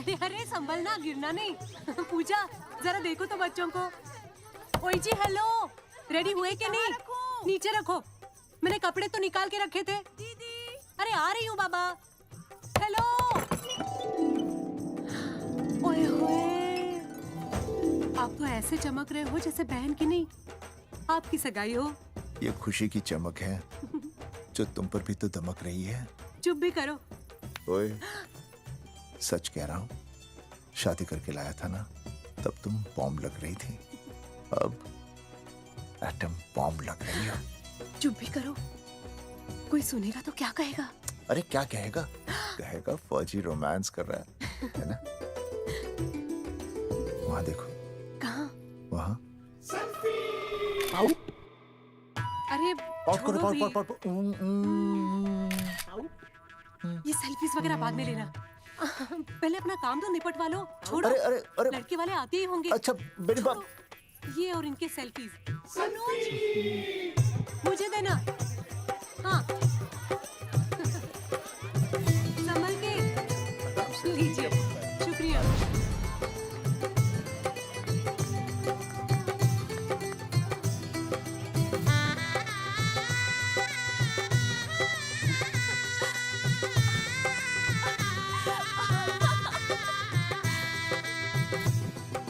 अरे अरे संभलना, गिरना नहीं। पूजा जरा देखो तो बच्चों को। ओए जी हेलो, रेडी हुए कि नहीं? नीचे रखो, मैंने कपड़े तो निकाल के रखे थे। दीदी अरे आ रही हूँ बाबा। हेलो। ओए होए, आप तो ऐसे चमक रहे हो जैसे बहन की नहीं आपकी सगाई हो। ये खुशी की चमक है जो तुम पर भी तो दमक रही है। चुप भी करो। ओए, सच कह रहा हूँ, शादी करके लाया था ना, तब तुम बॉम्ब लग रही थी, अब एटम बॉम्ब लग रही हो। चुप भी करो, कोई सुनेगा तो क्या कहेगा? अरे क्या कहेगा? कहेगा फौजी रोमांस कर रहा है ना? वहाँ देखो। कहाँ? वहाँ। अरे छोड़ो भी। ये सेल्फीज वगैरह बाद में लेना, पहले अपना काम तो निपटवा लो। छोड़ो। अरे अरे अरे, लड़के वाले आते ही होंगे। अच्छा मेरी बात। ये और इनके सेल्फीज मुझे देना। हाँ संभल के लीजिए, शुक्रिया।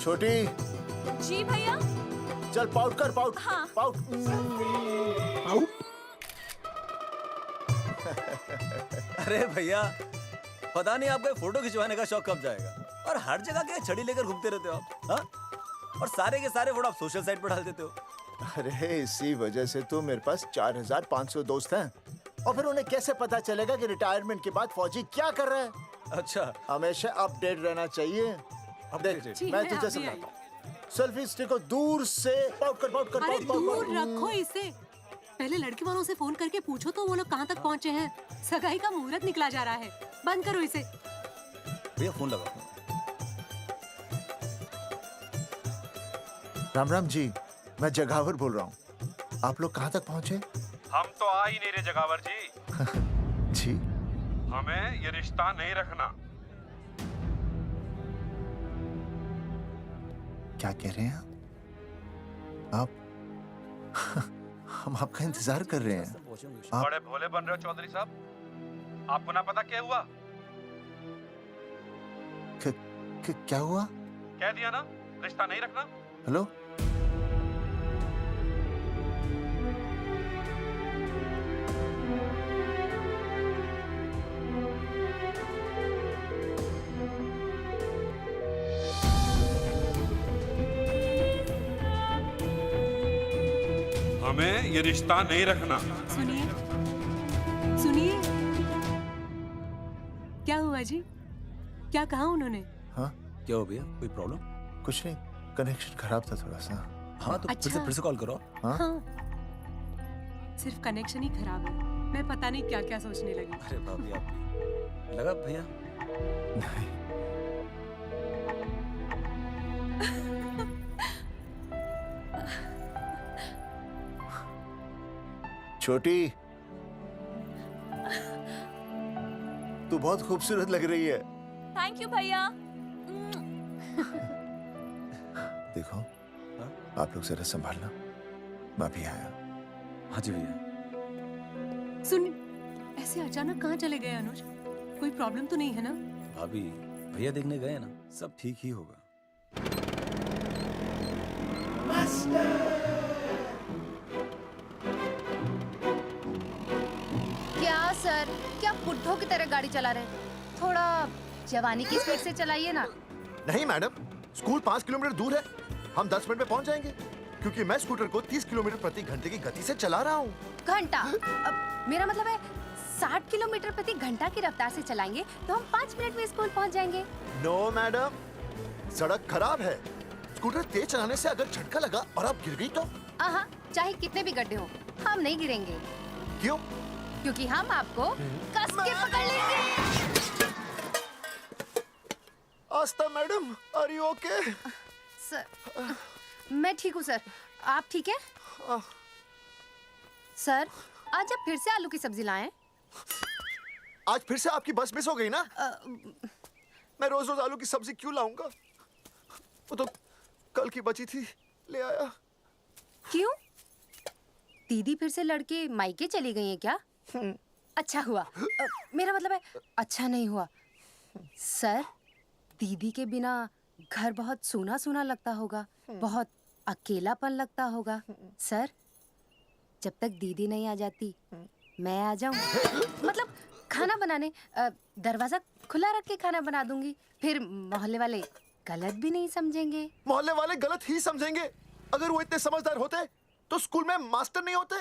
छोटी जी भैया। चल पाउट कर, पाउट। हाँ। पाउट। अरे भैया, पता नहीं आपको फोटो खिंचवाने का शौक कब जाएगा, और हर जगह के छड़ी लेकर घूमते रहते हो आप। हाँ? और सारे के सारे फोटो आप सोशल साइट पर डाल देते हो। अरे इसी वजह से तो मेरे पास 4500 दोस्त हैं, और फिर उन्हें कैसे पता चलेगा कि रिटायरमेंट के बाद फौजी क्या कर रहा है। अच्छा, हमेशा अपडेट रहना चाहिए। देख, मैं तुझे समझाता हूँ। सेल्फी स्टिक को दूर से पाउट कर, पाउट कर, अरे पाउट, पाउट, दूर पाउट। रखो इसे। पहले लड़की वालों से फोन करके पूछो तो वो लोग कहाँ तक पहुँचे हैं। सगाई का मुहूर्त निकला जा रहा है, बंद करो इसे। भैया फोन लगा। राम राम जी, मैं जगावर बोल रहा हूँ। आप लोग कहाँ तक पहुँचे? हम तो आ ही नहीं रहे जगावर जी। जी, हमें ये रिश्ता नहीं रखना। क्या कह रहे हैं आप? हम आपका इंतजार कर रहे हैं। आप बड़े भोले बन रहे हो चौधरी साहब। आपको ना पता क्या हुआ? क्या हुआ? कह दिया ना, रिश्ता नहीं रखना। हेलो, हमें ये रिश्ता नहीं रखना। सुनिए सुनिए, क्या हुआ जी? क्या कहा उन्होंने? हाँ क्या हो भैया, कोई प्रॉब्लम? कुछ नहीं, कनेक्शन खराब था थोड़ा सा। हाँ तो अच्छा। फिर से कॉल करो। हाँ? हाँ, सिर्फ कनेक्शन ही खराब है। मैं पता नहीं क्या क्या सोचने लगी। अरे भाभी, आप लगा भैया? नहीं, छोटी, तू बहुत खूबसूरत लग रही है। थैंक यू भैया। देखो, आप लोग जरा संभालना, मैं भी आया। हाँ जी भैया। सुन, ऐसे अचानक कहाँ चले गए अनुज? कोई प्रॉब्लम तो नहीं है ना? भाभी, भैया देखने गए ना, सब ठीक ही होगा। क्या सर, क्या बुड्ढों की तरह गाड़ी चला रहे हैं? थोड़ा जवानी की स्पीड से चलाइए ना। नहीं मैडम, स्कूल 5 किलोमीटर दूर है, हम 10 मिनट में पहुंच जाएंगे, क्योंकि मैं स्कूटर को 30 किलोमीटर प्रति घंटे की गति से चला रहा हूँ। घंटा? अब मेरा मतलब है 60 किलोमीटर प्रति घंटा की रफ्तार से चलाएंगे तो हम 5 मिनट में स्कूल पहुंच जाएंगे। नो मैडम, सड़क खराब है, स्कूटर तेज चलाने से अगर झटका लगा और आप गिर गई तो? आहा, चाहे कितने भी गड्ढे हो, हम नहीं गिरेंगे। क्यों? क्योंकि हम आपको कस के पकड़ लेंगे। Aastha madam, are you okay? Sir, मैं ठीक हूँ सर, आप ठीक है? सर, आज आप फिर से आलू की सब्जी लाएं? आज फिर से आपकी बस मिस हो गई ना? मैं रोज रोज आलू की सब्जी क्यों लाऊंगा? वो तो कल की बची थी, ले आया। क्यों? दीदी फिर से लड़के मायके चली गई हैं क्या? अच्छा हुआ। मेरा मतलब है अच्छा नहीं हुआ। सर, दीदी के बिना घर बहुत सूना सूना लगता होगा, बहुत अकेलापन लगता होगा। सर, जब तक दीदी नहीं आ जाती मैं आ जाऊं। मतलब खाना बनाने दरवाजा खुला रख के खाना बना दूंगी, फिर मोहल्ले वाले गलत भी नहीं समझेंगे। मोहल्ले वाले गलत ही समझेंगे। अगर वो इतने समझदार होते तो स्कूल में मास्टर नहीं होते।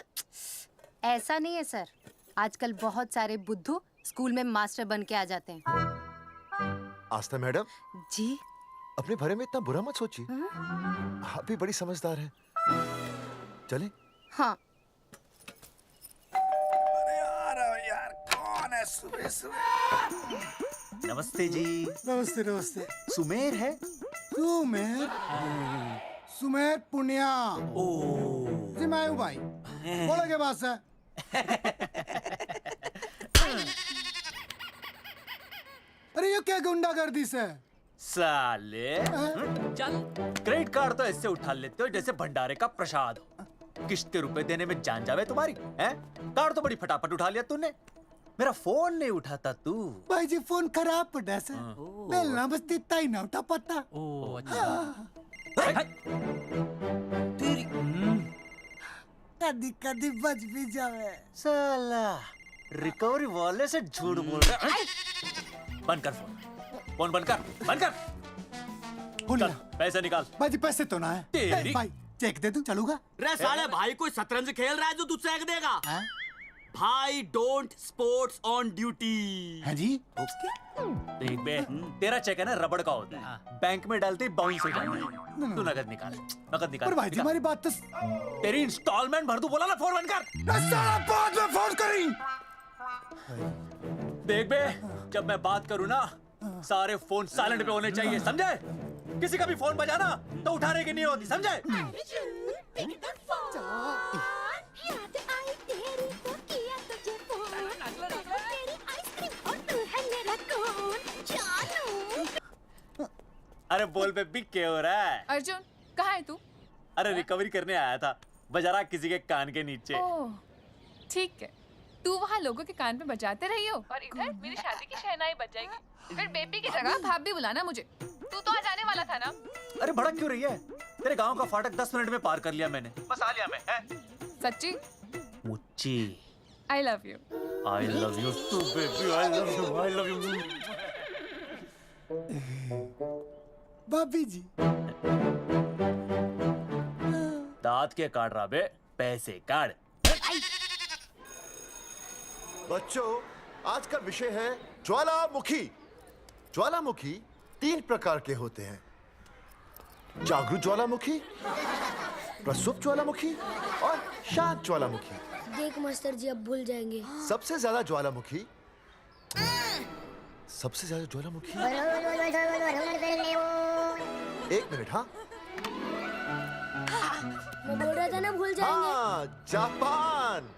ऐसा नहीं है सर, आजकल बहुत सारे बुद्धू स्कूल में मास्टर बन के आ जाते हैं। आस्था मैडम जी? अपने बारे में इतना बुरा मत सोचिए। आप भी बड़ी समझदार हैं। चले? हाँ। नमस्ते जी। नमस्ते नमस्ते। सुमेर है? सुमेर? सुमेर पुनिया। ओ जी मैं हूँ भाई। बोलो के पास है। अरे ये क्या गुंडागर्दी से? साले चल, क्रेडिट कार्ड तो ऐसे उठा लेते हो जैसे भंडारे का प्रसाद हो। किश्ते रुपए देने में जान जावे तुम्हारी हैं? कार्ड तो बड़ी फटाफट उठा लिया तूने, मेरा फोन नहीं उठाता तू। भाई जी फोन खराब पड़ा से। बेलना बस इतना ही ना उठा पाता। ओ अच्छा। तेरी कदी कदी बच भी जावे। साला रिकवरी वाले से झूठ बोल रहा है। बंद कर फोन, फोन बंद कर, बंद कर। बोलिए। चल पैसे निकाल। भाई जी पैसे तो ना है। तेरी- भाई चेक दे दूं, चलूगा? रे साले भाई कोई शतरंज खेल रहा है जो तुझसे चेक देगा? भाई डोंट स्पोर्ट्स ऑन ड्यूटी। है जी? देख बे, तेरा चेक है ना रबड़ का होता है, बैंक में डालते ही बाउंस हो जाता है। तू नकद निकाल, नकद निकाल। पर भाई जी निकाल। हमारी बात तो तेरी इंस्टॉलमेंट भर दूं, बोला ना फोन बंद कर। साला बाद में फोन करी। देख बे, जब मैं बात करूं ना सारे फोन साइलेंट पे होने चाहिए, समझे? किसी का भी फोन बजाना तो उठाने की नहीं होती, समझे? अरे बोल बेबी क्या हो रहा है? अर्जुन कहाँ है तू? अरे रिकवरी करने आया था, बजा रहा किसी के कान के नीचे। ओह ठीक है, तू वहाँ लोगों के कान पे बजाते रही हो और इधर मेरी शादी की शहनाई बज जाएगी। फिर बेबी की जगह भाभी बुलाना मुझे। तू तो आ जाने वाला था ना? अरे भड़क क्यों रही है? तेरे गांव का फाटक 10 मिनट में पार कर लिया मैंने, बस आ लिया मैं। सच्ची? मुच्ची I love you. I love you too baby, I love you, I love you. भाभी जी दांत के काट रहा बे, पैसे काट। बच्चों, आज का विषय है ज्वालामुखी। ज्वालामुखी 3 प्रकार के होते हैं। जागरूक ज्वालामुखी, प्रसुप्त ज्वालामुखी और शांत ज्वालामुखी। देख मास्टर जी अब भूल जाएंगे। सबसे ज्यादा ज्वालामुखी एक मिनट। हाँ मैं बोल रहा था ना भूल जाएंगे। हाँ, जापान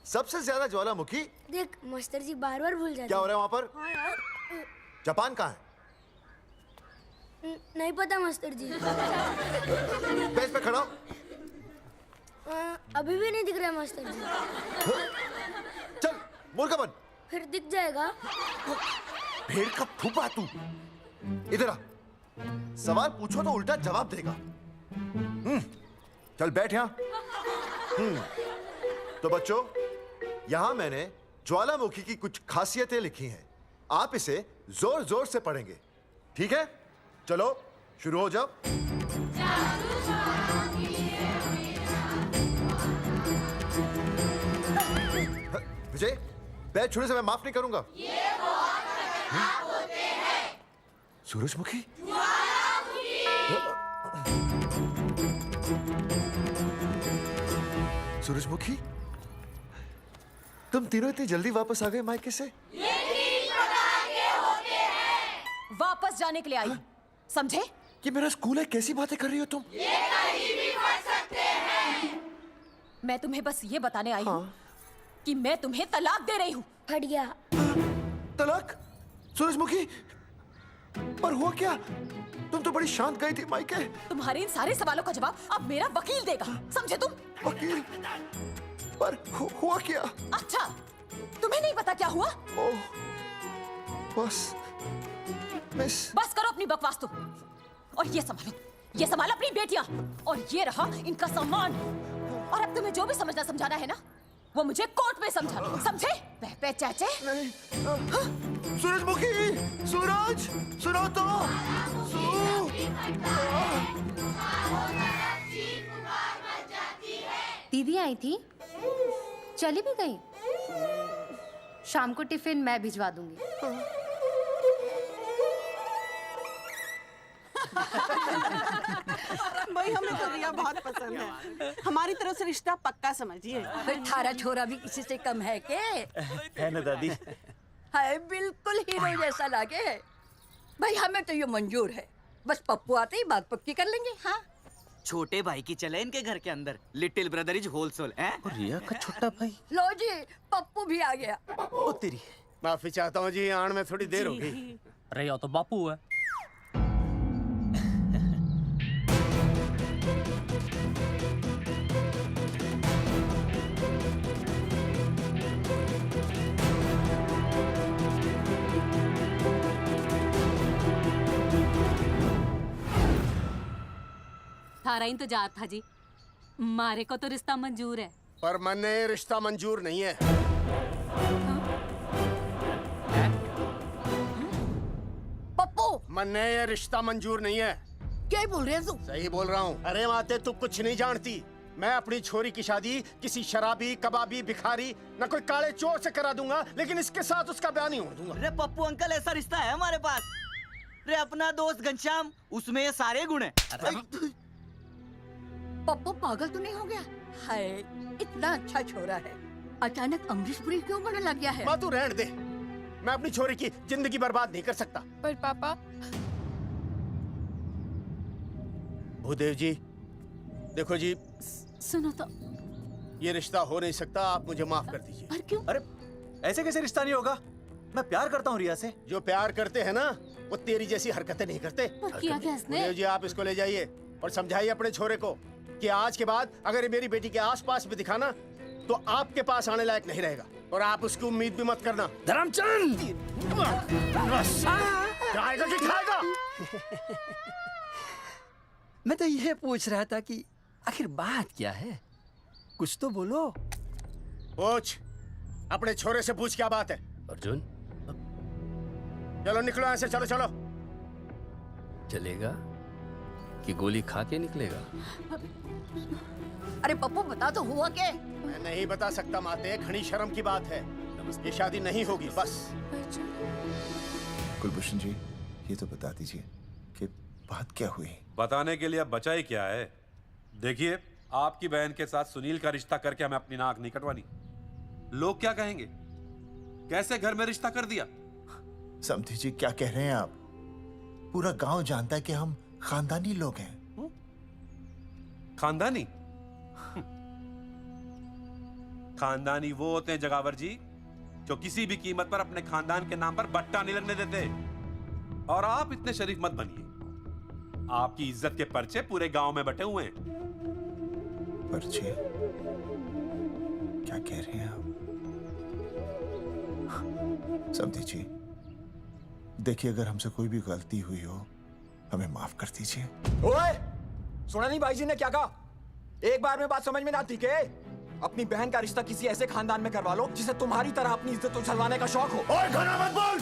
सबसे ज्यादा ज्वालामुखी। देख मास्टर जी बार बार भूल जाते क्या हो रहा है वहाँ पर? हाँ यार। जापान कहाँ है? नहीं पता मास्टर जी। बेंच पे खड़ा हो। अभी भी नहीं दिख रहा मास्टर जी। चल मुर्गा बन। फिर दिख जाएगा। भेड़ का फूफा तू। इधर आ, सवाल पूछो तो उल्टा जवाब देगा। चल बैठ यहाँ। तो बच्चों, यहाँ मैंने ज्वालामुखी की कुछ खासियतें लिखी हैं। आप इसे जोर जोर से पढ़ेंगे, ठीक है? चलो शुरू हो जाओ। विजय, बैच छूने से मैं माफ नहीं करूंगा। सूरजमुखी? सूरजमुखी, तुम तीनों इतनी जल्दी वापस आ गए मायके से? वापस जाने के लिए आई, समझे? ये मेरा स्कूल है, कैसी बातें कर रही हो तुम? मैं तुम्हें बस ये बताने आई हूँ कि मैं तुम्हें तलाक दे रही हूँ। फट गया। तलाक? सूरजमुखी, पर हुआ क्या? तुम तो बड़ी शांत गई थी मायके। तुम्हारे इन सारे सवालों का जवाब अब मेरा वकील देगा, समझे तुम? वकील? पर हुआ क्या? अच्छा, तुम्हें नहीं पता क्या हुआ? ओह, बस मिस। बस करो अपनी बकवास तुम, और ये संभालो अपनी बेटियां, और ये रहा इनका सामान। और अब तुम्हें जो भी समझना समझाना है ना, वो मुझे कोर्ट में समझाना, समझे? पे चाचे। सूरजमुखी, सूरज, सुनो तो। दीदी आई थी, चली भी गई। शाम को टिफिन मैं भिजवा दूंगी। भाई हमें तो रिया बहुत पसंद है, हमारी तरफ से रिश्ता पक्का समझिए। फिर थारा छोरा भी किसी से कम है के? है ना दादी? है, बिल्कुल हीरो जैसा लागे। भाई हमें तो ये मंजूर है, बस पप्पू आते ही बात पक्की कर लेंगे। हाँ, छोटे भाई की चले इनके घर के अंदर, लिटिल ब्रदर इज होलसेल है। रिया का छोटा भाई। लो जी, पप्पू भी आ गया। ओ तेरी। माफी चाहता हूँ जी, आने में थोड़ी देर हो गई। अरे यो तो बापू है। थारा इंतजार था जी, मारे को तो रिश्ता मंजूर है। पर मैंने ये रिश्ता मंजूर नहीं है। पप्पू, मैंने ये रिश्ता मंजूर नहीं है। क्या बोल रहे हैं तू? सही बोल रहा हूँ। अरे माते, तू कुछ नहीं जानती। मैं अपनी छोरी की शादी किसी शराबी, कबाबी, भिखारी, न कोई काले चोर से करा दूंगा, लेकिन इसके साथ उसका ब्याह नहीं होने दूंगा। अरे पप्पू अंकल, ऐसा रिश्ता है हमारे पास। अरे अपना दोस्त घनश्याम, उसमें ये सारे गुण हैं। पप्पू पागल तो नहीं हो गया? हाय, इतना अच्छा छोरा है, अचानक अमरीशपुरी क्यों बनने लग गया है? माँ तू रहने दे, मैं अपनी छोरी की जिंदगी बर्बाद नहीं कर सकता। पर पापा। भूदेव जी, देखो जी, सुनो तो। ये रिश्ता हो नहीं सकता, आप मुझे माफ कर दीजिए। पर क्यों? अरे ऐसे कैसे रिश्ता नहीं होगा? मैं प्यार करता हूँ रिया से। जो प्यार करते हैं ना, वो तेरी जैसी हरकतें नहीं करते। पर किया क्या इसने? भूदेव जी, आप इसको ले जाइए और समझाइए अपने छोरे को कि आज के बाद अगर ये मेरी बेटी के आसपास भी दिखाना, तो आपके पास आने लायक नहीं रहेगा, और आप उसकी उम्मीद भी मत करना। धर्मचंद, खाएगा कि खाएगा? मैं तो ये पूछ रहा था कि आखिर बात क्या है, कुछ तो बोलो। पूछ, अपने छोरे से पूछ क्या बात है। अर्जुन, चलो निकलो यहाँ से, चलो चलो। चलेगा कि गोली खा के निकलेगा? अरे पप्पू, बता तो हुआ क्या? मैं नहीं बता सकता माते, घनी शर्म की बात है। ये शादी नहीं होगी, बस। कुलभूषण जी, ये तो बता दीजिए कि बात क्या हुई। बताने के लिए अब बचा ही क्या है? देखिए, आपकी बहन के साथ सुनील का रिश्ता करके हमें अपनी नाक नहीं कटवानी। लोग क्या कहेंगे? कैसे घर में रिश्ता कर दिया? समधी जी, क्या कह रहे हैं आप? पूरा गांव जानता है कि हम खानदानी लोग हैं। खानदानी? खानदानी वो होते हैं जगावर जी, जो किसी भी कीमत पर अपने खानदान के नाम पर बट्टा नहीं लगने देते। और आप इतने शरीफ मत बनिए, आपकी इज्जत के पर्चे पूरे गांव में बटे हुए हैं। पर्चे? क्या कह रहे हैं आप? समधी जी, देखिए, अगर हमसे कोई भी गलती हुई हो, हमें माफ कर दीजिए। ओए, सुना नहीं भाई जी ने क्या कहा? एक बार में बात समझ में ना आती के? अपनी बहन का रिश्ता किसी ऐसे खानदान में करवा लो जिसे तुम्हारी तरह अपनी इज्जत उछलवाने का शौक हो। और घना मत बोल।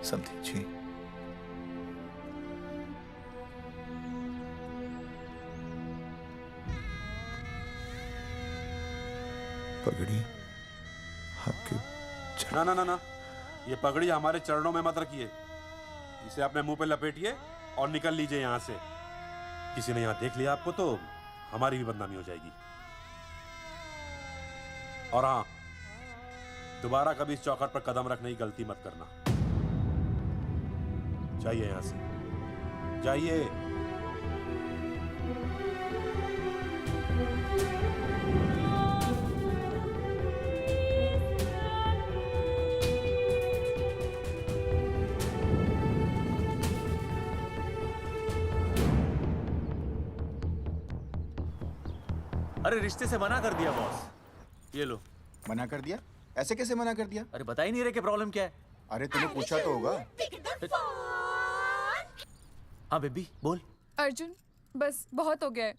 समधी जी, पगड़ी आपके ना ना ना ना, ये पगड़ी हमारे चरणों में मत रखिए। इसे अपने मुंह पे लपेटिए और निकल लीजिए यहाँ से। किसी ने यहाँ देख लिया आपको तो हमारी भी बदनामी हो जाएगी। और हाँ, दोबारा कभी इस चौखट पर कदम रखने की गलती मत करना। जाइए यहां से, जाइए। अरे रिश्ते से मना कर दिया बॉस। ये लो। मना कर दिया? ऐसे कैसे मना कर दिया? अरे बता ही नहीं रहे कि प्रॉब्लम क्या है। अरे तूने पूछा तो होगा। हाँ बेबी बोल। अर्जुन बस बहुत हो गया है,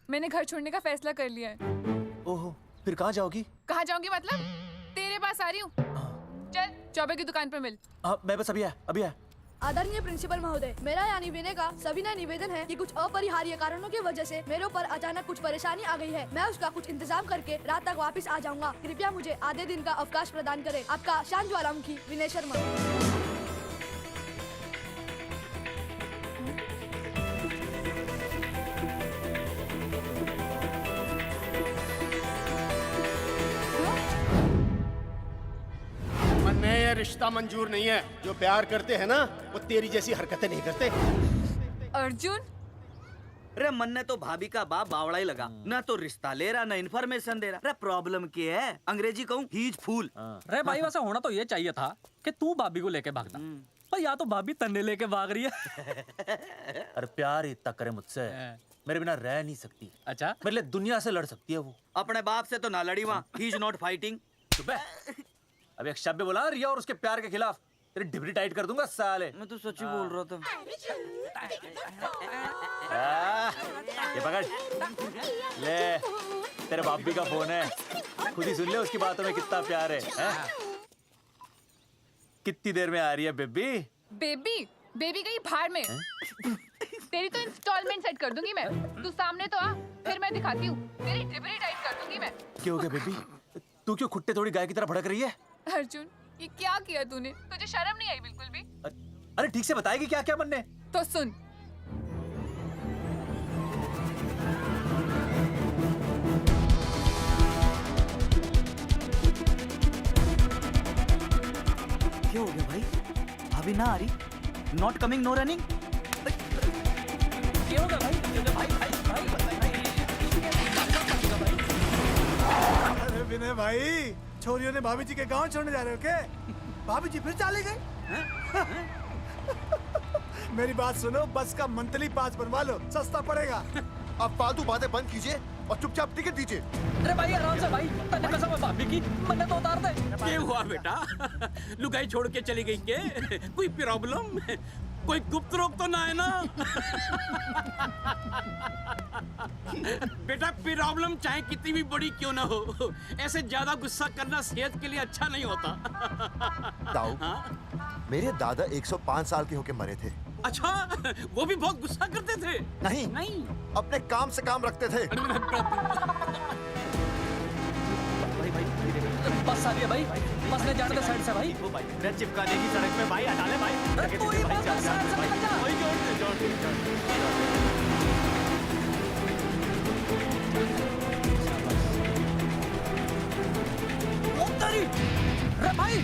मैंने घर छोड़ने का फैसला कर लिया है। ओहो, फिर कहाँ जाओगी? कहाँ जाऊंगी मतलब? तेरे पास आ रही हूँ। चल चौबे की दुकान पर मिल। हाँ मैं बस अभी आया। आदरणीय प्रिंसिपल महोदय, मेरा यानी विनय का सविनय निवेदन है कि कुछ अपरिहार्य कारणों की वजह से मेरे ऊपर अचानक कुछ परेशानी आ गई है। मैं उसका कुछ इंतजाम करके रात तक वापस आ जाऊंगा। कृपया मुझे आधे दिन का अवकाश प्रदान करें। आपका शांत ज्वालामुखी विनय शर्मा। मन्ने ये रिश्ता मंजूर नहीं है। जो प्यार करते हैं ना वो तेरी जैसी हरकतें नहीं करते। अर्जुन अरे मन्ने तो भाभी का बाप बावड़ा ही लगा, ना तो रिश्ता ले रहा ना इन्फॉर्मेशन दे रहा। अरे प्रॉब्लम क्या है? अंग्रेजी कहूँ ही इज फूल। अरे भाई वैसा होना तो ये चाहिए था कि तू भाभी को लेके भागना, पर या तो भाभी तन्ने लेके भाग रही है। अरे प्यार इतना करे मुझसे, मेरे बिना रह नहीं सकती। अच्छा मेरे लिए दुनिया से लड़ सकती है वो। अपने बाप से तो ना लड़ी वहाँ, ही इज नॉट फाइटिंग। अब एक शब्द बोला रिया और उसके प्यार के खिलाफ, तेरी डिबरी टाइट कर दूंगा साले। मैं तो सच ही बोल रहा था। ये पकड़ ले, तेरे बापी का फोन है, खुद ही सुन ले उसकी बातों में कितना प्यार है? कितनी देर में आ रही है बेबी? बेबी गई भाड़ में। तेरी तो इंस्टॉलमेंट सेट कर दूंगी मैं। तू सामने तो आ, फिर मैं दिखाती हूँ। तेरी डिबरी टाइट कर दूंगी मैं। क्या हो गया बेबी? तू क्यों खुट्टे थोड़ी गाय की तरह भड़क रही है? अर्जुन ये क्या किया तूने? तुझे शर्म नहीं आई बिल्कुल भी? अरे ठीक से बताएगी क्या क्या बनने? तो सुन, क्या हो गया भाई? भाभी ना आ रही? Not coming no running? क्या होगा भाई? अरे विनय भाई, छोरियों ने भाभी जी के गांव छोड़ने जा रहे हो क्या? भाभी जी फिर चले गए? मेरी बात सुनो, बस का मंथली पास बनवा लो, सस्ता पड़ेगा। अब फालतू बातें बंद कीजिए और चुपचाप टिकट दीजिए। अरे भाई आराम से भाई, तन्ने कसम है भाभी की, मन्ने तो उतार दे। क्या हुआ बेटा? लुगाई छोड़ के चली गई के? कोई प्रॉब्लम? कोई गुप्त रोग तो ना है ना? बेटा प्रॉब्लम चाहे कितनी भी बड़ी क्यों ना हो, ऐसे ज्यादा गुस्सा करना सेहत के लिए अच्छा नहीं होता। ताऊ, मेरे दादा 105 साल के होके मरे थे। अच्छा, वो भी बहुत गुस्सा करते थे? नहीं, अपने काम से काम रखते थे। बस आ रही है भाई, बस ने जाने दे साइड से भाई। वो भाई मैं चिपका देगी सड़क पे भाई, हटा ले भाई। अरे तू ही बस साइड से निकल जा। वही जोड़ दे। अरे भाई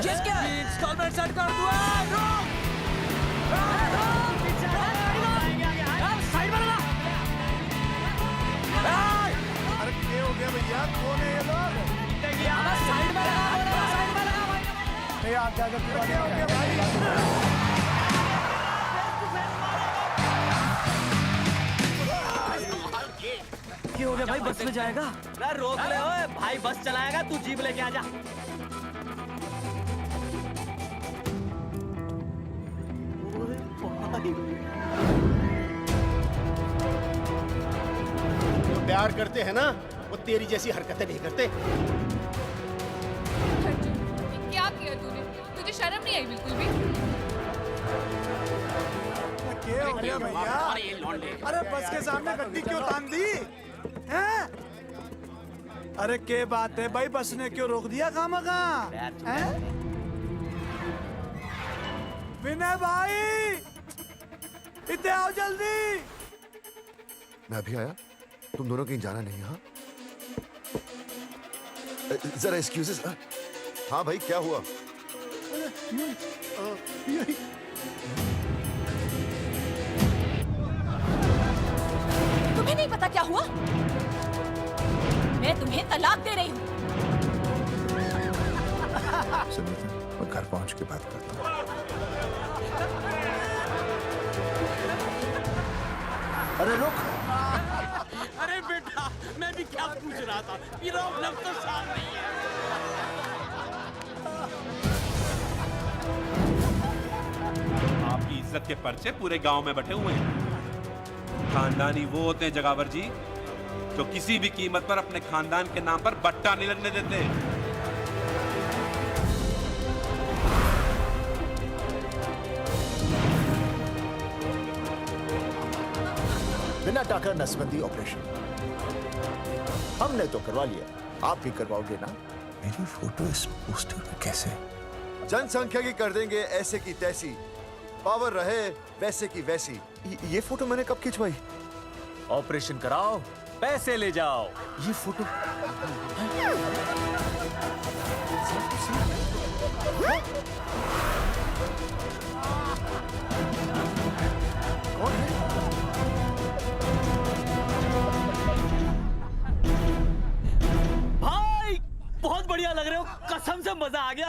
चीज क्या है? इंस्टॉलमेंट सेट कर दो। साइड में लगा। अरे क्या हो गया भैया? कौन है ये लोग? साइड में लगा, साइड में लगा भाई। नहीं आप क्या हो गया भाई? क्या हो गया भाई? बस में जाएगा? अरे रोक ले ओए भाई, बस चलाएगा, तू जीप लेके आ जा। जो प्यार करते हैं ना वो तेरी जैसी हरकतें नहीं करते। ये क्या किया तूने? तुझे शर्म नहीं आई बिल्कुल भी? क्या हो गया भैया? अरे बस के सामने गड्डी क्यों तान दी? हैं? अरे क्या बात है भाई, बस ने क्यों रोक दिया खामखा? विनय भाई इतने आओ जल्दी। मैं अभी आया, तुम दोनों कहीं जाना नहीं। हाँ जरा एक्सक्यूजेस। हाँ भाई, क्या हुआ? तुम्हें नहीं पता क्या हुआ? मैं तुम्हें तलाक दे रही हूँ। सुनिए तो, मैं घर पहुंच के बात करता हूँ। अरे रुक। अरे बेटा, मैं भी क्या पूछ रहा था, प्रॉब्लम तो साफ नहीं है। आपकी इज्जत के पर्चे पूरे गांव में बटे हुए हैं। खानदानी वो होते हैं जगावर जी जो किसी भी कीमत पर अपने खानदान के नाम पर बट्टा नहीं लगने देते। बिना टाका नसबंदी ऑपरेशन हमने तो करवा लिया, आप भी करवाओगे ना? मेरी फोटो इस पोस्टर में कैसे? जनसंख्या की कर देंगे ऐसे की तैसी, पावर रहे वैसे की वैसी। ये फोटो मैंने कब खिंचवाई? ऑपरेशन कराओ, पैसे ले जाओ। ये फोटो कौन है? भाई बहुत बढ़िया लग रहे हो, कसम से मजा आ गया।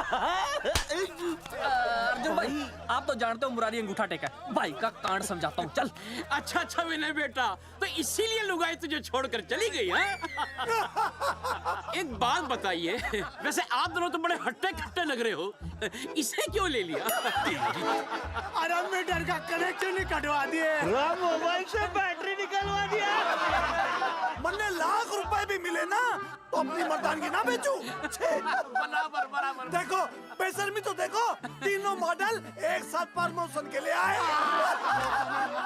अर्जुन भाई, आप तो जानते हो मुरारी अंगूठा टेका है। भाई का कांड समझाता हूँ, चल। अच्छा अच्छा विनय बेटा, तो इसीलिए लुगाई तुझे छोड़कर चली गई है? एक बात बताइए, वैसे आप दोनों तो बड़े हट्टे कट्टे लग रहे हो, इसे क्यों ले लिया? अरे मीटर का कनेक्शन ही कटवा दिए, मोबाइल से बैटरी निकलवा दिया। मन्ने लाख रुपए भी मिले ना तो अपनी मर्दानगी ना बेचू। बराबर बराबर। देखो बेशर्मी तो देखो, तीनों मॉडल एक साथ प्रमोशन के लिए आए।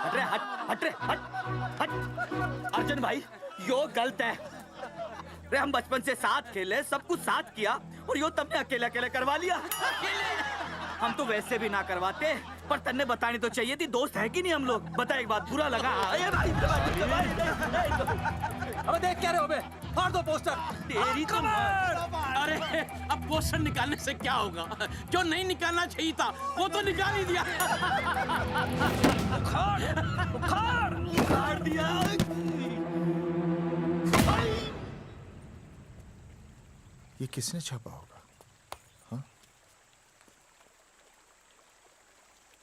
हट रे, हट रे, हट। अर्जुन भाई, यो गलत है। रे हम बचपन से साथ खेले, सब कुछ साथ किया, और यो तुमने अकेले अकेले करवा लिया। हम तो वैसे भी ना करवाते, पर तन्ने बतानी तो चाहिए थी, दोस्त है कि नहीं हम लोग? बता एक बात, बुरा लगा? अबे देख क्या रहे हो बे? फाड़ दो पोस्टर। तेरी तो अरे अब पोस्टर निकालने से क्या होगा? जो नहीं निकालना चाहिए था वो तो निकाल ही दिया। उखाड़ दिया। ये किसने छापा होगा?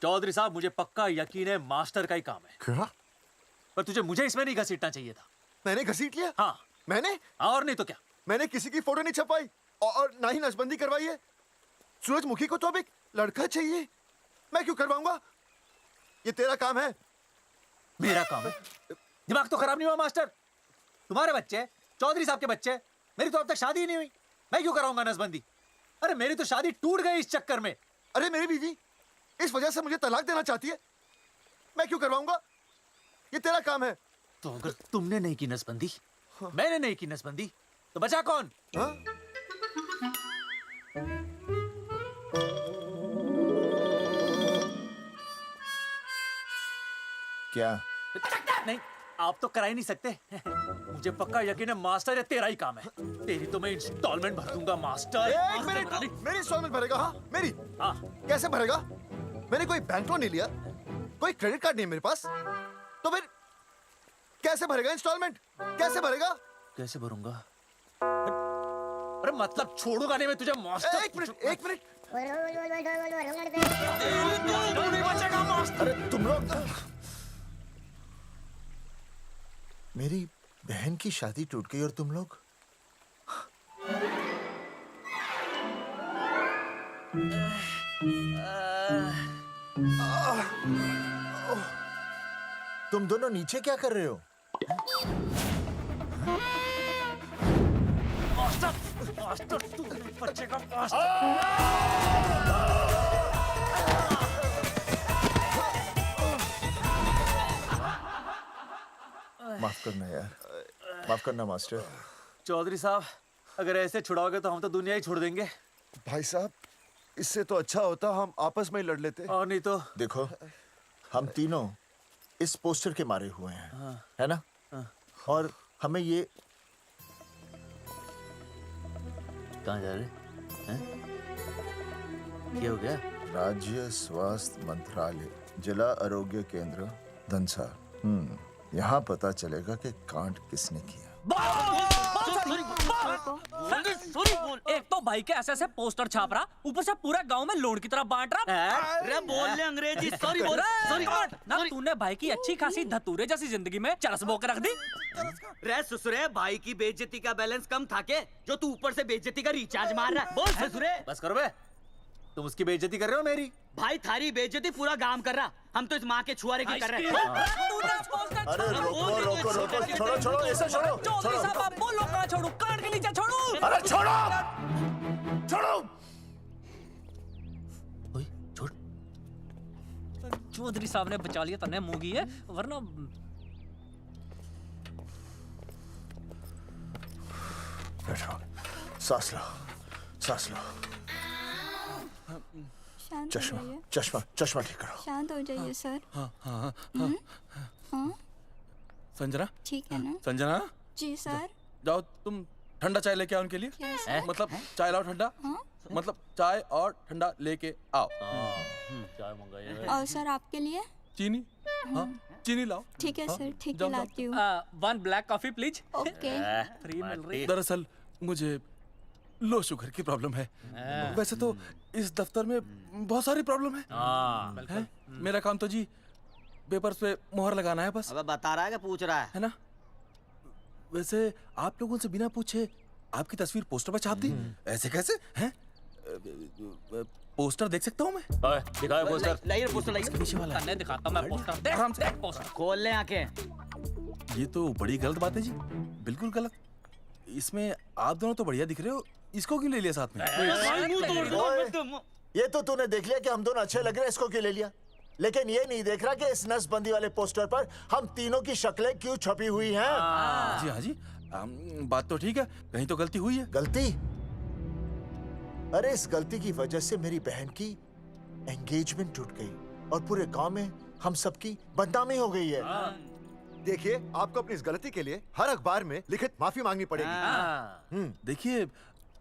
चौधरी साहब, मुझे पक्का यकीन है मास्टर का ही काम है। क्या? पर तुझे मुझे इसमें नहीं घसीटना चाहिए था। मैंने घसीट लिया? हाँ। मैंने? और नहीं तो क्या? मैंने किसी की फोटो नहीं छपाई और ना ही नसबंदी करवाई है। सूरजमुखी को तो अब एक लड़का चाहिए, मैं क्यों करवाऊंगा? ये तेरा काम है। मेरा काम है? दिमाग तो खराब नहीं हुआ मास्टर? तुम्हारे बच्चे, चौधरी साहब के बच्चे, मेरी तो अब तक शादी ही नहीं हुई, मैं क्यों कराऊंगा नसबंदी? अरे मेरी तो शादी टूट गई इस चक्कर में। अरे मेरी बीवी इस वजह से मुझे तलाक देना चाहती है, मैं क्यों करवाऊंगा? ये तेरा काम है। तो अगर तुमने नहीं की नसबंदी, मैंने नहीं की नसबंदी, तो बचा कौन? हाँ? क्या? नहीं, आप तो करा ही नहीं सकते। मुझे पक्का यकीन है मास्टर, ये तेरा ही काम है। तेरी तो मैं इंस्टॉलमेंट भर दूंगा मास्टर। एक मिनट, मेरी इंस्टॉलमेंट भरेगा? हाँ मेरी? हाँ। कैसे भरेगा? मैंने कोई बैंक लोन नहीं लिया, कोई क्रेडिट कार्ड नहीं मेरे पास, तो फिर कैसे भरेगा इंस्टॉलमेंट? कैसे भरेगा? कैसे भरूंगा? अरे मतलब छोड़ूंगा नहीं मैं तुझे मास्टर। एक मिनट, एक मिनट। नहीं बचेगा मास्टर। अरे तुम लोग, मेरी बहन की शादी टूट गई और तुम लोग? तुम दोनों नीचे क्या कर रहे हो? मास्टर, मास्टर तू नहीं बचेगा मास्टर। माफ करना यार, माफ करना मास्टर। चौधरी साहब, अगर ऐसे छुड़ाओगे तो हम तो दुनिया ही छोड़ देंगे। भाई साहब, इससे तो अच्छा होता हम आपस में ही लड़ लेते। और नहीं तो। देखो, हम तीनों इस पोस्टर के मारे हुए हैं, है ना? और हमें ये कहाँ जा रहे हैं? क्या हो गया? राज्य स्वास्थ्य मंत्रालय, जिला आरोग्य केंद्र धनसा। यहाँ पता चलेगा कि कांड किसने किया। सॉरी बोल। एक तो भाई के ऐसे ऐसे पोस्टर छाप रहा, ऊपर से पूरा गांव में लोन की तरह बांट रहा। अरे बोल ले अंग्रेजी। सॉरी बोल। सॉरी ना, तूने भाई की अच्छी खासी धतूरे जैसी जिंदगी में चरस बो के रख दी। रे ससुरे, भाई की बेइज्जती का बैलेंस कम था के जो तू ऊपर से बेइज्जती का रिचार्ज मार रहा है? बोल ससुरे। बस करो बे, तुम उसकी बेइज्जती कर रहे हो मेरी। भाई थारी बेइज्जती पूरा गांव कर रहा, हम तो इस माँ के छुआरे की कर रहे हैं। अरे रोको रोको रोको, छोड़ो छोड़ो, ऐसे छोड़ो चौधरी साहब आप बोलो, कहाँ छोड़ू? कान के नीचे छोड़ू। अरे छोड़ो छोड़ो। छोड़। चौधरी साहब ने बचा लिया, तने मूंगी है, वरना बैठो, सांस लो, सांस लो। शांत चश्मा हो जाइए। चश्मा चश्मा ठीक करो। शांत हो जाइए सर। हाँ हाँ हाँ संजना, ठीक है ना? संजना जी सर। जाओ तुम ठंडा चाय लेके आओ उनके लिए। Yes, sir. मतलब चाय लाओ ठंडा। मतलब चाय और ठंडा लेके आओ। चाय मंगाइए। और सर आपके लिए? चीनी, हाँ चीनी लाओ। ठीक है हाँ, सर, ठीक है जाओ, लाती हूँ। 1 black coffee please. Okay. Free मिल रही है। दरअसल मुझे लो शुगर की प्रॉब्लम है। वैसे तो इस दफ्तर में बहुत सारी प्रॉब्लम है। मेरा काम तो जी पेपर्स पे मोहर लगाना है बस। अब बता रहा है कि पूछ रहा है ना? वैसे आप लोगों से बिना पूछे आपकी तस्वीर पोस्टर पर छाप दी, ऐसे कैसे हैं? पोस्टर देख सकता हूँ मैं? दिखाओ पोस्टर। लाइए पोस्टर लाइए। पीछे वाला तन्ने दिखाता मैं पोस्टर। देख आराम से। देख पोस्टर। खोल ले आंखें। ये तो बड़ी गलत बात है जी, बिल्कुल गलत। इसमें आप दोनों तो बढ़िया दिख रहे हो, इसको क्यों ले लिया साथ में? ये तो तूने देख लिया कि हम दोनों अच्छे लग रहे हैं, इसको क्यों ले लिया? लेकिन ये नहीं देख रहा कि इस नसबंदी वाले पोस्टर पर हम तीनों की शक्लें क्यों छपी हुई हैं। जी हाँ जी, बात तो ठीक है, कहीं तो गलती हुई है। गलती? अरे इस गलती की वजह से मेरी बहन की एंगेजमेंट टूट गई और पूरे गांव में हम सबकी बदनामी हो गई है। देखिए, आपको अपनी इस गलती के लिए हर अखबार में लिखित माफी मांगनी पड़ेगी। देखिए,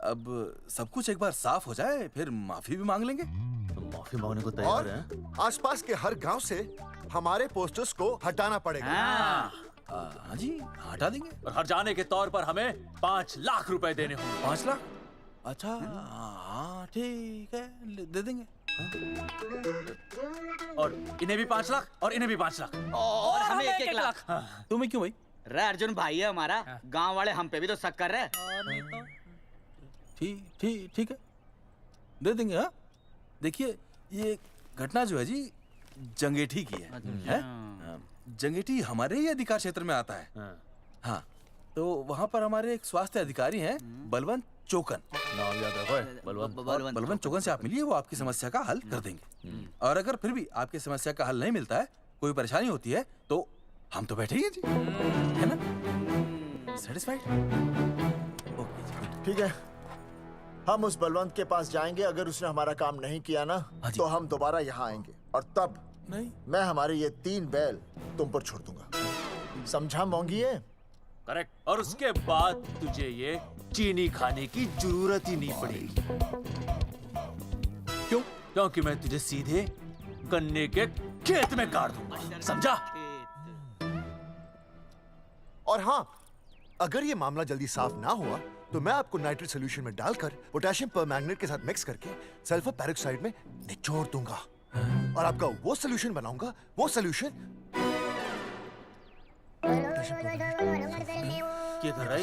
अब सब कुछ एक बार साफ हो जाए फिर माफी भी मांग लेंगे। तो माफी मांगने को और तैयार हैं? आसपास के हर गांव से हमारे पोस्टर्स को हटाना पड़ेगा। हाँ जी, हटा देंगे। और हर जाने के तौर पर हमें 5 लाख रुपए देने होंगे। 5 लाख? अच्छा हाँ ठीक है, दे देंगे। और इन्हें भी 5 लाख और इन्हें भी 5 लाख और हमें 1-1 लाख। तुम्हें क्यों भाई? रे अर्जुन भाई है हमारा, गांव वाले हम पे भी तो शक कर रहे हैं। ठीक है, दे देंगे। हाँ देखिए, ये घटना जो है जी जंगेठी की है? जंगेठी हमारे ही अधिकार क्षेत्र में आता है। हाँ, तो वहाँ पर हमारे एक स्वास्थ्य अधिकारी हैं, बलवंत चौकन। नाम याद रखो, बलवंत चौकन से आप मिलिए, वो आपकी समस्या का हल कर देंगे। और अगर फिर भी आपकी समस्या का हल नहीं मिलता है, कोई परेशानी होती है, तो हम तो बैठे ही हैं जी, है ना? सेटिस्फाइड? ठीक है, हम उस बलवंत के पास जाएंगे। अगर उसने हमारा काम नहीं किया ना, तो हम दोबारा यहाँ आएंगे और तब नहीं, मैं हमारे ये 3 बैल तुम पर छोड़ दूंगा। समझा मोंगी है? करेक्ट। और उसके बाद तुझे ये चीनी खाने की जरूरत ही नहीं पड़ेगी। क्यों? क्योंकि मैं तुझे सीधे गन्ने के खेत में गाड़ दूंगा, समझा? और हाँ, अगर ये मामला जल्दी साफ ना हुआ तो मैं आपको नाइट्रेट सोल्यूशन में डालकर पोटेशियम परमैंगनेट के साथ मिक्स करके सल्फर पेरोक्साइड में निचोड़ दूंगा और आपका वो सोल्यूशन बनाऊंगा, वो सोल्यूशन। क्या कर रहा है?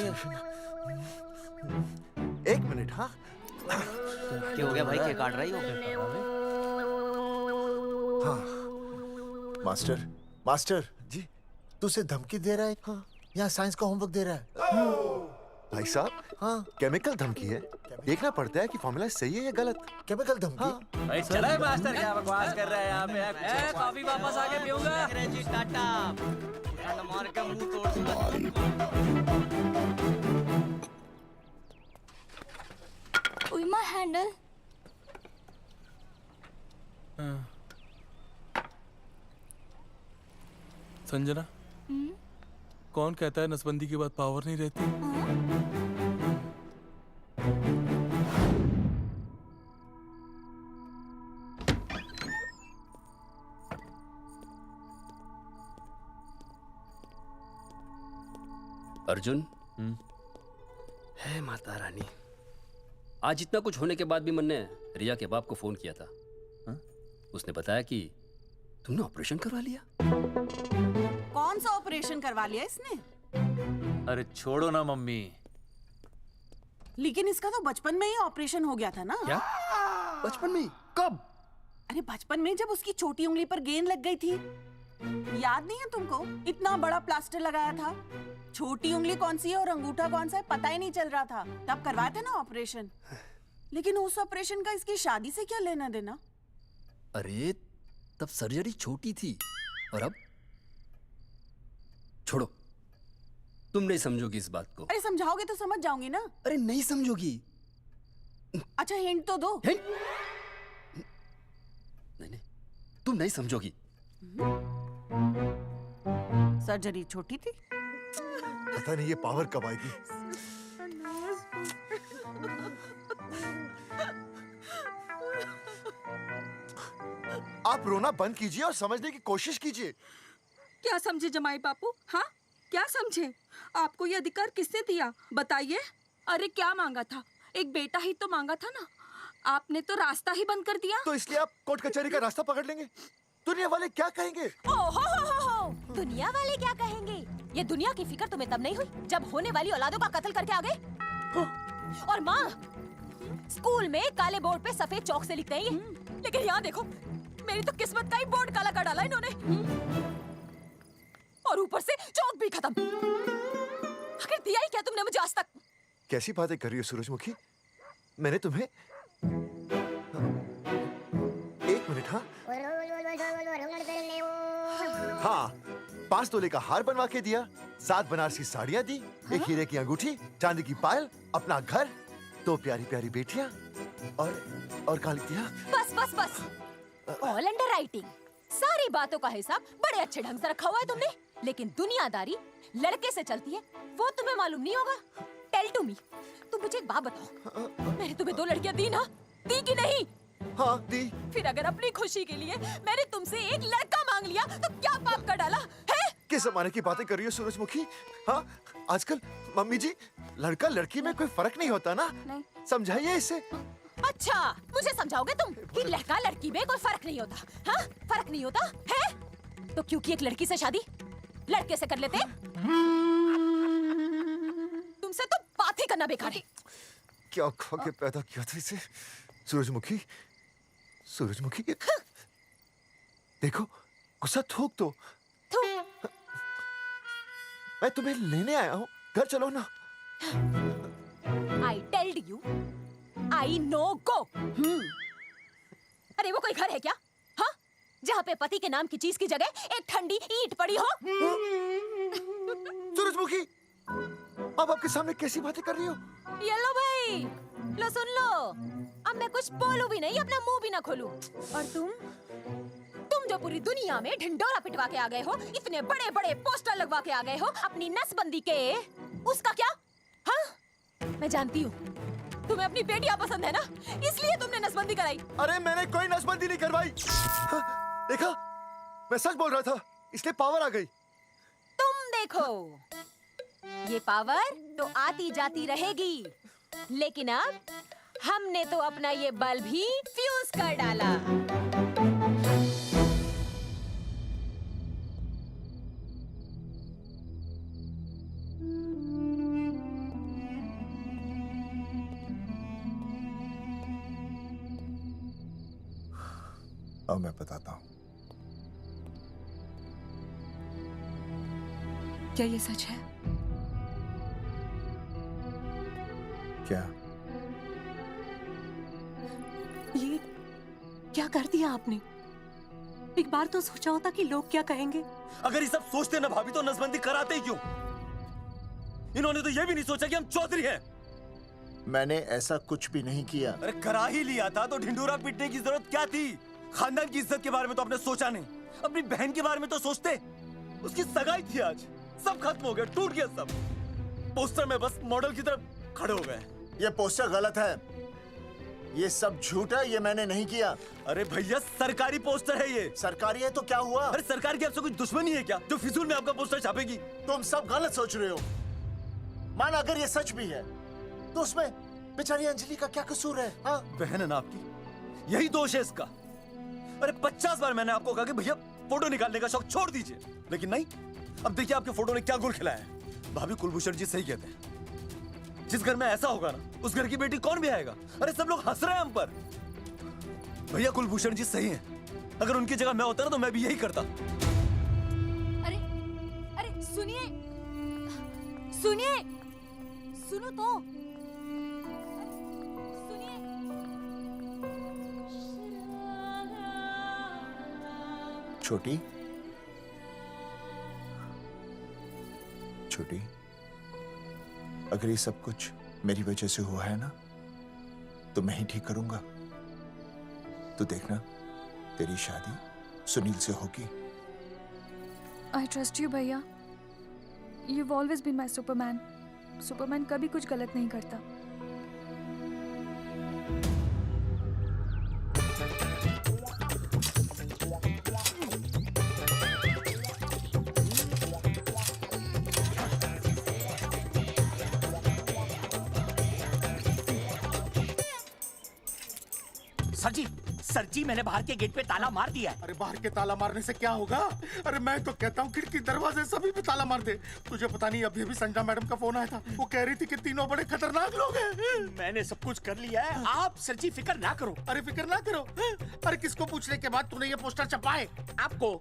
1 मिनट। हाँ क्या हो गया भाई, क्या काट रही हो? हाँ मास्टर जी, तू उसे धमकी दे रहा है? हाँ, यहाँ साइंस का होमवर्क दे रहा है। भाई साहब, हाँ केमिकल धमकी है, देखना पड़ता है कि फॉर्मूला सही है या गलत। केमिकल धमकी? हाँ। भाई चला है मास्टर, क्या बकवास कर रहा है यहाँ पे? कॉफी वापस आके पीऊंगा। अंग्रेजी टाटा, ठंड मार के मुंह तोड़ दूंगा। उई माय हैंडल। संजना, कौन कहता है नसबंदी के बाद पावर नहीं रहती? अर्जुन, है माता रानी, आज इतना कुछ होने के बाद भी मैंने रिया के बाप को फोन किया था। हा? उसने बताया कि तुमने ऑपरेशन करवा लिया। कौन सा ऑपरेशन करवा लिया इसने? अरे छोड़ो ना मम्मी। लेकिन इसका तो बचपन में ही ऑपरेशन हो गया था ना। क्या? बचपन में? कब? अरे बचपन में, जब उसकी छोटी उंगली पर गेंद लग गई थी। याद नहीं है तुमको? इतना बड़ा प्लास्टर लगाया था। छोटी उंगली कौन सी है और अंगूठा कौन सा है पता ही नहीं चल रहा था। तब करवाए थे ना ऑपरेशन। लेकिन उस ऑपरेशन का इसकी शादी से क्या लेना देना? अरे तब सर्जरी छोटी थी और अब? छोड़ो, तुम नहीं समझोगी इस बात को। अरे समझाओगे तो समझ जाऊंगी ना। अरे नहीं समझोगी। अच्छा हिंट तो दो। हिंट? नहीं, तुम नहीं समझोगी। सर्जरी छोटी थी। पता नहीं ये पावर कब आएगी। आप रोना बंद कीजिए और समझने की कोशिश कीजिए। क्या समझे जमाई बापू? हाँ, क्या समझे? आपको ये अधिकार किसने दिया बताइए? अरे क्या मांगा था? एक बेटा ही तो मांगा था ना। आपने तो रास्ता ही बंद कर दिया। तो इसलिए आप कोर्ट कचहरी का रास्ता पकड़ लेंगे। दुनिया वाले क्या कहेंगे? हो। दुनिया वाले क्या कहेंगे? ये दुनिया की फिक्र तुम्हें तब नहीं हुई जब होने वाली औलादों का कत्ल करके आ गए। और माँ, स्कूल में काले बोर्ड पे सफेद चौक से लिखते हैं ये, लेकिन यहाँ देखो, मेरी तो किस्मत का ही बोर्ड काला कर डाला इन्होंने। और ऊपर से चौक भी खत्म। आखिर दिया ही क्या तुमने मुझे आज तक? कैसी बातें कर रही हो सूरजमुखी? मैंने तुम्हें एक मिनट। हाँ, 5 तोले का हार बनवा के दिया, 7 बनारसी साड़ियाँ दी, एक हीरे की अंगूठी, चांदी की पायल, अपना घर, 2 प्यारी प्यारी बेटियाँ और काली दिया। बस। All under writing. सारी बातों का हिसाब बड़े अच्छे ढंग से रखा हुआ है तुमने, लेकिन दुनियादारी लड़के से चलती है वो तुम्हें मालूम नहीं होगा। टेल टू मी, तुम मुझे एक बात बताओ, मैंने तुम्हें 2 लड़कियां दी ना? दी कि नहीं? हाँ दी। फिर अगर अपनी खुशी के लिए मैंने तुमसे एक लड़का मांग लिया तो क्या पाप कर डाला है? किस जमाने की बातें कर रही हो सूरजमुखी? हाँ, आजकल मम्मी जी, लड़का लड़की में कोई फर्क नहीं होता ना। नहीं। समझाइए इसे। अच्छा, मुझे समझाओगे तुम कि लड़का लड़की में कोई फर्क नहीं होता? हाँ, फर्क नहीं होता है? तो क्योंकि एक लड़की से शादी लड़के से कर लेते? तुमसे तो बात ही करना बेकार है। क्या खा के पैदा किया था इसे? सूरजमुखी, देखो, गुस्सा थूक दो। मैं तुम्हें लेने आया हूँ, घर चलो ना। I told you, I know go. अरे वो कोई घर है क्या? हाँ, जहाँ पे पति के नाम की चीज की जगह एक ठंडी ईंट पड़ी हो? सूरजमुखी, अब आपके सामने कैसी बातें कर रही हो? ये लो भाई, लो सुन लो। अब मैं कुछ बोलूं भी नहीं, अपना मुंह भी ना खोलूं। और तुम जो पूरी दुनिया में ढिंडोरा पिटवा के आ गए हो, इतने बड़े बड़े पोस्टर लगवा के आ गए हो अपनी नसबंदी के, उसका क्या? हाँ, मैं जानती हूँ तुम्हें अपनी बेटियां पसंद है ना, इसलिए तुमने नसबंदी कराई। अरे मैंने कोई नसबंदी नहीं करवाई। देखा, मैं सच बोल रहा था, इसलिए पावर आ गई। तुम देखो, ये पावर तो आती जाती रहेगी, लेकिन अब हमने तो अपना ये बल्ब ही फ्यूज कर डाला। अब मैं बताता हूँ। क्या ये सच है? क्या? ये क्या कर दिया आपने? एक बार तो सोचा होता कि लोग क्या कहेंगे। अगर ये सब सोचते ना भाभी तो नसबंदी कराते ही क्यों? इन्होंने तो ये भी नहीं सोचा कि हम चौधरी हैं। मैंने ऐसा कुछ भी नहीं किया। अरे करा ही लिया था तो ढिंडोरा पीटने की जरूरत क्या थी? खानदान की इज्जत के बारे में तो आपने सोचा नहीं, अपनी बहन के बारे में तो सोचते। उसकी सगाई थी आज, सब खत्म हो गया, टूट गया सब। पोस्टर में बस मॉडल की तरफ खड़े हो गए। ये पोस्टर गलत है, ये सब झूठ है, ये मैंने नहीं किया। अरे भैया सरकारी पोस्टर है ये। सरकारी है तो क्या हुआ? अरे सरकार की आपसे कोई दुश्मनी है क्या जो फिजूल में आपका पोस्टर छापेगी? तुम सब गलत सोच रहे हो। माना अगर ये सच भी है तो उसमें बेचारी अंजलि का क्या कसूर है? हाँ? बहन है ना आपकी, यही दोष है इसका। अरे 50 बार मैंने आपको कहा कि भैया फोटो निकालने का शौक छोड़ दीजिए, लेकिन नहीं। अब देखिए आपके फोटो ने क्या गुल खिलाया है। भाभी कुलभूषण जी सही कहते हैं, जिस घर में ऐसा होगा ना उस घर की बेटी कौन भी आएगा। अरे सब लोग हंस रहे हैं हम पर। भैया कुलभूषण जी सही हैं, अगर उनकी जगह मैं होता ना तो मैं भी यही करता। अरे अरे सुनिए सुनिए, सुनो तो। छोटी छोटी, अगर ये सब कुछ मेरी वजह से हुआ है ना तो मैं ही ठीक करूंगा। तो देखना तेरी शादी सुनील से होगी। I trust you, भैया। You've always been my Superman. Superman कभी कुछ गलत नहीं करता। सर जी मैंने बाहर के गेट पे ताला मार दिया है। अरे बाहर के ताला मारने से क्या होगा? अरे मैं तो कहता हूँ खिड़की दरवाजे सभी पे ताला मार दे। तुझे पता नहीं अभी अभी संजना मैडम का फोन आया था, वो कह रही थी कि तीनों बड़े खतरनाक लोग हैं। मैंने सब कुछ कर लिया है, आप सर जी फिक्र ना करो। अरे फिक्र ना करो। अरे किसको पूछने के बाद तूने ये पोस्टर छपाए? आपको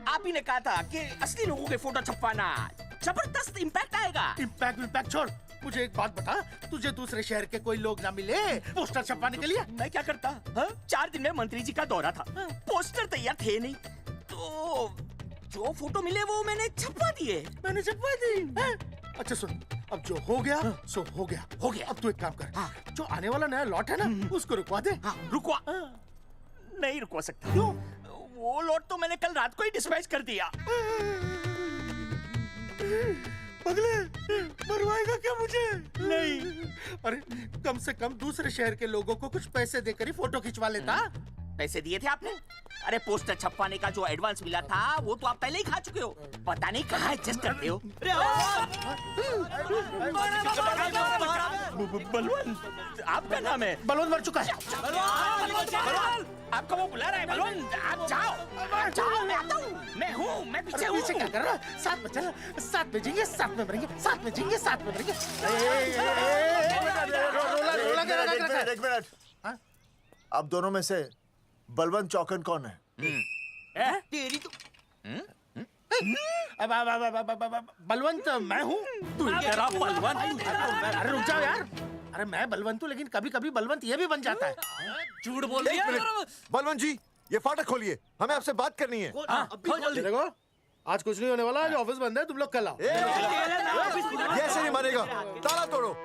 आप ही ने कहा था कि असली लोगों के फोटो छपवाना जबरदस्त इम्पैक्ट आएगा। इम्पैक्ट छोड़, मुझे एक बात बता, तुझे दूसरे शहर के कोई लोग ना मिले पोस्टर छपवाने के लिए? मैं क्या करता? 4 दिन में मंत्री जी का दौरा था, पोस्टर तैयार थे नहीं, तो जो फोटो मिले वो मैंने छपवा दिए। मैंने छपवा दी? अच्छा सुन, अब जो हो गया सो हो गया। हो गया। अब तू एक काम कर, जो आने वाला नया लॉट है ना उसको रुकवा दे। रुकवा? नहीं रुकवा सकता। क्यों? वो लॉट तो मैंने कल रात को ही डिस्पैच कर दिया। पगले, मरवाएगा क्या मुझे? नहीं। अरे कम से कम दूसरे शहर के लोगों को कुछ पैसे देकर ही फोटो खिंचवा लेता। पैसे दिए थे आपने? अरे पोस्टर छपवाने का जो एडवांस मिला था वो तो आप पहले ही खा चुके हो, पता नहीं कहाँ एडजस्ट करते हो। बलवंत, आपका नाम है? बलवंत मर चुका है। आपका वो बुला रहा है बलवंत, आप जाओ जाओ, मैं आता हूँ। मैं हूँ, मैं पीछे हूँ। पीछे क्या कर रहा है? साथ में चल, साथ में जिएंगे, साथ में मरेंगे, साथ में जिएंगे, साथ में मरेंगे। एक मिनट, अब दोनों में से बलवंत चौकन कौन है? तेरी तो बलवंत मैं हूँ। तू तेरा बलवंत? अरे रुक जाओ यार। अरे मैं बलवंत हूँ, लेकिन कभी कभी बलवंत ये भी बन जाता है। झूठ बोल रही है। बलवंत जी, ये फाटक खोलिए, हमें आपसे बात करनी है। देखो, आज कुछ नहीं होने वाला, आज ऑफिस बंद है, तुम लोग कल आओ। ये ऐसे नहीं मानेगा, ताला तोड़ो।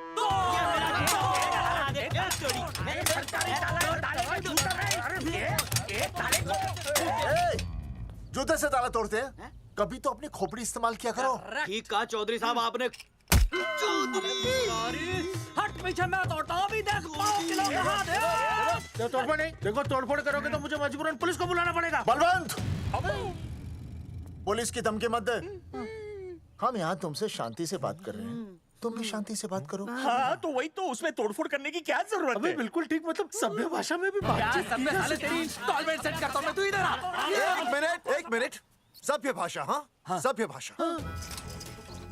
जूते से ताला तोड़ते हैं? कभी तो अपनी खोपड़ी इस्तेमाल किया करो। ठीक कहा चौधरी साहब आपने। हट पीछे, मैं तोड़ता हूँ अभी। देख पाँव किलो का हाथ है। तोड़फोड़ नहीं, देखो तोड़फोड़ करोगे तो मुझे मजबूरन पुलिस को बुलाना पड़ेगा। बलवंत, पुलिस की धमकी मत दे। हम यहाँ तुमसे शांति से बात कर रहे हैं, तुम भी शांति से बात करो। हाँ तो वही तो, उसमें तोड़फोड़ करने की क्या जरूरत है? बिल्कुल ठीक, मतलब सभ्य भाषा में भी बातचीत की जा सकती है। इंस्टॉलमेंट सेट करता हूँ मैं, तू इधर आ। एक मिनट, सभ्य भाषा। हाँ, सभ्य भाषा।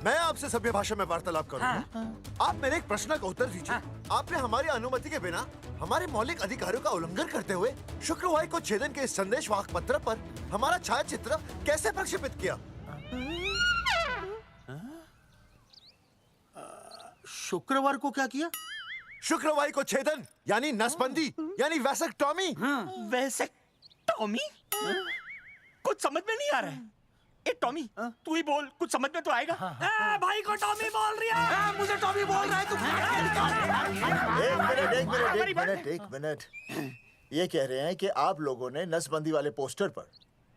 मैं आपसे सभ्य भाषा में वार्तालाप करूंगा। आप मेरे एक प्रश्न का उत्तर दीजिए। आपने हमारी अनुमति के बिना हमारे मौलिक अधिकारों का उल्लंघन करते हुए शुक्रवार को छेदन के संदेश वाहक पत्र पर हमारा छायाचित्र कैसे प्रक्षेपित किया? शुक्रवार को क्या किया? शुक्रवार को छेदन यानी नसबंदी यानी वैसेक्टॉमी। वैसेक्टॉमी? कुछ समझ में नहीं आ रहा है। ए टॉमी, तू ही बोल, कुछ समझ में तो आएगा। भाई को टॉमी बोल रही है। मुझे टॉमी बोल रहा है तू। एक मिनट। ये कह रहे हैं कि आप लोगों ने नसबंदी वाले पोस्टर पर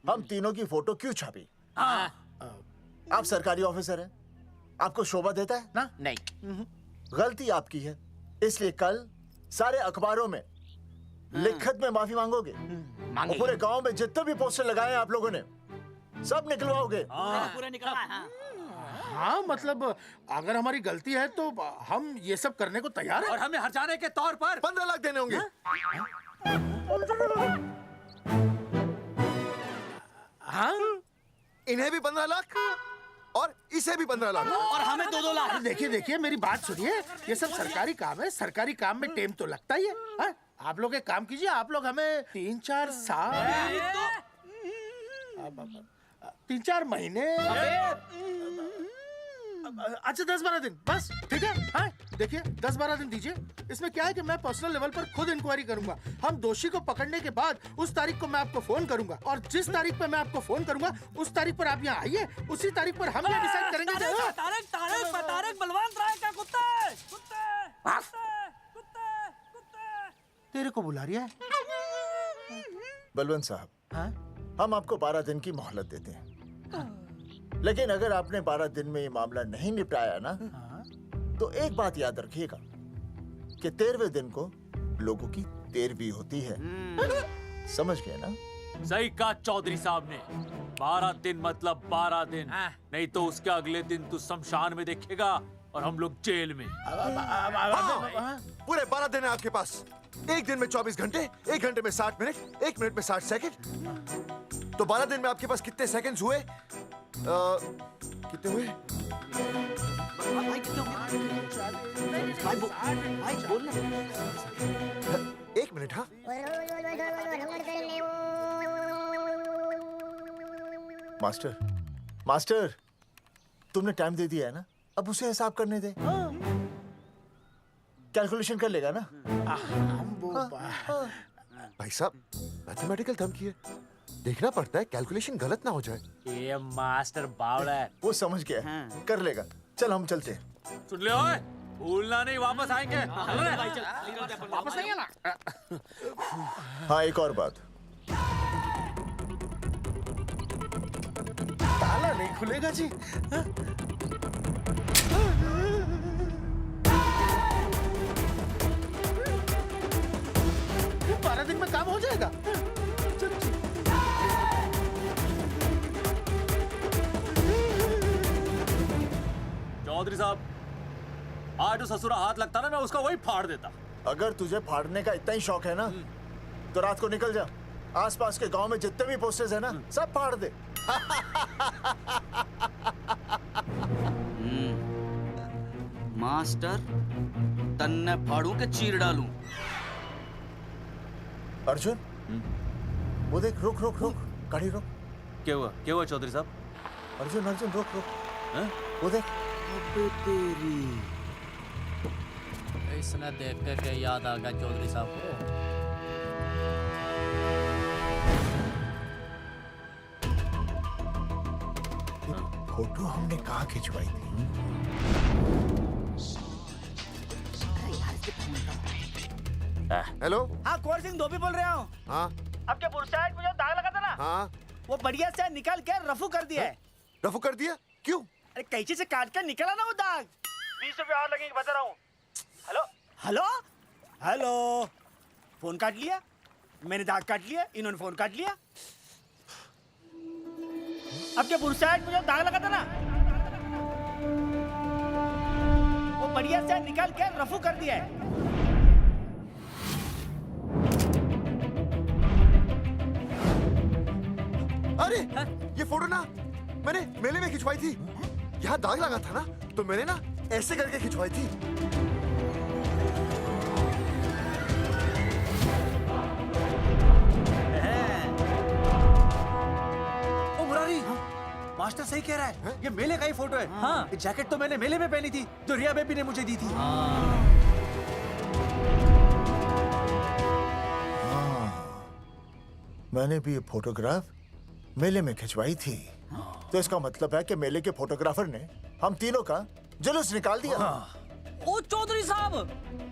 हम तीनों की फोटो क्यों छापी? आप सरकारी ऑफिसर हैं, आपको शोभा देता है ना? नहीं। गलती आपकी है, इसलिए कल सारे अखबारों में लिखत में माफी मांगोगे। और पूरे गांव में जितने भी पोस्टर लगाए हैं आप लोगों ने सब निकलवाओगे। पूरा निकला। हाँ मतलब अगर हमारी गलती है तो हम ये सब करने को तैयार हैं। और हमें हर्जाने के तौर पर 15 लाख देने होंगे। हाँ इन्हें भी 15 लाख और इसे भी 15 लाख और हमें 2-2 लाख। देखिए देखिए मेरी बात सुनिए, ये सब सरकारी काम है, सरकारी काम में टेम तो लगता ही है। हाँ? आप लोग एक काम कीजिए, आप लोग हमें 3-4 साल 3-4 महीने अच्छा 10-12 दिन बस, ठीक है। हाँ देखिए 10-12 दिन दीजिए। इसमें क्या है कि मैं पर्सनल लेवल पर खुद इंक्वायरी करूंगा। हम दोषी को पकड़ने के बाद उस तारीख को मैं आपको फोन करूंगा, और जिस तारीख पर मैं आपको फोन करूंगा उस तारीख पर आप यहाँ आइए। उसी तारीख पर हम ये डिसाइड करेंगे कि तारक बलवंत राय का कुत्ता है। तेरे को बुला रही है। बलवंत साहब, हम आपको 12 दिन की मोहलत देते हैं, लेकिन अगर आपने 12 दिन में ये मामला नहीं निपटाया ना, तो एक बात याद रखिएगा कि 13वें दिन को लोगों की 13वीं होती है। समझ गए ना? सही कहा चौधरी साहब ने। 12 दिन मतलब 12 दिन, नहीं तो उसके अगले दिन तू शमशान में देखेगा और हम लोग जेल में। पूरे 12 दिन है आपके पास। एक दिन में 24 घंटे, 1 घंटे में 60 मिनट, 1 मिनट में 60 सेकंड। तो 12 दिन में आपके पास कितने सेकंड्स हुए? कितने हुए? एक मिनट। हाँ मास्टर तुमने टाइम दे दिया है ना, अब उसे हिसाब करने दे। कैलकुलेशन कर लेगा ना। भाई साहब मैथमेटिकल थम की है, देखना पड़ता है कैलकुलेशन गलत ना हो जाए। ये मास्टर बावड़ा है। वो समझ गया है, कर लेगा। चल हम चलते हैं। सुन ले ओए, भूलना नहीं, वापस आएंगे। वापस आइए ना। हाँ एक और बात, ताला नहीं खुलेगा जी। हाँ? 12 दिन में काम हो जाएगा। चौधरी साहब, आज जो ससुरा हाथ लगता ना, मैं उसका वही फाड़ देता। अगर तुझे फाड़ने का इतना ही शौक है ना, तो रात को निकल जा, आसपास के गांव में जितने भी पोस्टर्स है ना, सब फाड़ दे। मास्टर, तन्ने फाड़ू के चीर डालूं। अर्जुन, वो देख, रुक रुक रुक, गाड़ी रुक। क्या हुआ चौधरी साहब? अर्जुन अर्जुन रुक रुक, वो देख। तेरी इसने देख के याद आ गया चौधरी साहब को। फोटो हमने कहाँ खिंचवाई थी? हेलो। हाँ कुंवर सिंह धोबी बोल रहा हूँ। हाँ आपके बुरसाइड में जो दाग लगा था ना, हाँ वो बढ़िया से निकाल के रफू कर दिया है। रफू कर दिया? क्यों? अरे कैंची से काट कर निकला ना वो दाग। 20 रुपए और लगेंगे, बता रहा हूँ। हेलो हेलो हेलो, फोन काट लिया, मैंने दाग काट लिया, इन्होंने फोन काट लिया। आपके बुरसाइड में जो दाग लगा था ना, वो बढ़िया से निकाल के रफू कर दिया है। अरे ये फोटो ना मैंने मेले में खिंचवाई थी। यहाँ दाग लगा था ना, तो मैंने ना ऐसे करके खिंचवाई थी। ओ मुरारी, मास्टर सही कह रहा है, ये मेले का ही फोटो है। हाँ, ये जैकेट तो मैंने मेले में पहनी थी, जो रिया बेबी ने मुझे दी थी। मैंने भी ये फोटोग्राफ मेले में खिंचवाई थी। तो इसका मतलब है कि मेले के फोटोग्राफर ने हम तीनों का जुलूस निकाल दिया। ओ चौधरी साहब,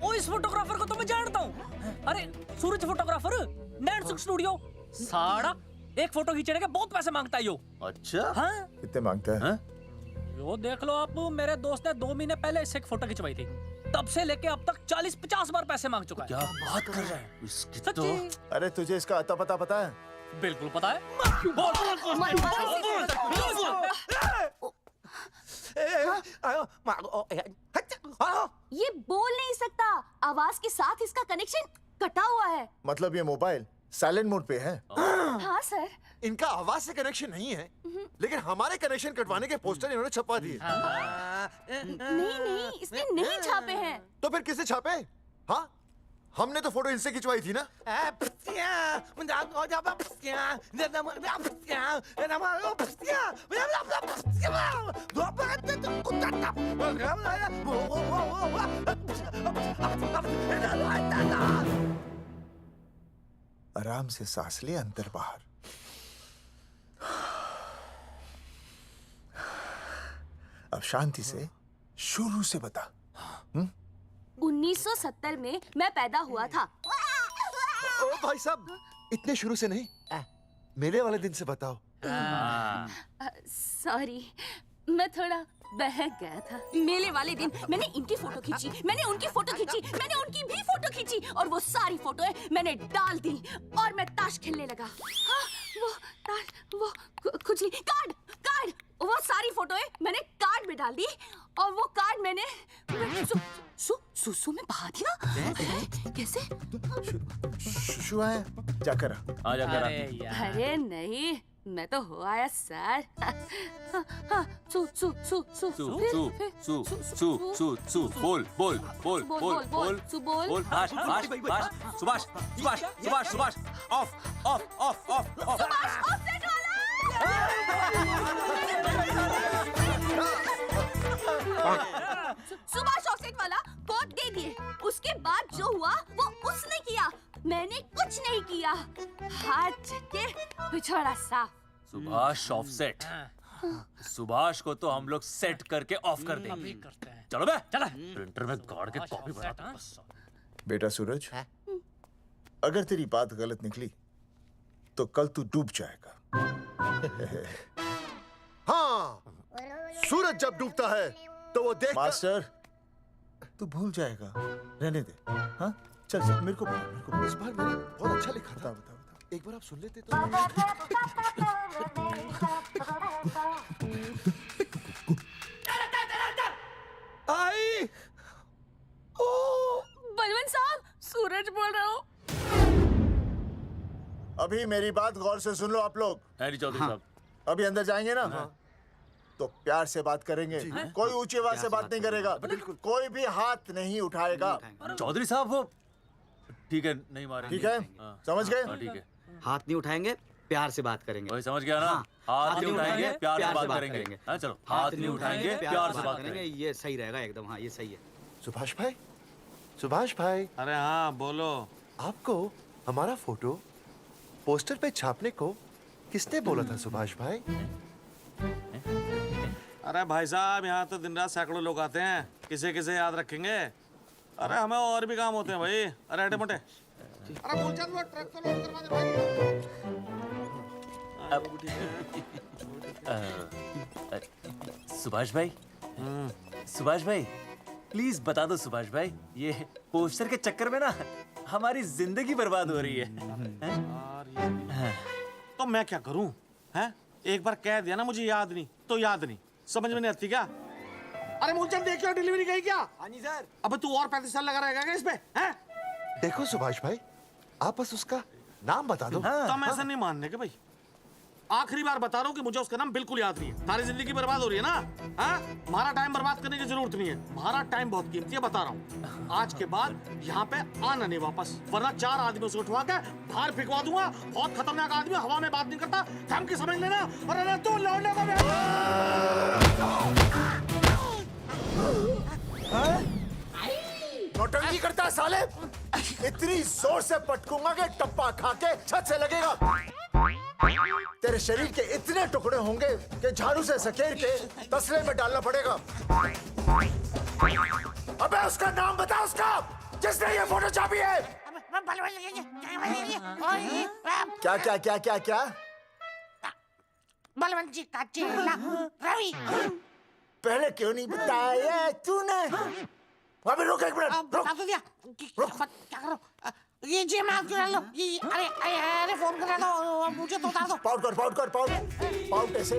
ओ इस फोटोग्राफर को तो मैं जानता हूँ। अरे सूरज फोटोग्राफर, नैनसुख स्टूडियो। साड़ा एक फोटो खींचने के बहुत पैसे मांगता है यो। अच्छा? हाँ? कितने मांगता है? यो देख लो आप, मेरे दोस्त ने 2 महीने पहले इससे एक फोटो खिंचवाई थी, तब से लेके अब तक 40-50 बार पैसे मांग चुका है। क्या बात कर रहा है? इसकी तो... अरे तुझे इसका अता पता पता है? बिल्कुल पता है। ये बोल नहीं सकता, आवाज के साथ इसका कनेक्शन कटा हुआ है। मतलब ये मोबाइल साइलेंट मोड पे है? हाँ सर। इनका आवाज से कनेक्शन नहीं है, लेकिन हमारे कनेक्शन कटवाने के पोस्टर इन्होंने छपवा दिए। नहीं, इसने नहीं छापे हैं। तो फिर किसने छापे? हाँ, हमने तो फोटो इनसे खिंचवाई थी ना। आराम से सांस ले, अंदर बाहर। अब शांति से शुरू से बता। 1970 में मैं पैदा हुआ था। ओ भाई साहब, इतने शुरू से नहीं, मेरे वाले दिन से बताओ। सॉरी, मैं थोड़ा बहक गया था। मेले वाले दिन मैंने इनकी फोटो खींची, मैंने उनकी फोटो खींची, मैंने उनकी भी फोटो खींची, और वो सारी फोटोएं मैंने डाल दी और मैं ताश खेलने लगा। हाँ, वो खुजली कार्ड, वो सारी फोटोएं मैंने कार्ड में डाल दी, और वो कार्ड मैंने सुसु में बहा दिया। कैसे? शुशु है, जाकर आ जाकर। अरे नहीं, मैं तो हो आया सर। सु सु सु सु सु सु सु सु सु बोल बोल बोल बोल बोल बोल भाष भाष भाष Subhash Subhash Subhash Subhash of of of of of Subhash offset Subhash offset वाला कोड दे दिए। उसके बाद जो हुआ वो उसने किया, मैंने कुछ नहीं किया। हाथ के पिछड़ा साफ। सुभाष ऑफसेट। सुभाष को तो हम लोग सेट करके ऑफ कर देंगे। चलो बे, चला प्रिंटर में गाड़ के कॉपी बनाता हूं। बेटा सूरज, अगर तेरी बात गलत निकली तो कल तू डूब जाएगा। हाँ, सूरज जब डूबता है तो वो देख। मास्टर, तू भूल जाएगा, रहने दे। हाँ, चल चल, मेरे को बता। इस बार मैंने बहुत अच्छा लिखा था। बता। एक बार आप सुन लेते तो। आई, बलवंत साहब, सूरज बोल रहा हूँ। अभी मेरी बात गौर से सुन लो आप लोग। चौधरी साहब, अभी अंदर जाएंगे ना, तो प्यार से बात करेंगे। कोई ऊंची आवाज से बात नहीं करेगा, कोई भी हाथ नहीं उठाएगा। चौधरी साहब वो ठीक है, नहीं मारेंगे। ठीक है, समझ गए? ठीक है, हाथ नहीं उठाएंगे, प्यार से बात करेंगे। वही समझ गया ना? हाथ नहीं उठाएंगे, प्यार से बात करेंगे। हाँ चलो, हाथ नहीं उठाएंगे, प्यार से बात करेंगे। ये सही रहेगा एकदम। हाँ, ये सही है। सुभाष भाई, सुभाष भाई। अरे हाँ, बोलो। आपको हमारा फोटो पोस्टर पे छापने को किसने बोला था सुभाष भाई? अरे भाई साहब, यहाँ तो दिन रात सैकड़ों लोग आते हैं, किसे किसे याद रखेंगे। अरे हमें और भी काम होते हैं भाई। अरे हटे मोटे। अरे मूलचंद, वो ट्रक को लोड करवा दे भाई। सुभाष भाई, सुभाष भाई, प्लीज बता दो सुभाष भाई, ये पोस्टर के चक्कर में ना हमारी जिंदगी बर्बाद हो रही है। तो मैं क्या करूं? हैं? एक बार कह दिया ना मुझे याद नहीं तो याद नहीं, समझ में नहीं आती क्या? अरे मूलचंद, देखियो डिलीवरी गई क्या? हाँ जी सर। अब तू और 35 साल लगा रहेगा क्या इस पे? हैं? देखो सुभाष भाई, आप बस उसका नाम बता दो। तो हम ऐसा नहीं मानने के भाई। आखिरी बार बता रहा हूँ कि मुझे उसका नाम बिल्कुल याद नहीं है। सारी जिंदगी बर्बाद हो रही है ना? हाँ? हमारा टाइम बर्बाद करने की जरूरत नहीं है। हमारा टाइम बहुत कीमती है, बता रहा हूँ। आज के बाद यहाँ पे आना नहीं वापस, वरना 4 आदमियों से उठवा के बाहर फेंकवा दूंगा। बहुत खतरनाक आदमी, हवा में बात नहीं करता, धमकी समझ लेना। और अरे तू लौटने को नौटंकी करता है साले। इतनी जोर से पटकूंगा कि टप्पा खा के छत से लगेगा। तेरे शरीर के इतने टुकड़े होंगे कि झाड़ू से सकेर के तसले में डालना पड़ेगा। अबे उसका नाम बता, उसका जिसने ये फोटो छापी है। क्या क्या क्या क्या क्या? बलवंत जी का चेला रवि। पहले क्यों नहीं बताया तूने? अबे रुक एक मिनट, रुक। बता तो दिया। क्या करो? ये जी माफ करा लो। ये अरे फोन करा दो, मुझे तो उतार दो। पाउट कर, पाउट कर, पाउट। पाउट ऐसे।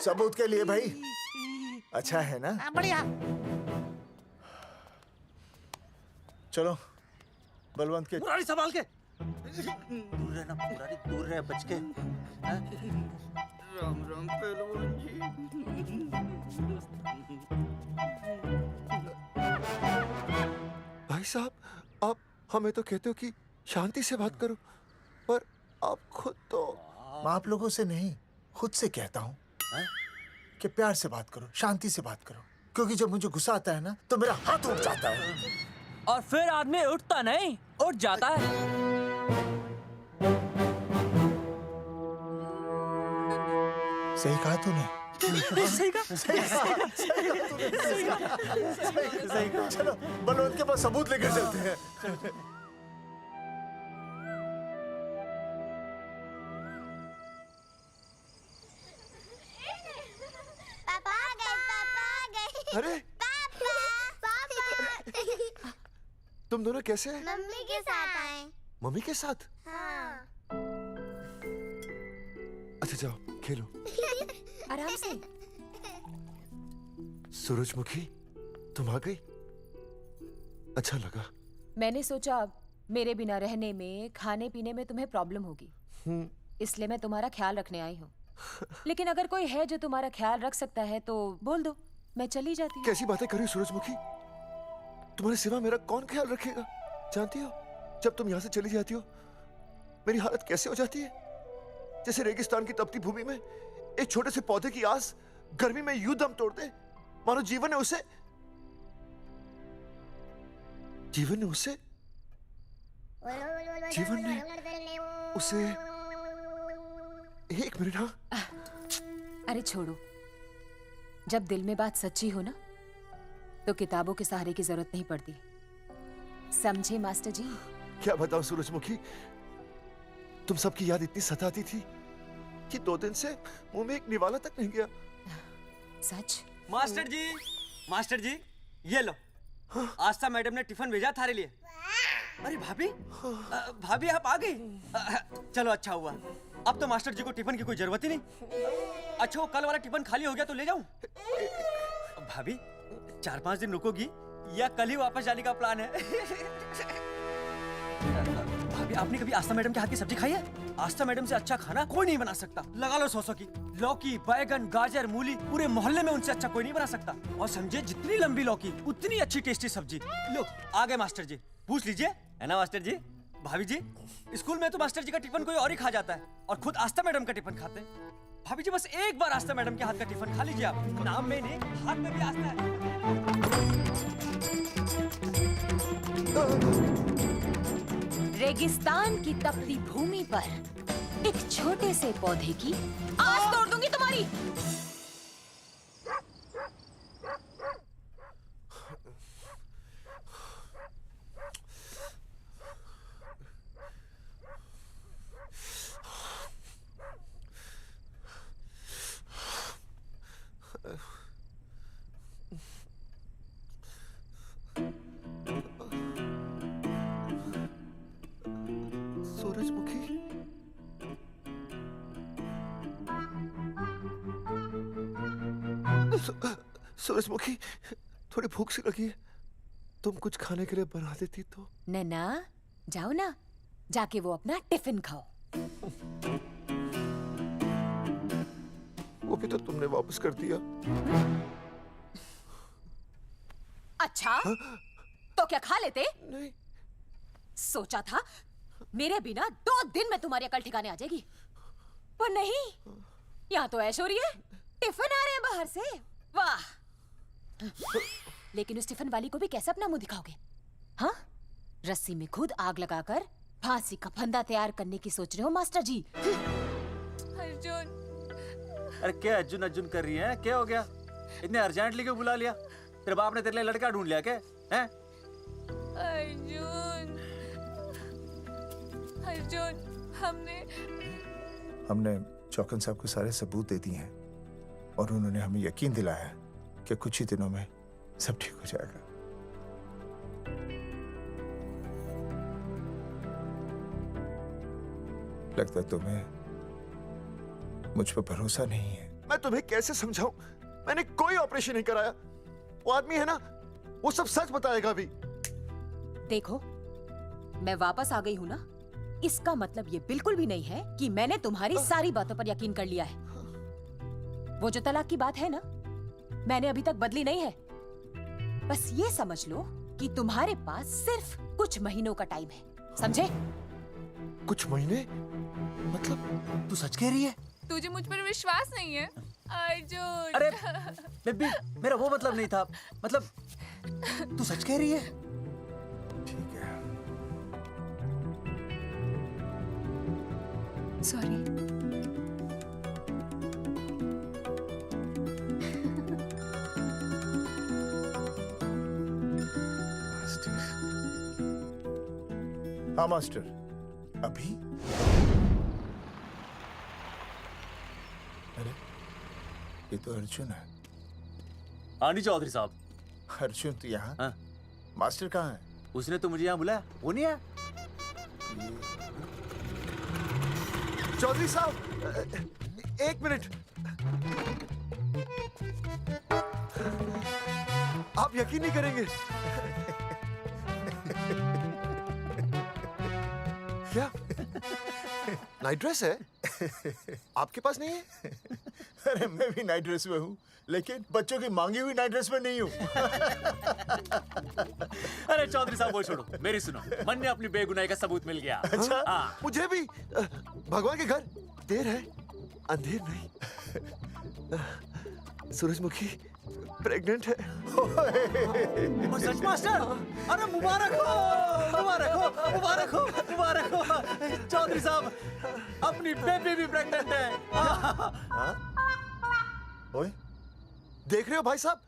सबूत के लिए भाई अच्छा है ना? बढ़िया। चलो बलवंत के मुरारी संभाल के। दूर रहना मुरारी, दूर रह बच के। राम राम पहलवान जी। भाई साहब, आप हमें तो कहते हो कि शांति से बात करो, पर आप खुद तो। आप लोगों से नहीं, खुद से कहता हूँ कि प्यार से बात करो, शांति से बात करो, क्योंकि जब मुझे गुस्सा आता है ना तो मेरा हाथ उठ जाता है। और फिर आदमी उठता नहीं, उठ जाता है। सही कहा तूने। सही कहा। सही कहा। चलो बलवंत के पास सबूत लेकर चलते हैं। पापा आ गए, पापा आ गए। अरे तुम दोनों कैसे हैं? मम्मी के साथ आए। मम्मी के साथ? हाँ। अच्छा जाओ खेलो। आराम से। सूरजमुखी, तुम आ गई? अच्छा लगा। मैंने सोचा मेरे बिना रहने में, खाने पीने में तुम्हें प्रॉब्लम होगी, इसलिए मैं तुम्हारा ख्याल रखने आई हूँ। लेकिन अगर कोई है जो तुम्हारा ख्याल रख सकता है तो बोल दो, मैं चली जाती हूँ। कैसी बातें कर रही हो सूरजमुखी? तुम्हारे सिवा मेरा कौन ख्याल रखेगा? जानती हो, जब तुम यहाँ से चली जाती हो मेरी हालत कैसे हो जाती है? जैसे रेगिस्तान की तपती भूमि में एक छोटे से पौधे की आस गर्मी में यूं दम तोड़ दे, मानो जीवन ने उसे एक मिनट। हाँ, अरे छोड़ो, जब दिल में बात सच्ची हो ना तो किताबों के सहारे की जरूरत नहीं पड़ती, समझे मास्टर जी? क्या बताऊं सूरजमुखी, तुम सबकी याद इतनी सताती थी कि 2 दिन से मुंह में एक निवाला तक नहीं गया। सच? मास्टर जी ये लो। आस्था मैडम ने टिफिन भेजा थारे लिए। अरे भाभी, भाभी आप आ गई? चलो अच्छा हुआ, अब तो मास्टर जी को टिफिन की कोई जरूरत ही नहीं। अच्छा वो कल वाला टिफिन खाली हो गया तो ले जाऊं? भाभी 4-5 दिन रुकोगी या कल ही वापस जाने का प्लान है? भाभी आपने कभी आस्था मैडम के हाथ की सब्जी खाई है? आस्था मैडम से अच्छा खाना कोई नहीं बना सकता। लगा लो 100 की। लौकी, बैगन, गाजर, मूली, पूरे मोहल्ले में उनसे अच्छा कोई नहीं बना सकता। और समझे, जितनी लंबी लौकी उतनी अच्छी टेस्टी सब्जी। लो आ गए मास्टर जी, पूछ लीजिए, है ना मास्टर जी? भाभी जी, स्कूल में तो मास्टर जी का टिफिन कोई और ही खा जाता है और खुद आस्था मैडम का टिफिन खाते हैं। भाभी जी बस एक बार आस्था मैडम के हाथ का टिफिन खा लीजिए आप। नाम में नहीं, हाथ में भी आस्था है। रेगिस्तान की तपती भूमि पर एक छोटे से पौधे की आस तोड़ दूंगी तुम्हारी। सूरजमुखी, सूरजमुखी, थोड़ी भूख सी लगी है, तुम कुछ खाने के लिए बना देती तो। नैना जाओ ना, जाके वो अपना टिफिन खाओ। वो भी तो तुमने वापस कर दिया। अच्छा तो क्या खा लेते? नहीं। सोचा था मेरे बिना 2 दिन में तुम्हारी अकल ठिकाने आ जाएगी, पर नहीं, यहाँ तो ऐश हो रही है, टिफिन आ रहे हैं बाहर से। वाह! लेकिन उस टिफिन वाली को भी कैसे अपना मुंह दिखाओगे? हाँ, रस्सी में खुद आग लगाकर फांसी का फंदा तैयार करने की सोच रहे हो मास्टर जी? अर्जुन, अरे क्या अर्जुन अर्जुन कर रही है? क्या हो गया? इतने अर्जेंटली क्यों बुला लिया? तेरे बाप ने तेरे लिए लड़का ढूंढ लिया क्या? हैं? अर्जुन, हमने चौकन साहब को सारे सबूत दे दिए हैं और उन्होंने हमें यकीन दिलाया कि कुछ ही दिनों में सब ठीक हो जाएगा। लगता है तुम्हें मुझ पर भरोसा नहीं है। मैं तुम्हें कैसे समझाऊं? मैंने कोई ऑपरेशन नहीं कराया। वो आदमी है ना, वो सब सच बताएगा भी। देखो, मैं वापस आ गई हूँ ना, इसका मतलब ये बिल्कुल भी नहीं है कि मैंने तुम्हारी सारी बातों पर यकीन कर लिया है। वो जो तलाक की बात है ना, मैंने अभी तक बदली नहीं है। बस ये समझ लो कि तुम्हारे पास सिर्फ कुछ महीनों का टाइम है, समझे? कुछ महीने? मतलब तू सच कह रही है? तुझे मुझ पर विश्वास नहीं है अर्जुन? अरे बेबी, मेरा वो मतलब नहीं था। मतलब तू सच कह रही है? ठीक है। सॉरी। हाँ मास्टर, अभी? अरे ये तो अर्जुन है। हाँ जी चौधरी साहब। अर्जुन तो यहाँ? हाँ। मास्टर कहाँ है? उसने तो मुझे यहाँ बुलाया, वो नहीं आया। चौधरी साहब, एक मिनट। आप यकीन नहीं करेंगे। क्या नाइट ड्रेस है? आपके पास नहीं है? अरे मैं भी नाइट ड्रेस में हूँ, लेकिन बच्चों की मांगी हुई नाइट ड्रेस में नहीं हूँ। अरे चौधरी साहब वो छोड़ो, मेरी सुनो। मन ने अपनी बेगुनाही का सबूत मिल गया। अच्छा? हाँ। मुझे भी। भगवान के घर देर है, अंधेर नहीं। सूरजमुखी प्रेग्नेंट है। सच मास्टर? अरे मुबारक हो, मुबारक हो, मुबारक हो, मुबारक हो। चौधरी साहब, अपनी बेबी भी प्रेग्नेंट है। ओए, देख रहे हो भाई साहब,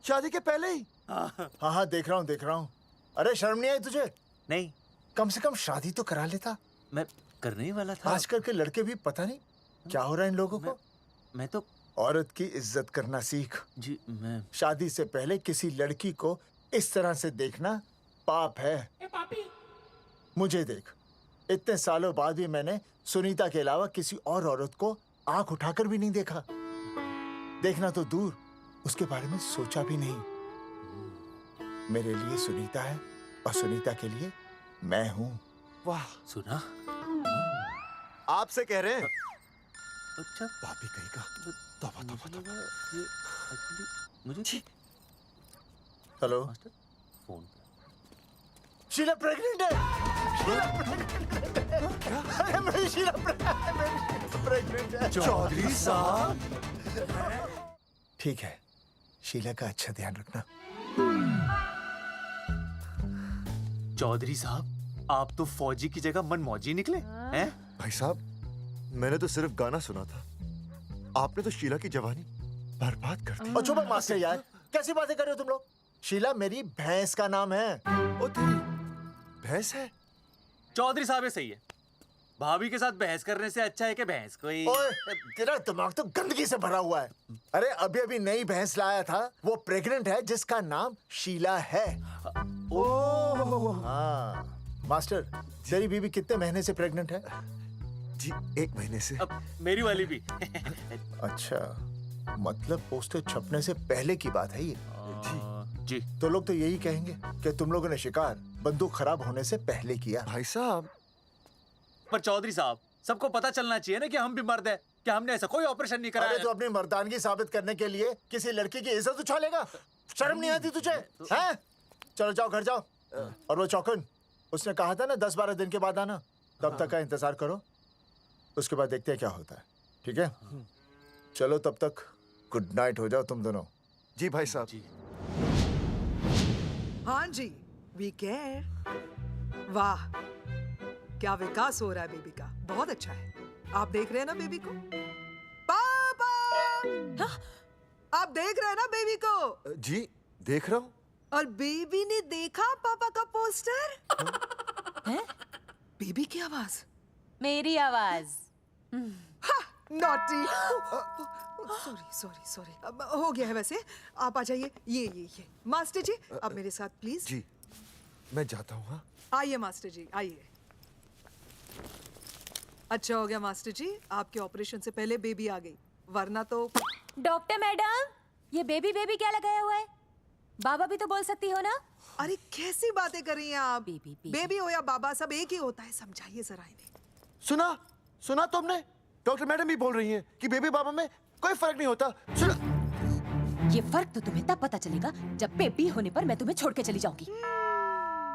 शादी के पहले ही। हाँ हाँ देख रहा हूँ, देख रहा हूँ। अरे शर्म नहीं आई तुझे? नहीं। कम से कम शादी तो करा लेता। मैं करने ही वाला था। आजकल के लड़के भी पता नहीं क्या हो रहा है इन लोगों को। मैं तो औरत की इज्जत करना सीख। जी मैं शादी से पहले किसी लड़की को इस तरह से देखना पाप है। मुझे देख, इतने सालों बाद भी मैंने सुनीता के अलावा किसी और औरत को आंख उठाकर भी नहीं देखा। देखना तो दूर, उसके बारे में सोचा भी नहीं। मेरे लिए सुनीता है और सुनीता के लिए मैं हूँ। वाह, सुना? आपसे कह रहे हैं। अच्छा, पापी कहीं का। तौबा तौबा तौबा। ये एक्चुअली मुझे हेलो, फोन शीला प्रेग्नेंट है। अरे मेरी शीला प्रेग्नेंट है। चौधरी साहब। ठीक है, शीला का अच्छा ध्यान रखना। चौधरी साहब, आप तो फौजी की जगह मनमौजी निकले हैं? भाई साहब, मैंने तो सिर्फ गाना सुना था, आपने तो शीला की जवानी बर्बाद कर दी। और चुप मास्टर यार, कैसी बातें कर रहे हो तुम लोग? शीला मेरी भैंस का नाम है। ओ तेरी भैंस है? चौधरी साहब ये सही है। भाभी के साथ बहस करने से अच्छा है कि भैंस कोई। ओए, तेरा दिमाग तो गंदगी से भरा हुआ है। अरे अभी अभी नई भैंस लाया था, वो प्रेग्नेंट है, जिसका नाम शीला है। ओह हाँ मास्टर, तेरी बीवी कितने महीने से प्रेग्नेंट है? जी 1 महीने से। अब मेरी वाली भी। अच्छा, मतलब पोस्टर छपने से पहले की बात है ये। जी। तो लोग तो यही कहेंगे कि तुम लोगों ने शिकार बंदूक खराब होने से पहले किया। भाई साहब, पर चौधरी साहब, सबको पता चलना चाहिए ना कि हम भी मर्द हैं, कि हमने ऐसा कोई ऑपरेशन नहीं कराया। अरे तो अपनी मर्दानगी साबित करने के लिए किसी लड़की की इज्जत उछालेगा? शर्म नहीं आती तुझे? हैं? चलो जाओ, घर जाओ। और वो चौकन, उसने कहा था ना 10-12 दिन के बाद आना, तब तक का इंतजार करो, उसके बाद देखते हैं क्या होता है। ठीक है? चलो तब तक गुड नाइट हो जाओ तुम दोनों। जी भाई साहब। जी। हाँ जी, वी केयर। वाह, क्या विकास हो रहा है बेबी का, बहुत अच्छा है। आप देख रहे हैं ना बेबी को? पापा! आप देख रहे हैं ना बेबी को? जी देख रहा हूँ। और बेबी ने देखा पापा का पोस्टर? हैं? बेबी की आवाज? मेरी आवाज। नॉटी। सॉरी सॉरी सॉरी, हो गया है वैसे। आप आ जाइए। ये मास्टर जी, आप मेरे साथ प्लीज। जी मैं जाता हूँ। हाँ आइए मास्टर जी, आइए। अच्छा हो गया मास्टर जी, आपके ऑपरेशन से पहले बेबी आ गई, वरना तो। डॉक्टर मैडम, ये बेबी बेबी क्या लगाया हुआ है? बाबा भी तो बोल सकती हो ना? अरे कैसी बातें कर रही हैं आप? बेबी हो या बाबा, सब एक ही होता है, समझाइए जरा इन्हें। सुना तुमने? डॉक्टर मैडम भी बोल रही हैं कि बेबी बाबा में कोई फर्क नहीं होता। सुना? ये फर्क तो तुम्हें तब पता चलेगा जब बेबी होने पर मैं तुम्हें छोड़ के चली जाऊंगी।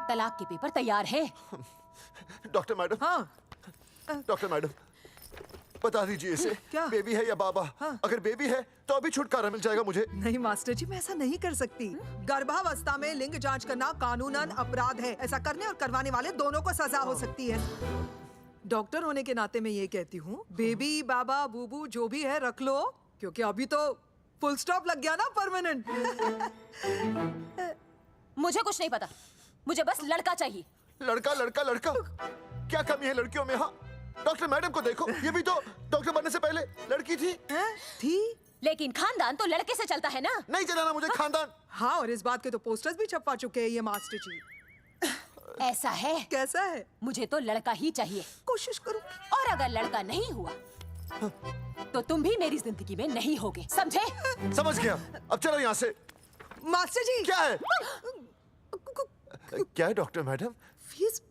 तलाक के पेपर तैयार है। Doctor madam. हाँ। डॉक्टर मैडम, बता दीजिए इसे, क्या? बेबी है या बाबा? हाँ। अगर बेबी है तो अभी छुटकारा मिल जाएगा मुझे। नहीं मास्टर जी, मैं ऐसा नहीं कर सकती। गर्भावस्था में लिंग जांच करना कानूनन अपराध है। ऐसा करने और करवाने वाले दोनों को सजा हो सकती है। डॉक्टर होने के नाते मैं ये कहती हूँ, बेबी बाबा बूबू जो भी है रख लो, क्योंकि अभी तो फुल स्टॉप लग गया ना परमानेंट। मुझे कुछ नहीं पता, मुझे बस लड़का चाहिए। लड़का लड़का लड़का, क्या कमी है लड़कियों में? हाँ, डॉक्टर मैडम को देखो, ये भी तो डॉक्टर बनने से पहले लड़की थी। थी? लेकिन खानदान तो लड़के से चलता है ना। नहीं चलाना मुझे खानदान। हाँ, और इस बात के तो पोस्टर्स भी छपवा चुके हैं ये मास्टर जी। ऐसा है? कैसा है? मुझे तो लड़का ही चाहिए। कोशिश करो। और अगर लड़का नहीं हुआ तो तुम भी मेरी जिंदगी में नहीं होगे, समझे? समझ गया। अब चलो यहाँ से। मास्टर जी। क्या है? क्या है डॉक्टर मैडम? फीस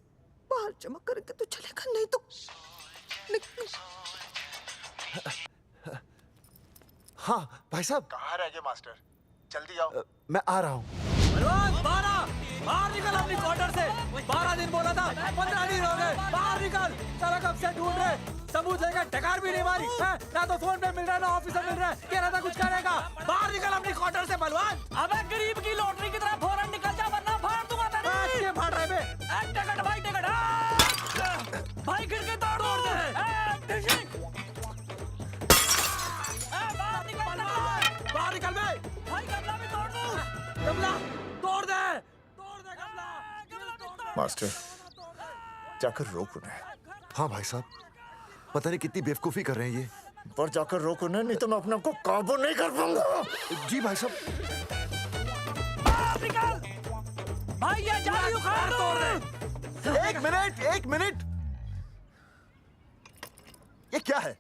बाहर जमा करेंगे तो चलेगा, नहीं तो हाँ भाई साहब। कहाँ रह गए मास्टर? जल्दी आओ। मैं आ रहा हूँ। बाहर निकल अपनी क्वार्टर से। 12 दिन बोला था, 15 दिन हो गए। बाहर निकल। सारा कब से ढूंढ रहे, सबूत लेकर डकार भी नहीं मारी है? ना तो फोन पे मिल रहा है, ना ऑफिस में मिल रहा है। कह रहा था कुछ करेगा। बाहर निकल अपनी क्वार्टर से बलवान। अबे गरीब की लॉटरी की तरह फौरन निकल जा, वरना फाड़ दूंगा तेरी। क्या फाड़ रहे बे? टिकट भाई, टिकट। भाई खिड़की तोड़ दे। बाहर निकल बे। भाई गमला भी तोड़ दूं। गमला तोड़ दे। मास्टर, जाकर रोक उन्हें। हाँ भाई साहब, पता नहीं कितनी बेवकूफी कर रहे हैं ये। पर जाकर रोक उन्हें, नहीं तो मैं अपने आप को काबू नहीं कर पाऊंगा। जी भाई साहब। निकल भाई, ये जाली उखाड़ दो। एक मिनट। ये क्या है?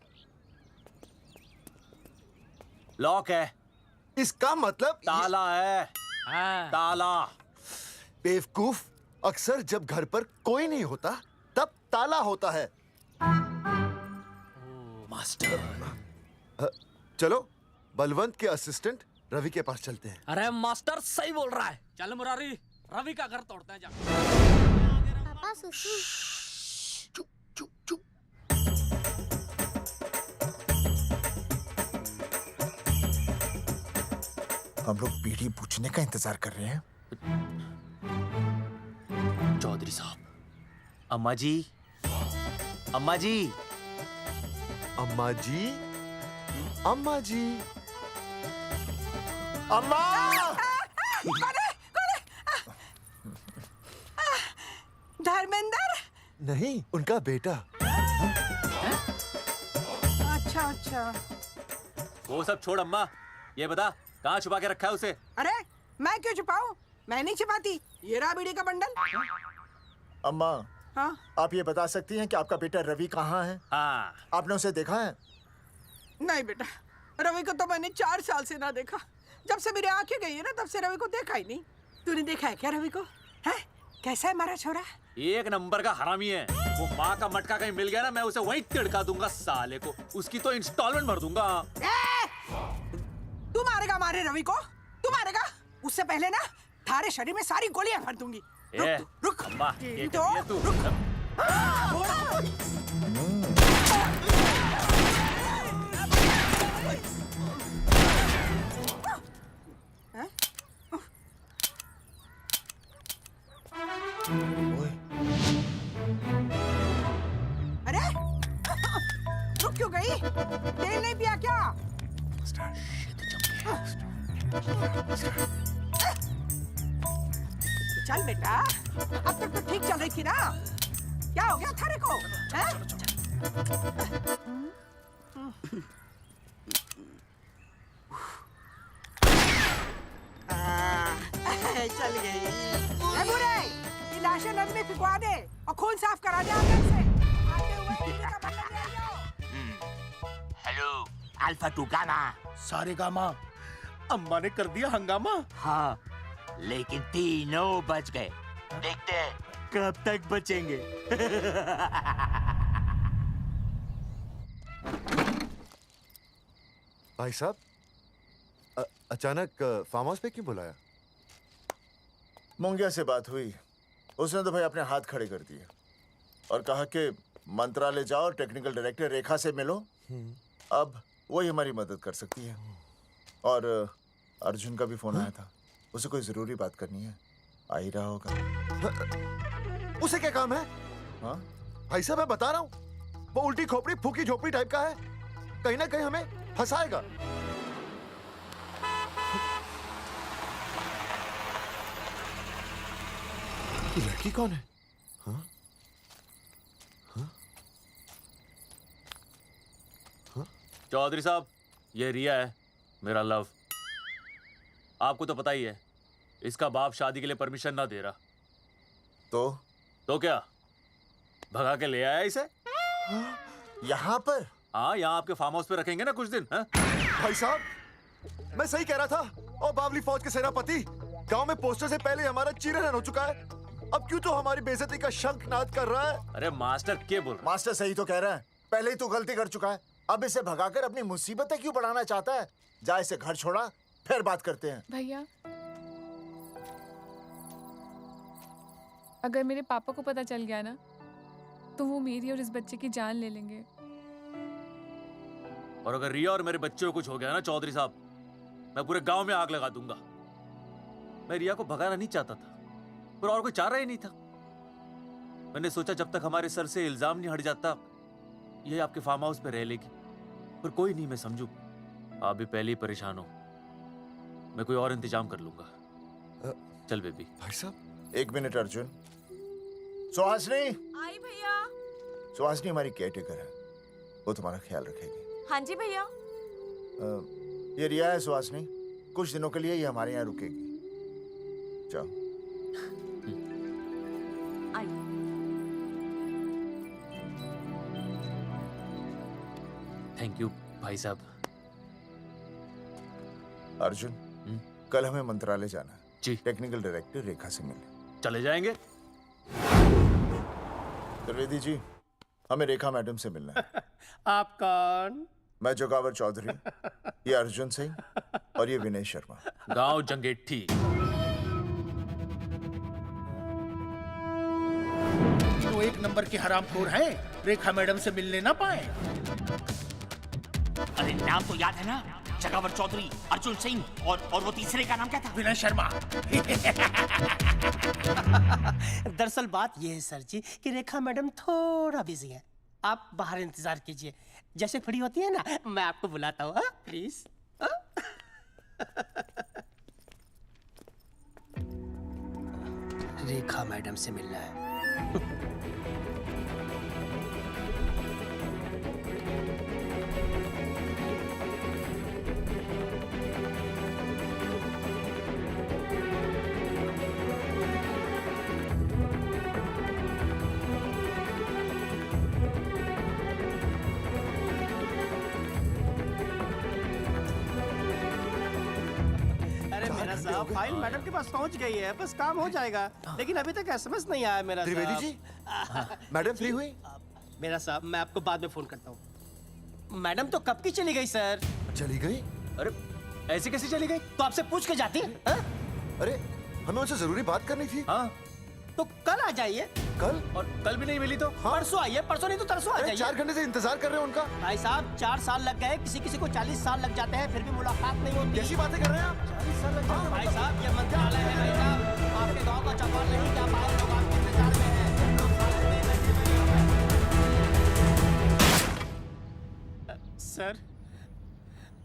लॉक है। इसका मतलब ताला है। ताला। बेवकूफ, अक्सर जब घर पर कोई नहीं होता तब ताला होता है। मास्टर। चलो बलवंत के असिस्टेंट रवि के पास चलते हैं। अरे मास्टर सही बोल रहा है, चल मुरारी, रवि का घर तोड़ते हैं जा। पापा सुसु। हम लोग बीड़ी पूछने का इंतजार कर रहे हैं। चौधरी साहब। अम्मा जी, अम्मा जी, अम्मा जी, अम्मा जी, अम्मा। धर्मेंद्र? नहीं, उनका बेटा। अच्छा। वो सब छोड़ अम्मा, ये बता कहाँ छुपा के रखा है उसे? अरे मैं क्यों छुपाऊं? मैं नहीं छिपाती। ये रहा बीड़ी का बंडल। अम्मा, हाँ? आप ये बता सकती हैं कि आपका बेटा रवि कहाँ है? हाँ। आपने उसे देखा है? नहीं बेटा, रवि को तो मैंने 4 साल से ना देखा। जब से मेरी आंखें गई है ना, तब से रवि को देखा ही नहीं। तूने देखा है क्या रवि को? है? कैसा है हमारा छोरा? एक नंबर का हरामी है। वो माँ का मटका कहीं मिल गया ना, मैं उसे वहीं तिड़का दूंगा साले को। उसकी तो इंस्टॉलमेंट भर दूंगा। तू मारेगा हमारे रवि को? तू मारेगा? उससे पहले ना थारे शरीर में सारी गोलियां भर दूंगी। रुक अम्मा, ये तो कर दिया तू। अरे रुक क्यों गई? तेल नहीं पिया क्या? चल बेटा, अब तक तो ठीक चल रही थी ना। क्या हो गया थारे को? चल गई। ए बुरे, ये लाशें नदी में फिकवा दे और खून साफ करा दे अंदर से। आते हुए हेलो अल्फा टू गामा। सारे गामा अम्मा ने कर दिया हंगामा। हाँ लेकिन तीनों बच गए। देखते हैं कब तक बचेंगे। भाई साहब, अचानक फार्म हाउस पे क्यों बुलाया? मुंगिया से बात हुई, उसने तो भाई अपने हाथ खड़े कर दिए और कहा कि मंत्रालय जाओ और टेक्निकल डायरेक्टर रेखा से मिलो, अब वही हमारी मदद कर सकती है। और अर्जुन का भी फोन आया था, उसे कोई जरूरी बात करनी है, आ ही रहा होगा। उसे क्या काम है? हाँ भाई साहब मैं बता रहा हूँ, वो उल्टी खोपड़ी फूकी झोपड़ी टाइप का है, कहीं ना कहीं हमें फंसाएगा। ये लड़की कौन है? हाँ? हाँ? हाँ? चौधरी साहब, ये रिया है, मेरा लव। आपको तो पता ही है, इसका बाप शादी के लिए परमिशन ना दे रहा। तो क्या भगा के ले आया इसे? यहाँ पर? हाँ, यहाँ आपके फार्म हाउस पे रखेंगे ना कुछ दिन। हाँ? भाई साहब, मैं सही कह रहा था। और बावली फौज के सेनापति, गांव में पोस्टर से पहले हमारा चीरहरण हो चुका है, अब क्यों तो हमारी बेइज्जती का शंखनाद कर रहा है? अरे मास्टर क्या बोल रहा? मास्टर सही तो कह रहा है, पहले ही तो गलती कर चुका है, अब इसे भगाकर अपनी मुसीबतें क्यों बढ़ाना चाहता है? जा इसे घर छोड़ा, फिर बात करते हैं। भैया, अगर मेरे पापा को पता चल गया ना, तो वो मेरी और इस बच्चे की जान ले लेंगे। और अगर रिया और मेरे बच्चे को कुछ हो गया ना चौधरी साहब, मैं पूरे गांव में आग लगा दूंगा। मैं रिया को भगाना नहीं चाहता था, पर और कोई चारा ही नहीं था। मैंने सोचा जब तक हमारे सर से इल्जाम नहीं हट जाता, ये आपके फार्म हाउस पे रह लेगी। पर कोई नहीं, मैं समझू आप भी पहले ही परेशान हो, मैं कोई और इंतजाम कर लूंगा। चल बेबी। भाई साहब 1 मिनट अर्जुन। सुहासनी। आई भैया। सुहासनी हमारी केयरटेकर है, वो तुम्हारा ख्याल रखेगी। हाँ जी भैया। ये रिया है सुहासनी, कुछ दिनों के लिए ये हमारे यहाँ रुकेगी। जाओ। थैंक यू भाई साहब। अर्जुन, कल हमें मंत्रालय जाना है जी। टेक्निकल डायरेक्टर रेखा से मिलने चले जाएंगे। त्रिवेदी जी, हमें रेखा मैडम से मिलना है। आप कौन? मैं जोगावर चौधरी, ये अर्जुन सिंह और ये विनय शर्मा। गांव जंगेठी। वो 1 नंबर के हरामखोर हैं, रेखा मैडम से मिलने ना पाए। अरे नाम तो याद है ना, जगावर चौधरी, अर्जुन सिंह और वो तीसरे का नाम क्या था? विनय शर्मा। दरअसल बात यह है सर जी कि रेखा मैडम थोड़ा बिजी है, आप बाहर इंतजार कीजिए, जैसे फ्री होती है ना मैं आपको बुलाता हूँ, प्लीज। रेखा मैडम से मिलना है। फाइल मैडम के पास पहुंच गई है, बस काम हो जाएगा, लेकिन अभी तक एसएमएस नहीं आया मेरा त्रिवेदी जी, मैडम फ्री हुई? मेरा साहब मैं आपको बाद में फोन करता हूँ। मैडम तो कब की चली गई सर। चली गई? अरे ऐसे कैसे चली गई? तो आपसे पूछ के जाती। अरे हमें उनसे जरूरी बात करनी थी। हाँ तो कल आ जाइए। कल? और कल भी नहीं मिली तो? हाँ? परसों आइए, परसों नहीं तो तरसों आ जाइए। 4 घंटे से इंतजार कर रहे हैं उनका। भाई साहब 4 साल लग गए, किसी को 40 साल लग जाते हैं, फिर भी मुलाकात नहीं होती। कैसी बातें कर रहे हैं आप? 40 साल लग जाते हैं। भाई साहब ये मंत्रालय है भाई साहब, आपके गाँव का चौपाल नहीं जा पाए, लोग आपके इंतजार में हैं। सर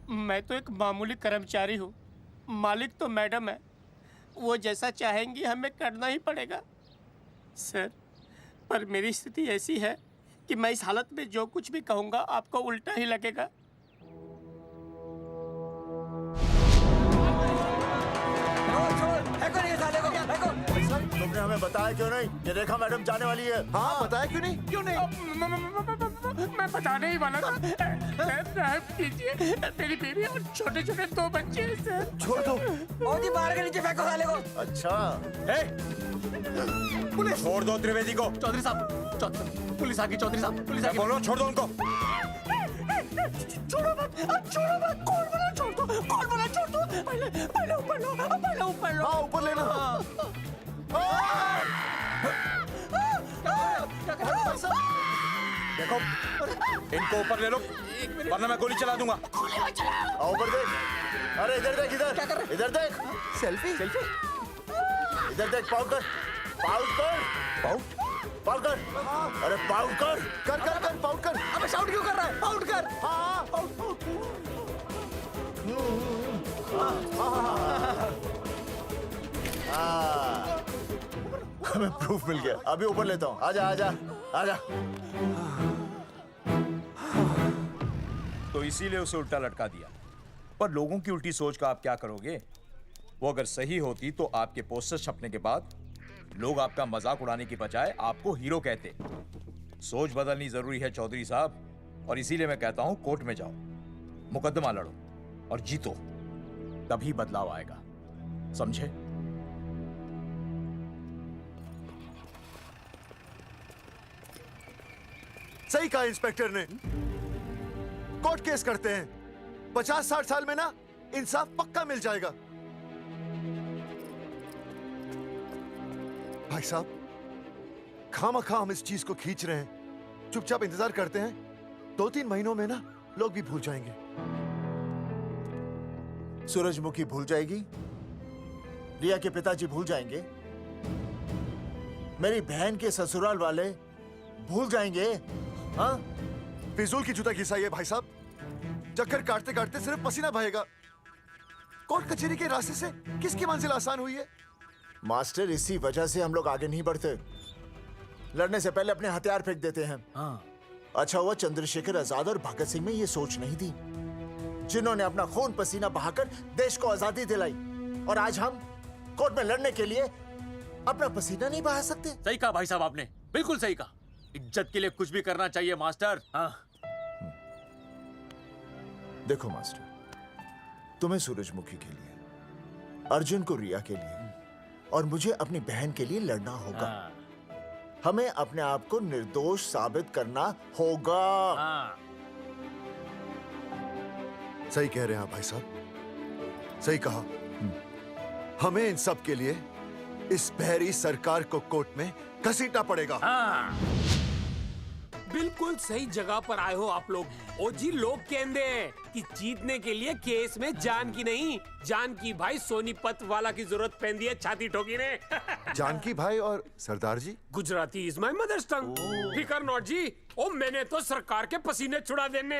मैं तो एक मामूली कर्मचारी हूँ, मालिक तो मैडम है, वो जैसा चाहेंगी हमें करना ही पड़ेगा। सर पर मेरी स्थिति ऐसी है कि मैं इस हालत में जो कुछ भी कहूँगा आपको उल्टा ही लगेगा। तुमने हमें बताया क्यों नहीं? ये रेखा मैडम जाने वाली है। हाँ बताया क्यों नहीं? क्यों नहीं? मैं बताने ही वाला था। माफ कीजिए, मेरी बीवी और छोटे छोटे 2 बच्चे हैं सर। छोड़ दो। ओ जी बाहर के नीचे फेंको साले को। अच्छा पुलिस छोड़ दो त्रिवेदी को। चौधरी साहब, पुलिस आ गई। चौधरी साहब, पुलिस आ गई। बोलो छोड़ दो उनको। छोड़ो मत, कौन बना छोड़ दो। पहले ऊपर लो। हाँ ऊपर लेना। देखो इनको ऊपर ले लो वरना मैं गोली चला दूंगा। आओ ऊपर देख। अरे इधर देख, इधर देख। सेल्फी। इधर देख, पाउट कर। अरे पाउट कर। पाउट कर। अबे शाउट क्यों कर रहा है? पाउट कर। हमें प्रूफ मिल गया। अभी ऊपर लेता हूँ। आजा। तो इसीलिए उसे उल्टा लटका दिया। पर लोगों की उल्टी सोच का आप क्या करोगे? वो अगर सही होती तो आपके पोस्टर छपने के बाद लोग आपका मजाक उड़ाने की बजाय आपको हीरो कहते। सोच बदलनी जरूरी है चौधरी साहब, और इसीलिए मैं कहता हूं कोर्ट में जाओ, मुकदमा लड़ो और जीतो, तभी बदलाव आएगा। समझे? सही कहा इंस्पेक्टर ने। कोर्ट केस करते हैं, 50-60 साल में ना इंसाफ पक्का मिल जाएगा। भाई साहब, खामखा हम इस चीज को खींच रहे हैं। चुपचाप इंतजार करते हैं, 2-3 महीनों में ना लोग भी भूल जाएंगे। सूरजमुखी भूल जाएगी, रिया के पिताजी भूल जाएंगे, मेरी बहन के ससुराल वाले भूल जाएंगे। हाँ, फिजूल की जूता घिसाई है भाई साहब। चक्कर काटते काटते सिर्फ पसीना बहेगा। कोर्ट कचहरी के रास्ते से किसकी मंजिल आसान हुई है? मास्टर, इसी वजह से हम लोग आगे नहीं बढ़ते। लड़ने से पहले अपने हथियार फेंक देते हैं। अच्छा हुआ चंद्रशेखर आजाद और भगत सिंह में ये सोच नहीं थी, जिन्होंने अपना खून पसीना बहाकर देश को आजादी दिलाई। और आज हम कोर्ट में लड़ने के लिए अपना पसीना नहीं बहा सकते। सही कहा भाई साहब आपने, बिल्कुल सही कहा। इज्जत के लिए कुछ भी करना चाहिए मास्टर। देखो मास्टर, तुम्हें सूरजमुखी के लिए, अर्जुन को रिया के लिए और मुझे अपनी बहन के लिए लड़ना होगा। हमें अपने आप को निर्दोष साबित करना होगा। सही कह रहे हैं आप भाई साहब, सही कहा। हमें इन सब के लिए इस बहरी सरकार को कोर्ट में घसीटना पड़ेगा। बिल्कुल सही जगह पर आए हो आप लोग। ओ जी, लोग कहते हैं कि जीतने के लिए केस में जान की नहीं, जान की भाई सोनीपत वाला की जरूरत पैंदी है छाती ठोकी ने। जानकी भाई और सरदार जी? गुजराती इज माय मदर्स टंग। फिकर नॉट जी। ओ मैंने तो सरकार के पसीने छुड़ा देने।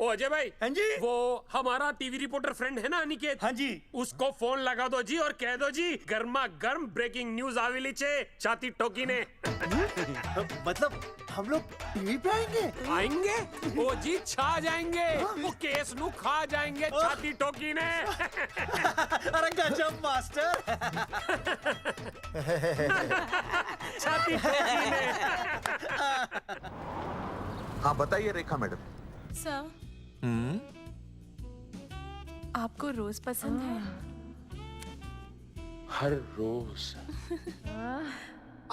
ओ अजय भाई, हाँ जी, वो हमारा टीवी रिपोर्टर फ्रेंड है ना अनिकेत, हाँ जी, उसको फोन लगा दो जी और कह दो जी गर्मा गर्म ब्रेकिंग न्यूज आवेली छे छाती ठोकी ने। मतलब हम लोग टीवी पे आएंगे? ओ जी छा जाएंगे, वो केस नु खा जाएंगे छाती ठोकी ने। अरे गजब मास्टर। छाती ठोकी ने। हाँ बताइए रेखा मैडम। सर, आपको रोज पसंद है? हर रोज।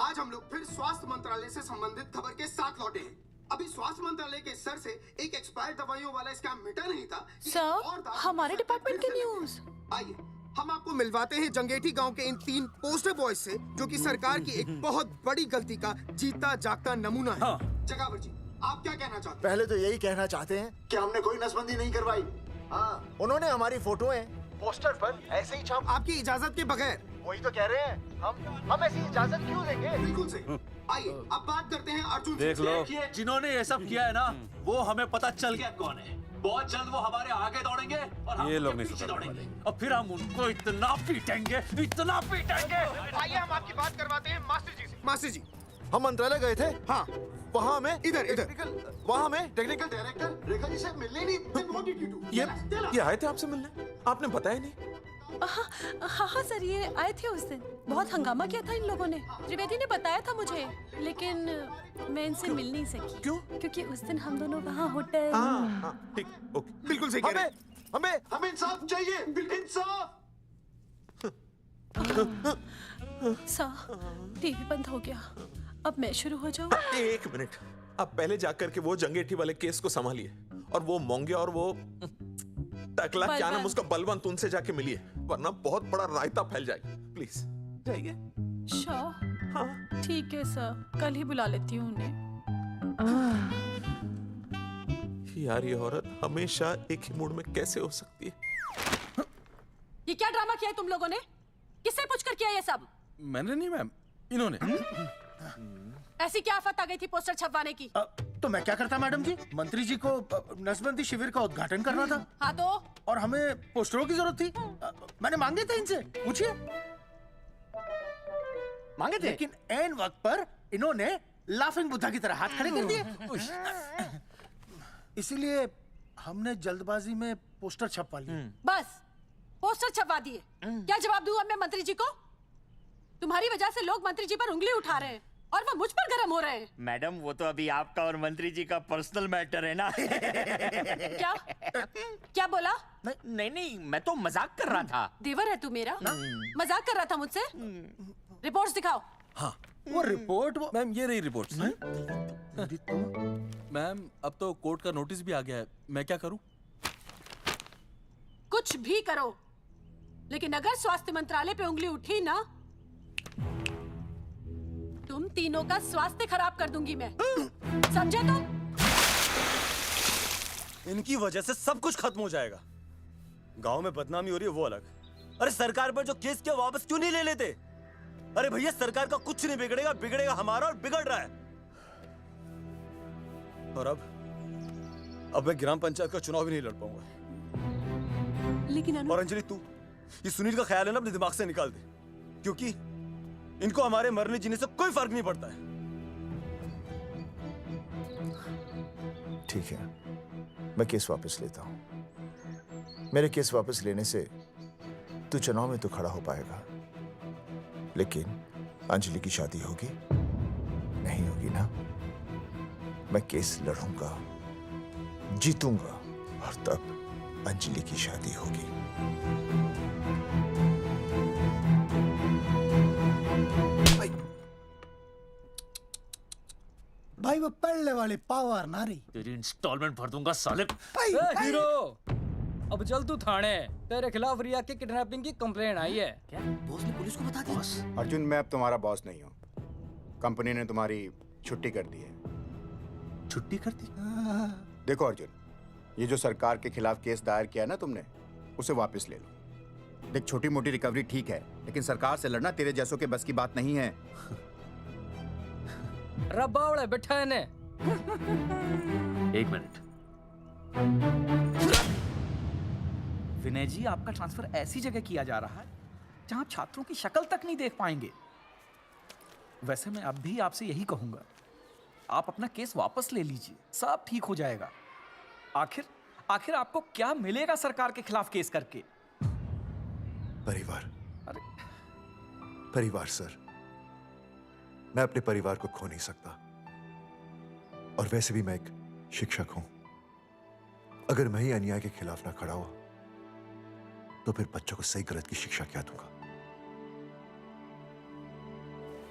आज हम लोग फिर स्वास्थ्य मंत्रालय से संबंधित खबर के साथ लौटे हैं। अभी स्वास्थ्य मंत्रालय के सर से एक एक्सपायर्ड दवाइयों वाला स्कैम मिटा नहीं था। सर, हमारे डिपार्टमेंट की न्यूज। आइए हम आपको मिलवाते हैं जंगेठी गांव के इन 3 पोस्टर बॉयज से, जो कि सरकार की एक बहुत बड़ी गलती का जीता जागता नमूना है। जगावर जी, आप क्या कहना चाहते हैं? पहले तो यही कहना चाहते हैं कि हमने कोई नसबंदी नहीं करवाई। हाँ, उन्होंने हमारी फोटोएं पोस्टर पर ऐसे ही छाप, आपकी इजाजत के बगैर। वही तो कह रहे हैं, हम ऐसी इजाजत क्यों देंगे? बिल्कुल सही। आइए अब बात करते हैं अर्जुन से। देख लो, जिन्होंने ये सब किया है ना, वो हमें पता चल गया कौन है। बहुत जल्द वो हमारे आगे दौड़ेंगे और हम ये लोग नहीं पीछे दौड़ेंगे, और फिर हम उनको इतना पीटेंगे, इतना पीटेंगे। आइए हम आपकी बात करवाते हैं मास्टर जी से। मास्टर जी, हम मंत्रालय गए थे। हाँ, वहाँ हमें इधर वहाँ हमें टेक्निकल डायरेक्टर रेखा जी से मिलने नहीं। ये आए थे आपसे मिलने, आपने बताया नहीं। हाँ सर, ये आए थे उस दिन। बहुत हंगामा किया था इन लोगों ने। त्रिवेदी ने बताया था मुझे, लेकिन मैं इनसे मिल नहीं सकी। क्यों? क्योंकि उस दिन हम दोनों वहाँ होटल। ठीक, ओके, बिल्कुल सही कह रहे हैं। हमें इंसाफ चाहिए, इंसाफ। सर, टीवी बंद हो गया। अब मैं शुरू हो जाऊँ? एक मिनट, आप पहले जाकर के वो जंगेठी वाले केस को संभालिए, और वो मोंगिया और वो टकला क्या नाम उसका, बलवंत, उनसे जाके मिलिए, वरना बहुत बड़ा रायता फैल जाएगा। प्लीज जाइए। हाँ ठीक है सर, कल ही बुला लेती हूँ उन्हें। यार ये औरत हमेशा एक ही मूड में कैसे हो सकती है? ये क्या ड्रामा किया है तुम लोगों ने? किससे पूछकर किया ये सब? मैंने नहीं मैम, इन्होंने। ऐसी क्या आफत आ गई थी पोस्टर छपवाने की? तो मैं क्या करता मैडम जी? मंत्री जी को नसबंदी शिविर का उद्घाटन करना था। हाँ तो? और हमें पोस्टरों की जरूरत थी। मैंने मांगे थे इनसे, पूछिए। मांगे थे, लेकिन ऐन वक्त पर इन्होंने लाफिंग बुद्धा की तरह हाथ खड़े कर दिए। इसीलिए हमने जल्दबाजी में पोस्टर छपवा लिए। बस पोस्टर छपवा दिए। क्या जवाब दूं अब मैं मंत्री जी को? तुम्हारी वजह से लोग मंत्री जी पर उंगली उठा रहे हैं और वो मुझ पर गर्म हो रहे हैं। मैडम, वो तो अभी आपका और मंत्री जी का पर्सनल मैटर है ना। क्या? क्या बोला? नहीं, मैं तो मजाक कर रहा था। देवर है तू मेरा? मजाक कर रहा था मुझसे? रिपोर्ट्स दिखाओ। हाँ, वो रिपोर्ट मैम, ये रही रिपोर्ट्स। मैम, अब तो कोर्ट का नोटिस भी आ गया है, मैं क्या करूं? कुछ भी करो, लेकिन अगर स्वास्थ्य मंत्रालय पे उंगली उठी ना, तुम तीनों का स्वास्थ्य खराब कर दूंगी मैं। समझे तुम? इनकी वजह से सब कुछ खत्म हो जाएगा। गांव में बदनामी हो रही है वो अलग, अरे सरकार पर जो केस किया वापस क्यों नहीं ले लेते? अरे भैया, सरकार का कुछ नहीं बिगड़ेगा, बिगड़ेगा हमारा, और बिगड़ रहा है। और अब मैं ग्राम पंचायत का चुनाव भी नहीं लड़ पाऊंगा। लेकिन और अंजलि, तू ये सुनील का ख्याल है ना, अपने दिमाग से निकाल दे, क्योंकि इनको हमारे मरने जीने से कोई फर्क नहीं पड़ता है। ठीक है, मैं केस वापस लेता हूं। मेरे केस वापस लेने से तू चुनाव में तो खड़ा हो पाएगा, लेकिन अंजलि की शादी होगी? नहीं होगी ना। मैं केस लड़ूंगा, जीतूंगा, और तब अंजलि की शादी होगी। भाई वो पढ़ने वाली पावर नारी। तेरी इंस्टॉलमेंट भर दूंगा साले। हीरो, अब चल तू थाने। तेरे खिलाफ रिया के किडनैपिंग की कंप्लेंट आई है। क्या बॉस ने पुलिस को बता दिया? अर्जुन, मैं अब तुम्हारा बॉस नहीं हूँ। कंपनी ने तुम्हारी छुट्टी कर दी है। छुट्टी कर दी? देखो अर्जुन, ये जो सरकार के खिलाफ केस दायर किया है ना तुमने, उसे वापस ले लो। देख, छोटी मोटी रिकवरी ठीक है, लेकिन सरकार से लड़ना तेरे जैसों के बस की बात नहीं है। रबावड़े बैठा है ने। एक मिनट। विनय जी, आपका ट्रांसफर ऐसी जगह किया जा रहा है जहां छात्रों की शक्ल तक नहीं देख पाएंगे। वैसे मैं अब भी आपसे यही कहूंगा, आप अपना केस वापस ले लीजिए, सब ठीक हो जाएगा। आखिर आपको क्या मिलेगा सरकार के खिलाफ केस करके? परिवार। परिवार सर, मैं अपने परिवार को खो नहीं सकता, और वैसे भी मैं एक शिक्षक हूं। अगर मैं ही अन्याय के खिलाफ ना खड़ा हुआ तो फिर बच्चों को सही गलत की शिक्षा क्या दूंगा?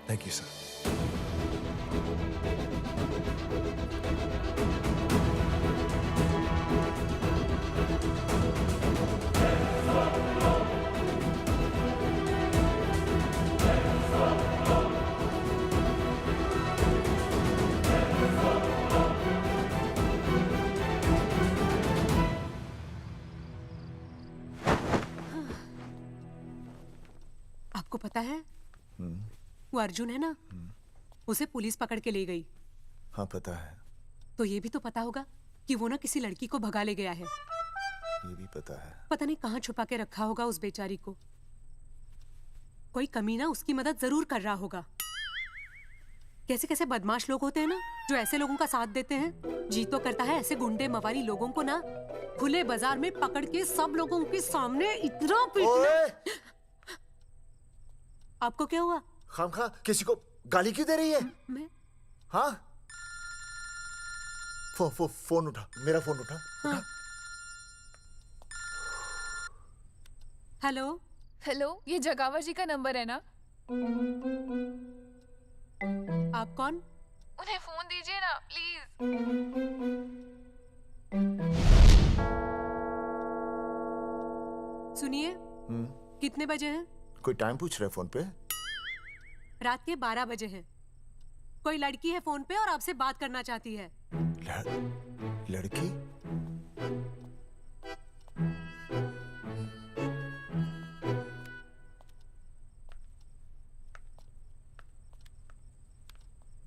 Thank you sir. आपको पता है वो अर्जुन है ना, उसे पुलिस पकड़ के ले गई। हाँ पता है। तो ये भी तो पता होगा कि वो ना किसी लड़की को भगा ले गया है। ये भी पता है। पता नहीं कहाँ छुपा के रखा होगा उस बेचारी को। कोई कमीना उसकी मदद जरूर कर रहा होगा। कैसे कैसे बदमाश लोग होते हैं ना, जो ऐसे लोगों का साथ देते हैं। जी तो करता है ऐसे गुंडे मवाली लोगों को ना खुले बाजार में पकड़ के सब लोगों के सामने इतना पीटना। आपको क्या हुआ? खामखा किसी को गाली क्यों दे रही है? मैं? हाँ? फोन उठा, मेरा फोन उठा। हाँ। हेलो हेलो, ये जगावर जी का नंबर है ना? आप कौन? उन्हें फोन दीजिए ना प्लीज। सुनिए, कितने बजे हैं? कोई टाइम पूछ रहे फोन पे? रात के 12 बजे हैं। कोई लड़की है फोन पे और आपसे बात करना चाहती है। लड़की?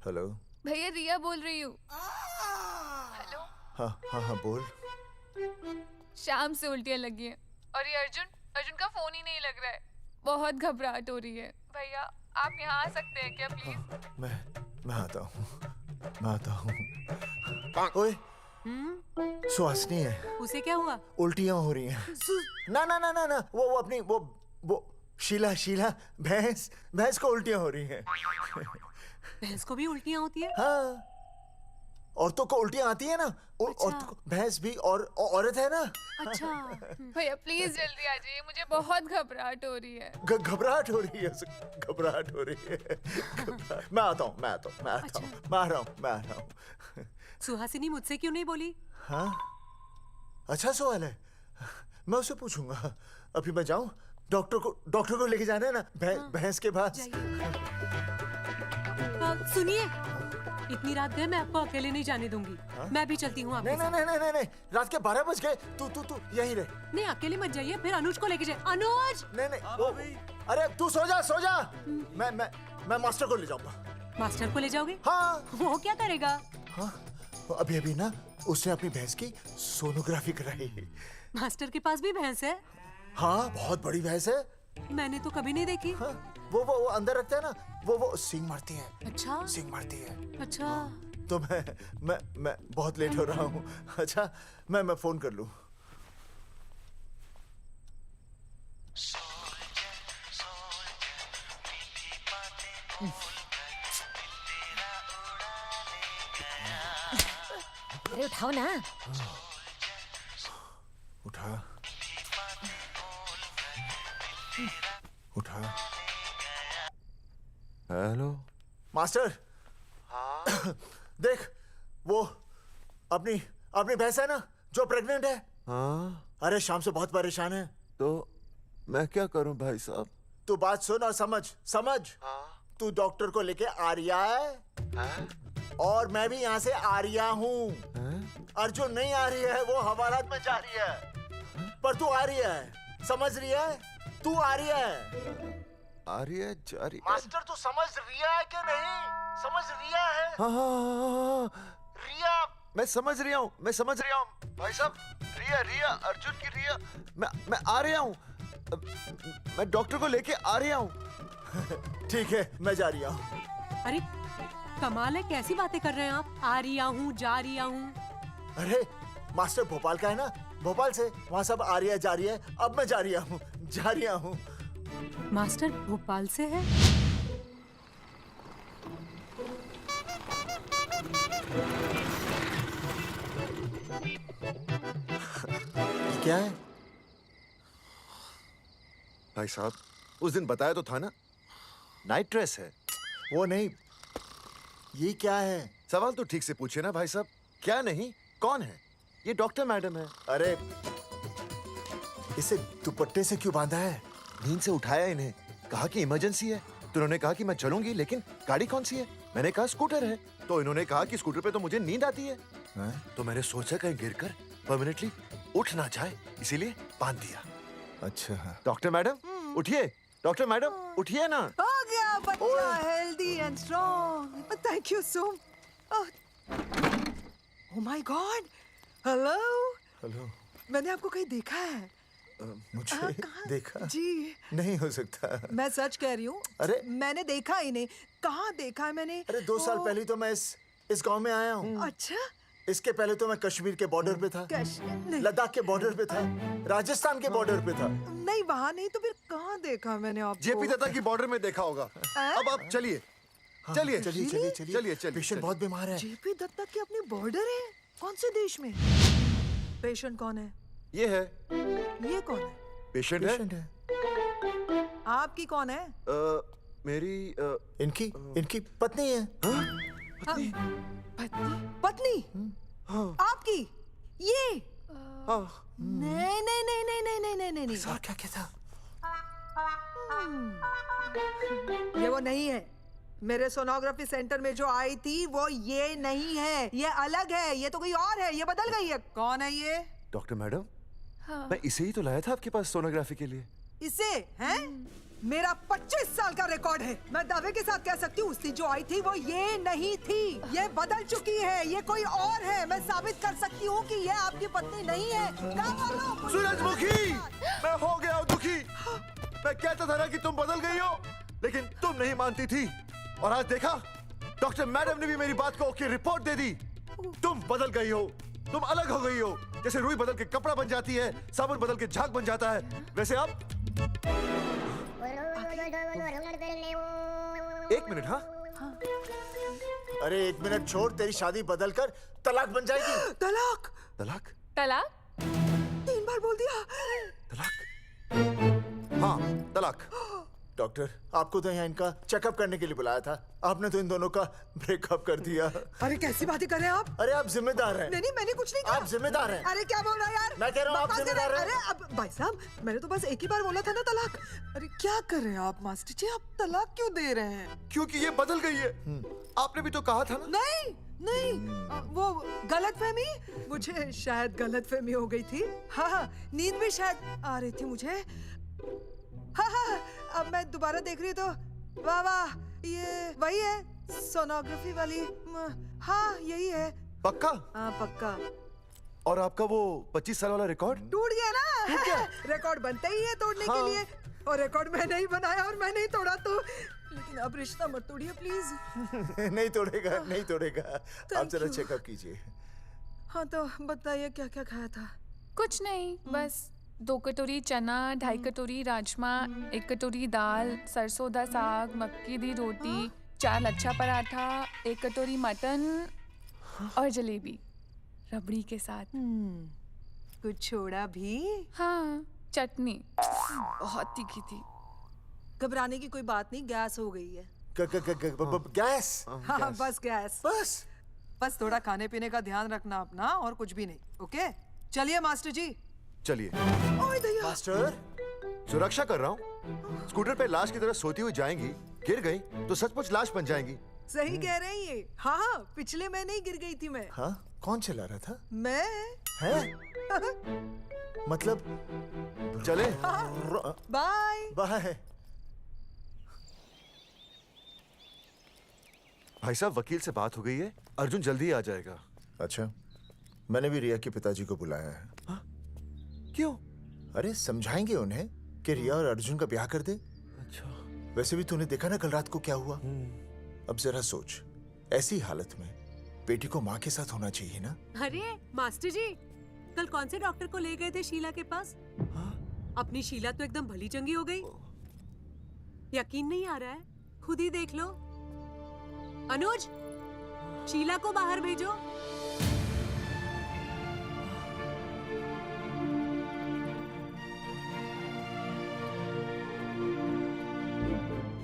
हेलो भैया, रिया बोल रही हूँ। हेलो। हाँ हाँ हाँ बोल। शाम से उल्टियाँ लगी हैं और ये अर्जुन का फोन ही नहीं लग रहा है। बहुत घबराहट हो रही है। भैया आप यहाँ आ सकते हैं क्या प्लीज? मैं आता हूँ, मैं आता हूँ। ओए, सुहासिनी है। उसे क्या हुआ? उल्टियाँ हो रही हैं। ना ना ना ना ना, वो अपनी वो शीला भैंस को उल्टियाँ हो रही हैं। भैंस को भी उल्टियाँ होती है? हाँ, औरतों को उल्टियाँ आती है ना। औरतों को, भैंस भी और औरत है ना। अच्छा। भैया प्लीज जल्दी आ जाइए, मुझे बहुत घबराहट हो रही है। घबराहट हो रही है, घबराहट हो रही है। मैं आता हूँ, मैं आ रहा हूँ। सुहासिनी मुझसे क्यों नहीं बोली? हाँ, अच्छा सवाल है, मैं उसे पूछूंगा। अभी मैं जाऊँ? डॉक्टर को लेके जाना है ना भैंस के पास। सुनिए, इतनी रात गए मैं आपको अकेले नहीं जाने दूंगी। मैं भी चलती हूँ आपके साथ। नहीं, रात के 12 बज गए। तू यहीं रह। नहीं, अकेले मत जाइए, फिर अनुज को लेके जाइए। अनुज! नहीं, अरे तू सो जा। मैं मास्टर को ले जाऊंगा। मास्टर को ले जाओगे? हाँ। वो क्या करेगा? हाँ, अभी ना उसने अपनी भैंस की सोनोग्राफी कराई। मास्टर के पास भी भैंस है? हाँ, बहुत बड़ी भैंस है। मैंने तो कभी नहीं देखी। हाँ, वो अंदर रखते हैं ना, वो सींग मारती है। अच्छा, सींग मारती है। अच्छा। तो मैं बहुत लेट हो रहा हूँ। अच्छा, मैं फोन कर लूँ। अरे उठाओ ना। उठा। Hello master. देख, वो अपनी भैंस है ना जो प्रेग्नेंट है। हाँ? अरे शाम से बहुत परेशान है। तो मैं क्या करूं भाई साहब? तू बात सुन और समझ। तू डॉक्टर को लेके आ रिया है? और मैं भी यहाँ से आ रिया हूँ। अर्जुन नहीं आ रही है, वो हवालात में जा रही है। पर तू आ रही है, समझ रही है? तू आ रही है। आ रही है, जा रही है। मास्टर तू समझ रिया है कि नहीं? समझ रिया है? हाँ। रिया, मैं समझ रहा हूँ भाई साहब। रिया अर्जुन की रिया। मैं आ रहा हूँ। मैं डॉक्टर को लेके आ रहा हूँ। ठीक है, मैं जा रही हूँ। अरे कमाल है, कैसी बातें कर रहे हैं आप? आ रिया हूँ, जा रिया हूँ। अरे मास्टर भोपाल का है ना, भोपाल से वहाँ सब आ रही है, जा रही है। अब मैं जा रही हूँ। मास्टर भोपाल से है? क्या है भाई साहब? उस दिन बताया तो था ना, नाइट ड्रेस है। वो नहीं, ये क्या है? सवाल तो ठीक से पूछे ना भाई साहब। क्या नहीं, कौन है? ये डॉक्टर मैडम है। अरे इसे दुपट्टे से क्यों बांधा है? नींद से उठाया इन्हें, कहा कि इमरजेंसी है। तो उन्होंने कहा कि मैं चलूंगी, लेकिन गाड़ी कौन सी है? मैंने कहा स्कूटर है। तो इन्होंने कहा कि स्कूटर पे तो मुझे नींद आती है। तो मैंने सोचा कहीं गिरकर परमानेंटली उठ ना जाए, इसीलिए बांध दिया। अच्छा। डॉक्टर मैडम उठिए, डॉक्टर मैडम उठिए ना। आ गया बच्चा, healthy and strong. Thank you so. Oh my God, hello. Hello. मैंने आपको कहीं देखा है। मुझे देखा जी नहीं हो सकता। मैं सच कह रही हूँ। अरे मैंने देखा ही नहीं। कहाँ देखा है मैंने? अरे 2 साल पहले तो मैं इस गांव में आया हूँ। अच्छा। इसके पहले तो मैं कश्मीर के बॉर्डर पे था, लद्दाख के बॉर्डर पे था, राजस्थान के बॉर्डर पे था। नहीं वहाँ नहीं तो फिर कहाँ देखा मैंने आपको? जेपी दत्ता की बॉर्डर में देखा होगा। अब आप चलिए चलिए चलिए चलिए चलिए चलिए। पेशेंट बहुत बीमार है। जेपी दत्ता की अपनी बॉर्डर है? कौन से देश में? पेशेंट कौन है? ये है। ये कौन है? पेशेंट है। आपकी कौन है? मेरी इनकी पत्नी है। पत्नी? पत्नी? आपकी? ये? नहीं नहीं नहीं नहीं नहीं नहीं नहीं नहीं। सर क्या था? ये वो नहीं है। मेरे सोनोग्राफी सेंटर में जो आई थी वो ये नहीं है, ये अलग है, ये तो कोई और है, ये बदल गई है। कौन है ये? डॉक्टर मैडम, हाँ। मैं इसे ही तो लाया था आपके पास सोनोग्राफी के लिए। इसे हैं? मेरा 25 साल का रिकॉर्ड है। मैं दावे के साथ कह सकती हूँ उसकी जो आई थी वो ये नहीं थी, ये बदल चुकी है, ये कोई और है। मैं साबित कर सकती हूँ कि ये आपकी पत्नी नहीं है। सूरजमुखी, मैं हो गया हूँ दुखी। मैं कहता था ना कि तुम बदल गई हो, लेकिन तुम नहीं मानती थी। और आज देखा, डॉक्टर मैडम ने भी मेरी बात को ओके रिपोर्ट दे दी। तुम बदल गई हो, तुम अलग हो गई हो। जैसे रुई बदल के कपड़ा बन जाती है, साबुन बदल के झाग बन जाता है, वैसे अब। एक मिनट। हाँ अरे 1 मिनट छोड़, तेरी शादी बदल कर तलाक बन जाएगी। तलाक? तलाक? तलाक? 3 बार बोल दिया। हाँ तलाक। डॉक्टर, आपको तो यहाँ इनका चेकअप करने के लिए बुलाया था, आपने तो इन दोनों का ब्रेकअप कर दिया। अरे कैसी बातें कर रहे हैं आप? अरे आप जिम्मेदार हैं। नहीं मैंने कुछ नहीं कहा। आप जिम्मेदार हैं। अरे क्या बोल रहा है यार? मैं कह रहा हूँ आप जिम्मेदार हैं। अरे अब भाई साहब, मैंने तो बस एक ही बार बोला था ना तलाक। अरे क्या कर रहे हैं आप मास्टर जी? आप तलाक क्यों दे रहे हैं? क्योंकि ये बदल गई है। आपने भी तो कहा था ना। नहीं वो गलतफहमी, मुझे शायद गलतफहमी हो गई थी। हाँ नींद भी शायद आ रही थी मुझे। हाँ अब मैं दोबारा देख रही तो वाह वाह, ये वही है सोनोग्राफी वाली। हाँ यही है। पक्का? हाँ पक्का। और आपका वो 25 साल वाला रिकॉर्ड टूट गया ना? रिकॉर्ड बनता ही है तोड़ने के लिए, और रिकॉर्ड मैंने ही बनाया और मैंने ही तोड़ा। तो लेकिन अब रिश्ता मत तोड़िए प्लीज। नहीं तोड़ेगा, नहीं तोड़ेगा। आप जरा चेकअप कीजिए। हाँ तो बताइए क्या क्या खाया था? कुछ नहीं, बस 2 कटोरी चना, 2.5 कटोरी राजमा, 1 कटोरी दाल, सरसों दा साग, मक्की दी रोटी, 4 लच्छा पराठा, 1 कटोरी मटन और जलेबी रबड़ी के साथ। कुछ छोड़ा भी? हाँ चटनी बहुत तीखी थी। घबराने की कोई बात नहीं, गैस हो गई है। गैस? हाँ बस गैस। बस थोड़ा खाने पीने का ध्यान रखना अपना, और कुछ भी नहीं। ओके चलिए मास्टर जी। चलिए। मास्टर, सुरक्षा कर रहा हूँ। स्कूटर पे लाश की तरह सोती हुई जाएंगी, गिर गई तो सचमुच लाश बन जाएंगी। सही कह रही है। हाँ पिछले महीने ही गिर गई थी मैं। हाँ कौन चला रहा था? मैं। है? मतलब चले? Bye bye. भाई साहब, वकील से बात हो गई है, अर्जुन जल्दी ही आ जाएगा। अच्छा, मैंने भी रिया के पिताजी को बुलाया है। क्यों? अरे समझाएंगे उन्हें कि रिया और अर्जुन का ब्याह कर दे। अच्छा। वैसे भी तूने देखा ना कल रात को क्या हुआ। अब जरा सोच, ऐसी हालत में बेटी को माँ के साथ होना चाहिए ना। अरे मास्टर जी, कल कौन से डॉक्टर को ले गए थे शीला के पास? अपनी शीला तो एकदम भली चंगी हो गई। यकीन नहीं आ रहा है? खुद ही देख लो। अनुज, शीला को बाहर भेजो।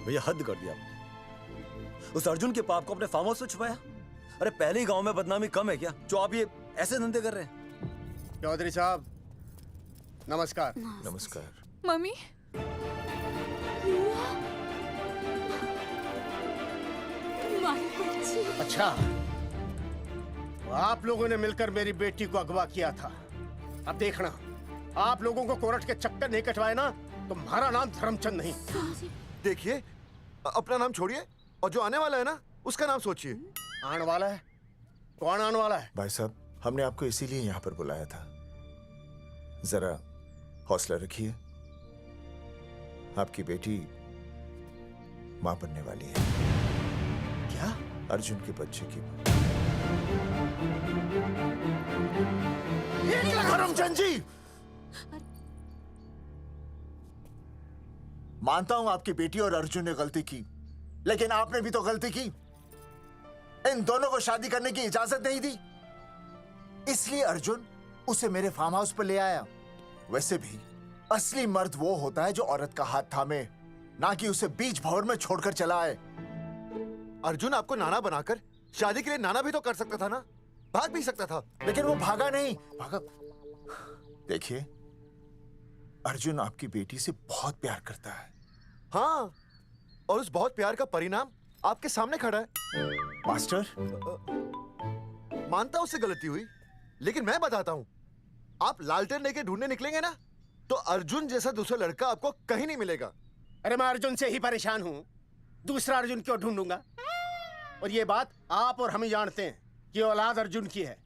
भैया हद कर दिया आपने। उस अर्जुन के पाप को अपने फार्म हाउस में छुपाया। अरे पहले ही गांव में बदनामी कम है क्या, जो आप ये ऐसे धंधे कर रहे हैं? चौधरी साहब नमस्कार। नमस्कार। मम्मी। अच्छा, तो आप लोगों ने मिलकर मेरी बेटी को अगवा किया था। अब देखना, आप लोगों को कोर्ट के चक्कर नहीं कटवाए ना, तो हमारा नाम धर्मचंद नहीं। देखिए, अपना नाम छोड़िए और जो आने वाला है ना, उसका नाम सोचिए। आने वाला है? कौन आने वाला है? भाई साहब, हमने आपको इसीलिए यहाँ पर बुलाया था। जरा हौसला रखिए, आपकी बेटी मां बनने वाली है। क्या? अर्जुन के बच्चे की मां। करमचंद जी, मानता हूं आपकी बेटी और अर्जुन ने गलती की, लेकिन आपने भी तो गलती की। इन दोनों को शादी करने की इजाजत नहीं दी, इसलिए अर्जुन उसे मेरे फार्म हाउस पर ले आया। वैसे भी असली मर्द वो होता है जो औरत का हाथ थामे, ना कि उसे बीच भंवर में छोड़कर चला आए। अर्जुन आपको नाना बनाकर शादी के लिए नाना भी तो कर सकता था ना, भाग भी सकता था। लेकिन वो भागा नहीं। भागा। देखिए, अर्जुन आपकी बेटी से बहुत प्यार करता है। हाँ, और उस बहुत प्यार का परिणाम आपके सामने खड़ा है। मास्टर, मानता हूं उससे गलती हुई, लेकिन मैं बताता हूं, आप लालटेन लेके ढूंढने निकलेंगे ना, तो अर्जुन जैसा दूसरा लड़का आपको कहीं नहीं मिलेगा। अरे मैं अर्जुन से ही परेशान हूँ, दूसरा अर्जुन क्यों ढूंढूंगा? और ये बात आप और हम ही जानते हैं कि औलाद अर्जुन की है,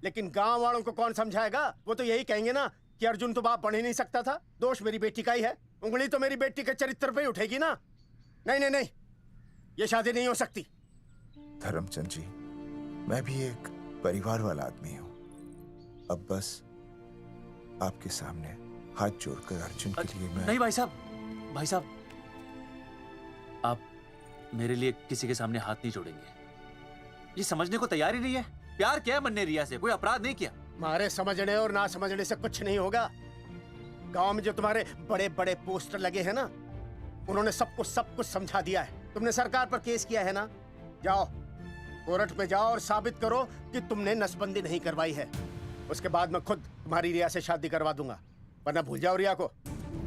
लेकिन गांव वालों को कौन समझाएगा? वो तो यही कहेंगे ना कि अर्जुन तो बाप बन ही नहीं सकता था, दोष मेरी बेटी का ही है। उंगली तो मेरी बेटी के चरित्र पे ही उठेगी ना। नहीं नहीं नहीं, ये शादी नहीं हो सकती। धर्मचंद जी, मैं भी एक परिवार वाला आदमी हूं। अब बस आपके सामने हाथ जोड़कर अर्जुन के लिए मैं... नहीं भाई साहब, आप मेरे लिए किसी के सामने हाथ नहीं जोड़ेंगे। ये समझने को तैयार ही नहीं है। प्यार किया है मन्ने रिया से, कोई अपराध नहीं किया। तुम्हारे समझने और ना समझने से कुछ नहीं होगा। गांव में जो तुम्हारे बड़े बड़े पोस्टर लगे हैं ना, उन्होंने सब कुछ समझा दिया है। तुमने सरकार पर केस किया है ना, जाओ कोर्ट में जाओ और साबित करो कि तुमने नसबंदी नहीं करवाई है। उसके बाद मैं खुद तुम्हारी रिया से शादी करवा दूंगा, वरना भूल जाओ रिया को।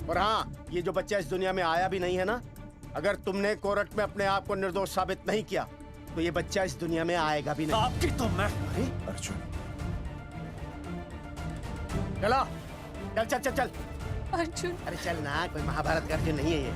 और हाँ, ये जो बच्चा इस दुनिया में आया भी नहीं है ना, अगर तुमने कोर्ट में अपने आप को निर्दोष साबित नहीं किया तो ये बच्चा इस दुनिया में आएगा भी नहीं। आपकी तो मैं... अरे अर्जुन, चलो चल चल चल चल। अर्जुन, अरे चल ना, कोई महाभारत का अर्जुन नहीं है ये।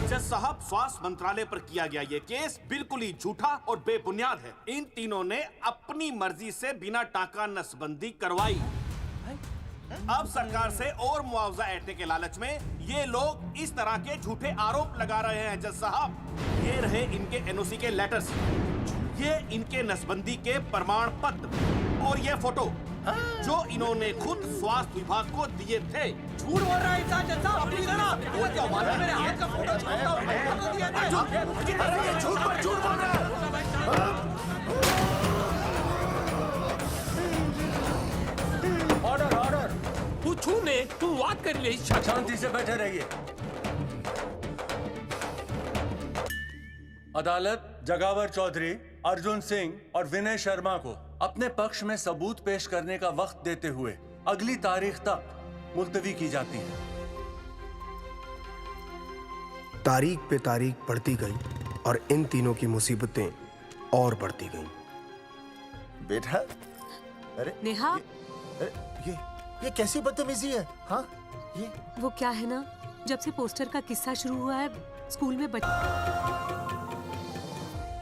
जज साहब, स्वास्थ्य मंत्रालय पर किया गया ये केस बिल्कुल ही झूठा और बेबुनियाद है। इन तीनों ने अपनी मर्जी से बिना टाका नसबंदी करवाई। अब सरकार से और मुआवजा ऐंठने के लालच में ये लोग इस तरह के झूठे आरोप लगा रहे हैं। जज साहब, ये रहे इनके एनओसी के लेटर्स, ये इनके नसबंदी के प्रमाण पत्र और ये फोटो जो इन्होंने खुद स्वास्थ्य विभाग को दिए थे। झूठ बोल रहा है इंसान। जज साहब, अपनी जरा वो क्या मालूम है, मेरे हाथ का फोटो छोड़ता हूं, फोटो दिया था। अरे ये झूठ बोल रहा है। ऑर्डर। तू छूने, तू बात कर ले। शांति से बैठे रहिए। अदालत जगावर चौधरी, अर्जुन सिंह और विनय शर्मा को अपने पक्ष में सबूत पेश करने का वक्त देते हुए अगली तारीख तक मुलतवी की जाती है। तारीख पे तारीख बढ़ती गई और इन तीनों की मुसीबतें और बढ़ती गईं। बेटा, अरे नेहा, ये कैसी बदतमीजी है? हाँ, ये वो क्या है ना, जब से पोस्टर का किस्सा शुरू हुआ है स्कूल में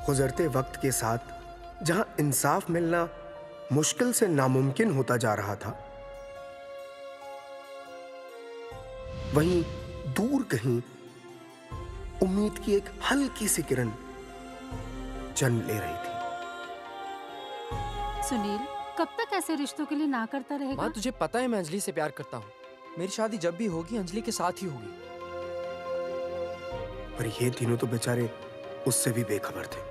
गुजरते वक्त के साथ जहां इंसाफ मिलना मुश्किल से नामुमकिन होता जा रहा था, वहीं दूर कहीं उम्मीद की एक हल्की सी किरण जन्म ले रही थी। सुनील, कब तक ऐसे रिश्तों के लिए ना करता रहेगा? माँ, तुझे पता है मैं अंजलि से प्यार करता हूँ। मेरी शादी जब भी होगी अंजलि के साथ ही होगी। पर ये तीनों तो बेचारे उससे भी बेखबर थे।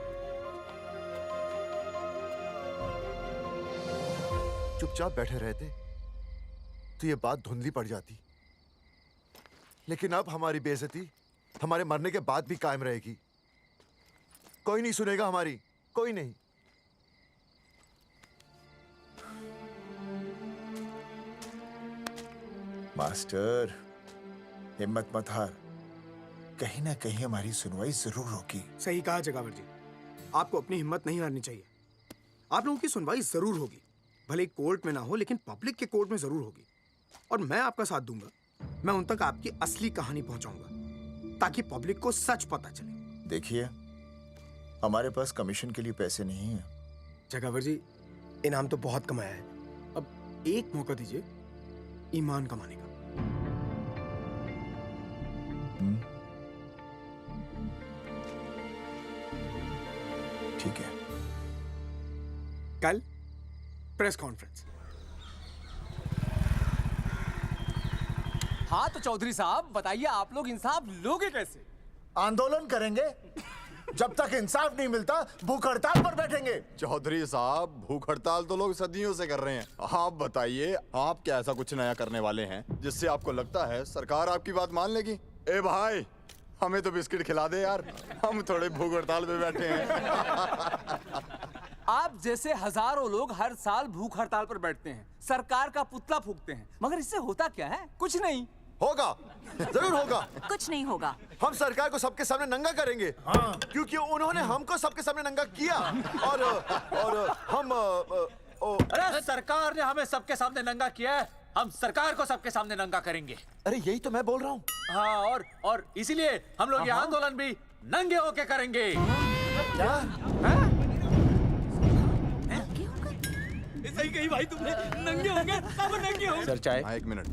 चुपचाप बैठे रहते तो ये बात धुंधली पड़ जाती, लेकिन अब हमारी बेइज्जती हमारे मरने के बाद भी कायम रहेगी। कोई नहीं सुनेगा हमारी, कोई नहीं। मास्टर, हिम्मत मत हार, कहीं ना कहीं हमारी सुनवाई जरूर होगी। सही कहा जगावर जी, आपको अपनी हिम्मत नहीं हारनी चाहिए। आप लोगों की सुनवाई जरूर होगी, भले कोर्ट में ना हो लेकिन पब्लिक के कोर्ट में जरूर होगी। और मैं आपका साथ दूंगा, मैं उन तक आपकी असली कहानी पहुंचाऊंगा ताकि पब्लिक को सच पता चले। देखिए, हमारे पास कमीशन के लिए पैसे नहीं है। जगावर जी, इनाम तो बहुत कमाया है, अब एक मौका दीजिए ईमान कमाने का। ठीक है। कल प्रेस कॉन्फ्रेंस। हाँ तो चौधरी साहब बताइए, आप लोग इंसाफ लोगे कैसे? आंदोलन करेंगे, जब तक इंसाफ नहीं मिलता भूख हड़ताल पर बैठेंगे। चौधरी साहब, भूख हड़ताल तो लोग सदियों से कर रहे हैं। आप बताइए, आप क्या ऐसा कुछ नया करने वाले हैं जिससे आपको लगता है सरकार आपकी बात मान लेगी? ए भाई, हमें तो बिस्किट खिला दे यार, हम थोड़े भूख हड़ताल पे बैठे हैं। आप जैसे हजारों लोग हर साल भूख हड़ताल पर बैठते हैं, सरकार का पुतला फूंकते हैं, मगर इससे होता क्या है? कुछ नहीं होगा, जरूर होगा। कुछ नहीं होगा। हम सरकार को सबके सामने नंगा करेंगे, क्योंकि उन्होंने हमको सबके सामने नंगा किया। और हम अरे सरकार ने हमें सबके सामने नंगा किया है, हम सरकार को सबके सामने नंगा करेंगे। अरे यही तो मैं बोल रहा हूँ। हाँ, और इसीलिए हम लोग ये आंदोलन भी नंगे होके करेंगे। क्या? सही कही भाई तुमने, नंगे होंगे, सब नंगे होंगे। सर चाय? हाँ, 1 मिनट।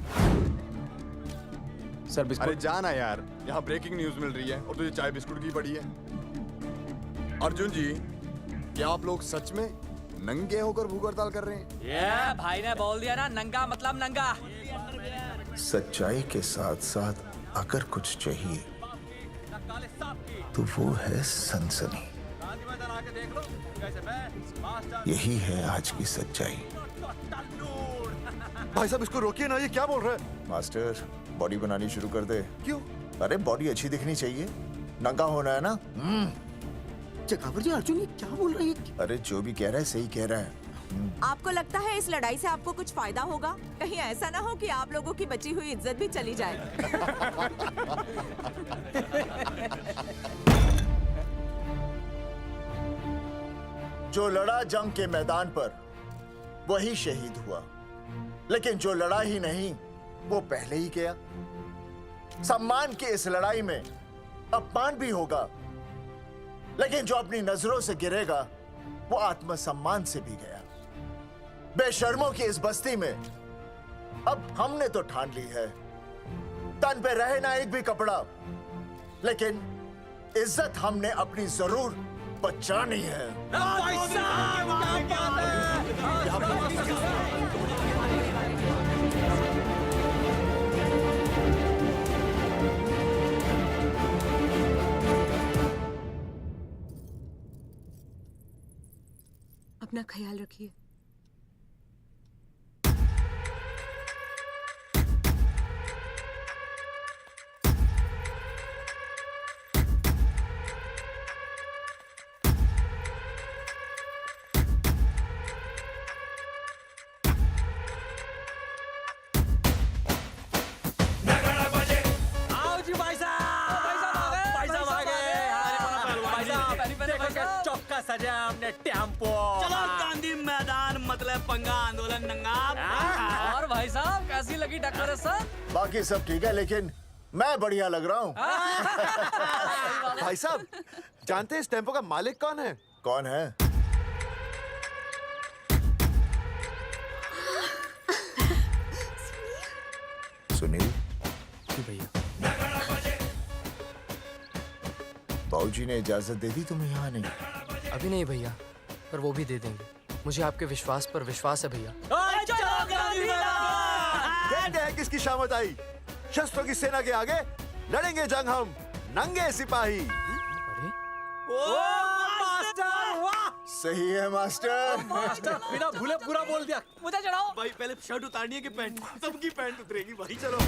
Sir biscuit. अरे जाना यार, यहाँ ब्रेकिंग न्यूज मिल रही है और तुझे चाय बिस्कुट की पड़ी है। अर्जुन जी, क्या आप लोग सच में नंगे होकर भूख हड़ताल कर रहे हैं? ये भाई ने बोल दिया ना, नंगा मतलब नंगा। सच्चाई के साथ साथ अगर कुछ चाहिए तो वो है सनसनी। यही है आज की सच्चाई। भाई साहब इसको रोकिए ना, ये क्या बोल रहा है? मास्टर, बॉडी बनानी शुरू कर दे। क्यों? अरे बॉडी अच्छी दिखनी चाहिए, नंगा होना है ना। चकावर जी, अर्जुन ये क्या बोल रही है? अरे जो भी कह रहा है सही कह रहा है। आपको लगता है इस लड़ाई से आपको कुछ फायदा होगा? कहीं ऐसा ना हो कि आप लोगों की बची हुई इज्जत भी चली जाए। जो लड़ा जंग के मैदान पर वही शहीद हुआ, लेकिन जो लड़ा ही नहीं वो पहले ही गया। सम्मान की इस लड़ाई में अपमान भी होगा, लेकिन जो अपनी नजरों से गिरेगा वो आत्मसम्मान से भी गया। बेशर्मों की इस बस्ती में अब हमने तो ठान ली है, तन पे रहे ना एक भी कपड़ा, लेकिन इज्जत हमने अपनी जरूर बचानी है। अपना ख्याल रखिए। सजा हमने टेम्पो। चलो गांधी मैदान, मतलब पंगा आंदोलन नंगा। और भाई साहब कैसी लगी डेकोरेशन? बाकी सब ठीक है, लेकिन मैं बढ़िया लग रहा हूँ। भाई साहब, जानते हैं इस टेम्पो का मालिक कौन है? कौन है? सुनील। भैया। बाबूजी ने इजाजत दे दी तुम्हें यहाँ आने की? अभी नहीं भैया, पर वो भी दे देंगे। मुझे आपके विश्वास पर विश्वास है भैया। कहते हैं किसकी शामत आई, शस्त्रों की सेना के आगे लड़ेंगे जंग हम नंगे सिपाही। सही है मास्टर। मास्टर बिना भूले पूरा बोल दिया। मुझे चढ़ाओ भाई, पहले शर्ट उतारनी है कि पैंट? सबकी पैंट उतरेगी भाई। चलो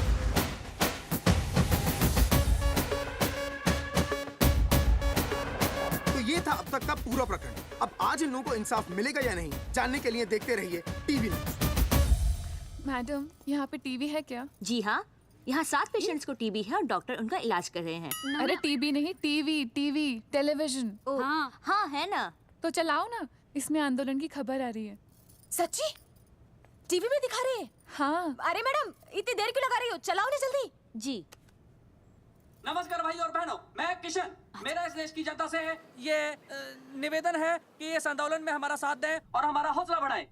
ये था अब तक का पूरा प्रकरण। अब आज इन लोगों को इंसाफ मिलेगा या नहीं, जानने के लिए देखते रहिए टीवी न्यूज़। मैडम, यहाँ पे टीवी है क्या? जी हाँ, यहाँ 7 पेशेंट्स को टीबी है और डॉक्टर उनका इलाज कर रहे हैं। अरे टीबी नहीं, टीवी, टेलीविजन। हाँ हाँ है ना। तो चलाओ ना, इसमें आंदोलन की खबर आ रही है। सच्ची? टीवी में दिखा रहे हैं? हाँ। अरे मैडम, इतनी देर क्यों लगा रही हो, चलाओ ना जल्दी। जी। नमस्कार भाई और बहनों, मैं किशन। मेरा इस देश की जनता से ये निवेदन है कि इस आंदोलन में हमारा साथ दें और हमारा हौसला बढ़ाएं।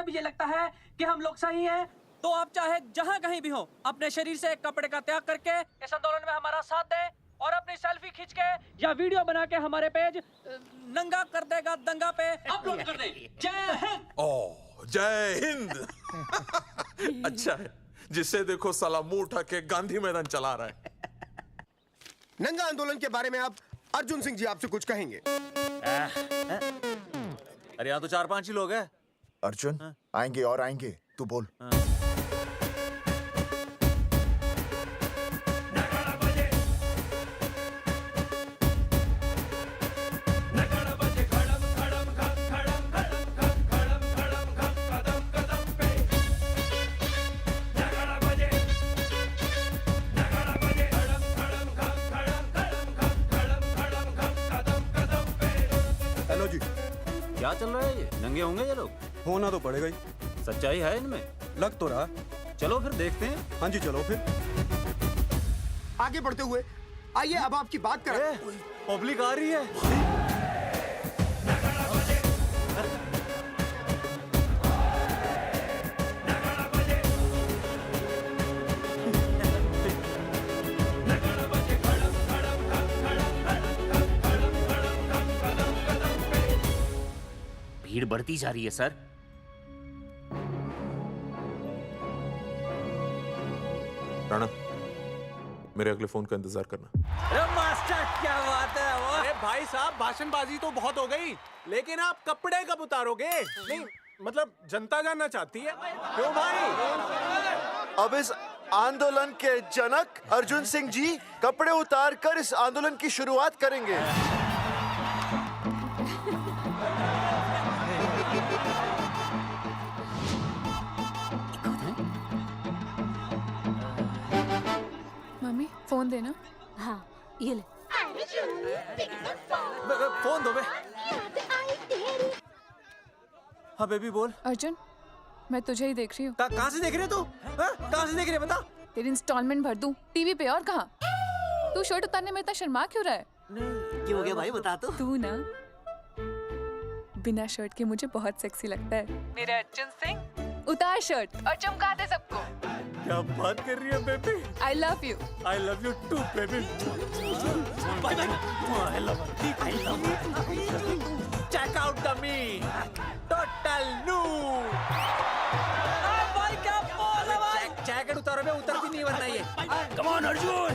जब ये लगता है कि हम लोग सही हैं, तो आप चाहे जहां कहीं भी हो, अपने शरीर से एक कपड़े का त्याग करके इस आंदोलन में हमारा साथ दें और अपनी सेल्फी खींच के या वीडियो बना के हमारे पेज नंगा कर देगा दंगा पे अपलोड कर दे। जय हिंद। ओह जय हिंद। अच्छा है, जिससे देखो साला मुंह उठा के गांधी मैदान चला रहा है। नंगा आंदोलन के बारे में आप अर्जुन सिंह जी आपसे कुछ कहेंगे। अरे यहाँ तो 4-5 ही लोग हैं। अर्जुन आएंगे और आएंगे, तू बोल। हेलो जी, क्या चल रहा है ये? नंगे होंगे ये लोग? होना तो पड़ेगा ही। सच्चाई है इनमें? लग तो रहा। चलो फिर देखते हैं। हाँ जी चलो फिर। आगे बढ़ते हुए आइए अब आपकी बात करें। पब्लिक आ रही है। भीड़ बढ़ती जा रही है सर। राणा, मेरे अगले फोन का इंतजार करना। अरे मास्टर क्या बात है वो? अरे भाई साहब, भाषणबाजी तो बहुत हो गई, लेकिन आप कपड़े कब उतारोगे? नहीं मतलब जनता जानना चाहती है। क्यों भाई? अब इस आंदोलन के जनक अर्जुन सिंह जी कपड़े उतार कर इस आंदोलन की शुरुआत करेंगे। मम्मी फोन देना। हाँ ये ले। फोन दो बे। हाँ बेबी बोल। अर्जुन मैं तुझे ही देख रही हूँ। कहाँ से देख रहे तू? कहाँ से देख रही है बता? तेरी इंस्टॉलमेंट भर दूं टीवी पे और कहाँ? तू शर्ट उतारने में इतना शर्मा क्यों रहा है? क्यों हो गया भाई, बता तो। तू ना बिना शर्ट के मुझे बहुत सेक्सी लगता है। मेरे अर्जुन सिंह उतार शर्ट और चमका दे सबको। क्या बात कर रही है baby? I love you. I love you too baby. Bye bye. I love you. I love you. Check out the me. Total new. भाई क्या बोल रहा भाई? जैकेट उतारो बे, उतरती नहीं वरना ये। Come on Arjun.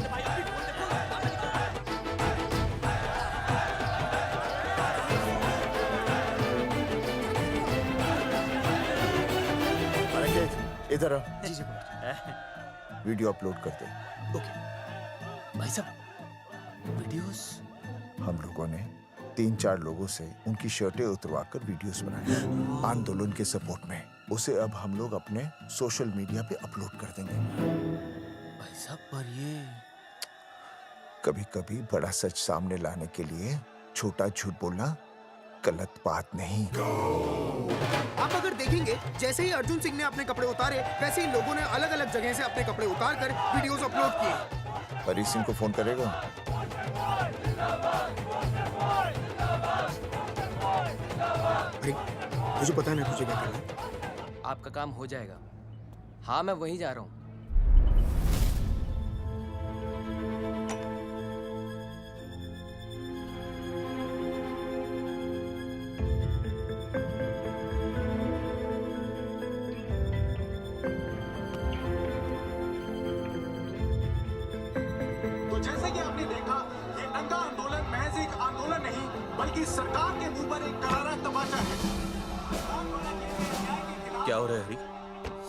इधर आ। वीडियो अपलोड करते। भाई साहब वीडियोस? हम लोगों ने 3-4 लोगों से उनकी शर्टें उतरवाकर वीडियोस बनाए आंदोलन के सपोर्ट में। उसे अब हम लोग अपने सोशल मीडिया पे अपलोड कर देंगे। भाई साहब पर ये कभी-कभी बड़ा सच सामने लाने के लिए छोटा झूठ बोलना गलत बात नहीं। आप अगर देखेंगे जैसे ही अर्जुन सिंह ने अपने कपड़े उतारे, वैसे ही लोगों ने अलग अलग जगह से अपने कपड़े उतार कर वीडियोस अपलोड किए। हरी सिंह को फोन करेगा? अरे मुझे पता नहीं तुझे क्या करना है। आपका काम हो जाएगा। हाँ मैं वहीं जा रहा हूँ। तो जैसे कि आपने देखा, ये नंगा आंदोलन महज एक आंदोलन नहीं बल्कि सरकार के मुंह पर एक करारा तमाचा है। क्या हो रहा है हरी?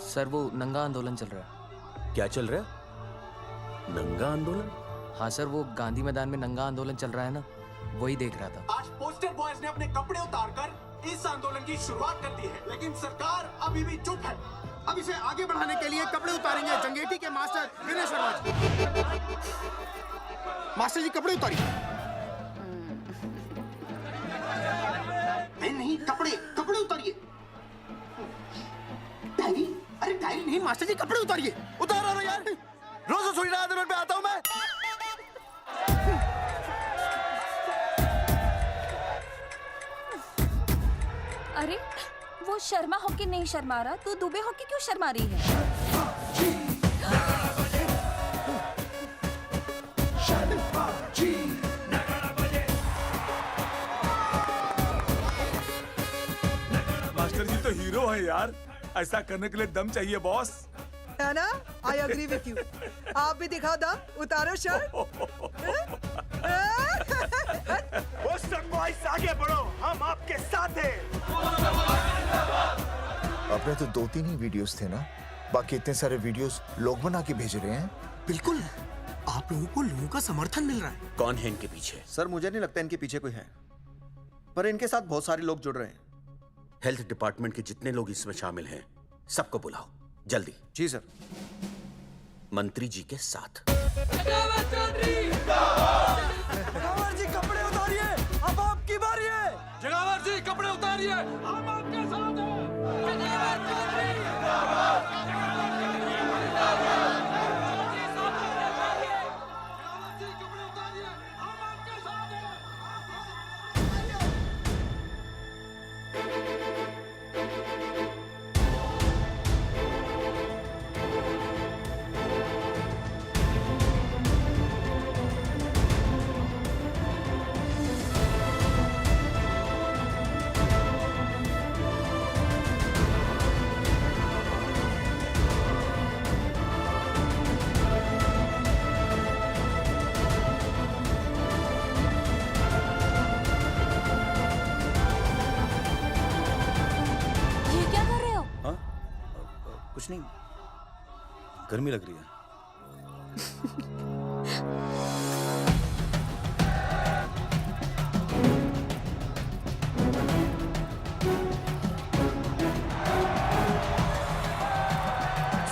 सर वो नंगा आंदोलन चल रहा है। क्या चल रहा है? नंगा आंदोलन? हाँ सर वो गांधी मैदान में नंगा आंदोलन चल रहा है ना, वही देख रहा था। आज पोस्टर बॉयज ने अपने कपड़े उतारकर इस आंदोलन की शुरुआत कर दी है, लेकिन सरकार अभी भी चुप है। अब इसे आगे बढ़ाने के लिए कपड़े उतारेंगे जंगेटी के मास्टर विनय शर्मा जी। मास्टर जी कपड़े उतारिए। नहीं कपड़े कपड़े उतारिए। डायरी? अरे डायरी नहीं मास्टर जी, कपड़े उतारिए। उतारो ना यार, रोज रसोई आंदोलन पे आता हूँ मैं। अरे वो शर्मा होके नहीं शर्मा रहा, तू दुबे होके क्यों शर्मा रही है? मास्टर जी तो हीरो है यार, ऐसा करने के लिए दम चाहिए बॉस। है ना? I agree with you. आप भी दिखाओ दम, उतारो शर्ट। बॉयज आगे बढ़ो, हम आपके साथ हैं। अपने तो 2-3 ही वीडियोस थे ना, बाकी इतने सारे वीडियोस लोग बना के भेज रहे हैं। बिल्कुल, आप लोगों को लोगों का समर्थन मिल रहा है। कौन है इनके पीछे? सर मुझे नहीं लगता इनके पीछे कोई है, पर इनके साथ बहुत सारे लोग जुड़ रहे हैं। हेल्थ डिपार्टमेंट के जितने लोग इसमें शामिल हैं, सबको बुलाओ जल्दी। जी सर। मंत्री जी के साथ। जगावर जी कपड़े उतारिए, अब आपकी बारी है। जगावर जी कपड़े उतारिए, हम आपके साथ हैं। जगावर चौधरी कुछ नहीं, गर्मी लग रही है।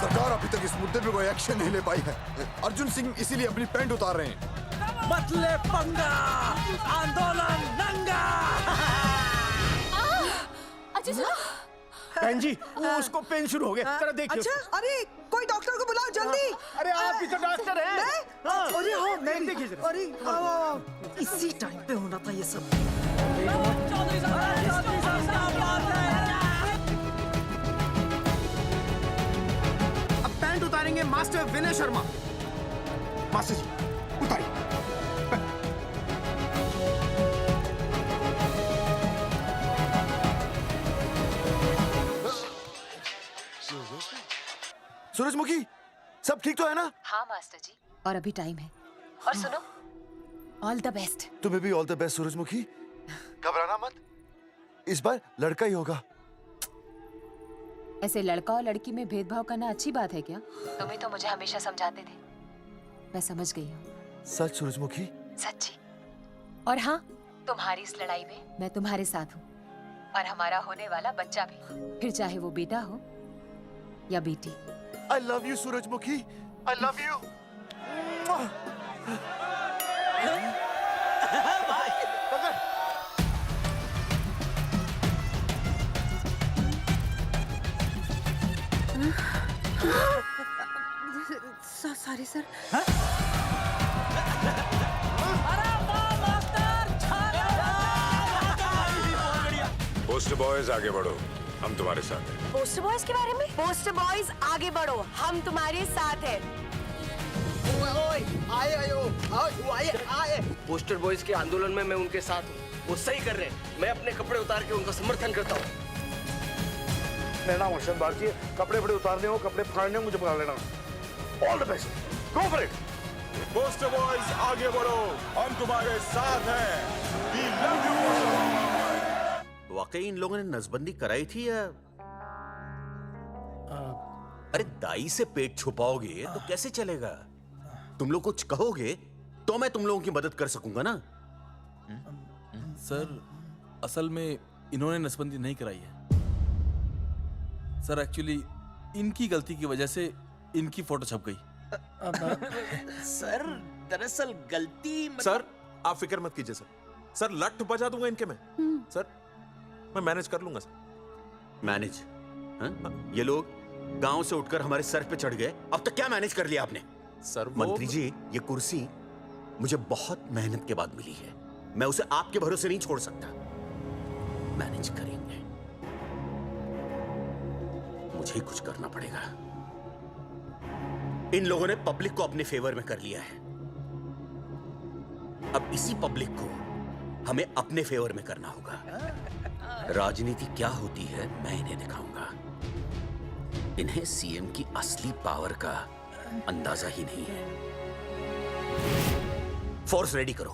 सरकार अभी तक इस मुद्दे पे कोई एक्शन नहीं ले पाई है। अर्जुन सिंह इसीलिए अपनी पैंट उतार रहे हैं। मत ले पंगा, आंदोलन नंगा। अच्छा सुनो। बहन जी, वो उसको पेन शुरू हो गया, जरा देखिए। अच्छा, अरे कोई डॉक्टर को बुलाओ जल्दी। अरे आप भी तो डॉक्टर हैं। अरे हाँ, मैं देखिए जरा। अरे आओ, इसी टाइम पे होना था ये सब। अब पैंट उतारेंगे मास्टर विनय शर्मा। मास्टर जी उतारिए। सूरजमुखी, सब ठीक तो है ना? हाँ मास्टर जी, और अभी टाइम है। और सुनो, ऑल द बेस्ट। तुम्हें भी ऑल द बेस्ट सूरजमुखी। घबराना मत, इस बार लड़का ही होगा। ऐसे लड़का और लड़की में भेदभाव करना अच्छी बात है क्या? तुम्हें तो मुझे हमेशा समझाते थे। मैं समझ गई हूँ। सच सूरजमुखी? सच्ची। और हाँ, तुम्हारी इस लड़ाई में मैं तुम्हारे साथ हूँ, और हमारा होने वाला बच्चा भी, फिर चाहे वो बेटा हो या बेटी। I love you, सूरजमुखी। I love you. Sorry sir. Post boys आगे बढ़ो, हम तुम्हारे साथ हैं। पोस्टर बॉयज के बारे में? पोस्टर बॉयज आगे बढ़ो, हम तुम्हारे साथ हैं। आए। पोस्टर बॉयज के आंदोलन में मैं उनके साथ हूँ, वो सही कर रहे हैं। मैं अपने कपड़े उतार के उनका समर्थन करता हूँ। मेरा नाम अर्शद बाजी है। कपड़े उतारने हो, कपड़े फाड़ने हो, मुझे बुला लेना। All the best, go for it. Post boys आगे बढ़ो, हम तुम्हारे साथ हैं। We love you। वाकई इन लोगों ने नसबंदी कराई थी या? अरे दाई से पेट छुपाओगे तो कैसे चलेगा? तुम लोग कुछ कहोगे तो मैं तुम लोगों की मदद कर सकूंगा ना। सर, असल में इन्होंने नसबंदी नहीं कराई है सर। एक्चुअली इनकी गलती की वजह से इनकी फोटो छप गई। सर दरअसल गलती सर आप फिक्र मत कीजिए सर। सर लट बजा दूंगा इनके में। सर मैं मैनेज कर लूंगा सर। मैनेज? ये लोग गांव से उठकर हमारे सर पे चढ़ गए, अब तक क्या मैनेज कर लिया आपने? सर मंत्री जी, ये कुर्सी मुझे बहुत मेहनत के बाद मिली है, मैं उसे आपके भरोसे नहीं छोड़ सकता। मैनेज करेंगे। मुझे ही कुछ करना पड़ेगा। इन लोगों ने पब्लिक को अपने फेवर में कर लिया है। अब इसी पब्लिक को हमें अपने फेवर में करना होगा। राजनीति क्या होती है मैं इन्हें दिखाऊंगा। इन्हें सीएम की असली पावर का अंदाजा ही नहीं है। फोर्स रेडी करो।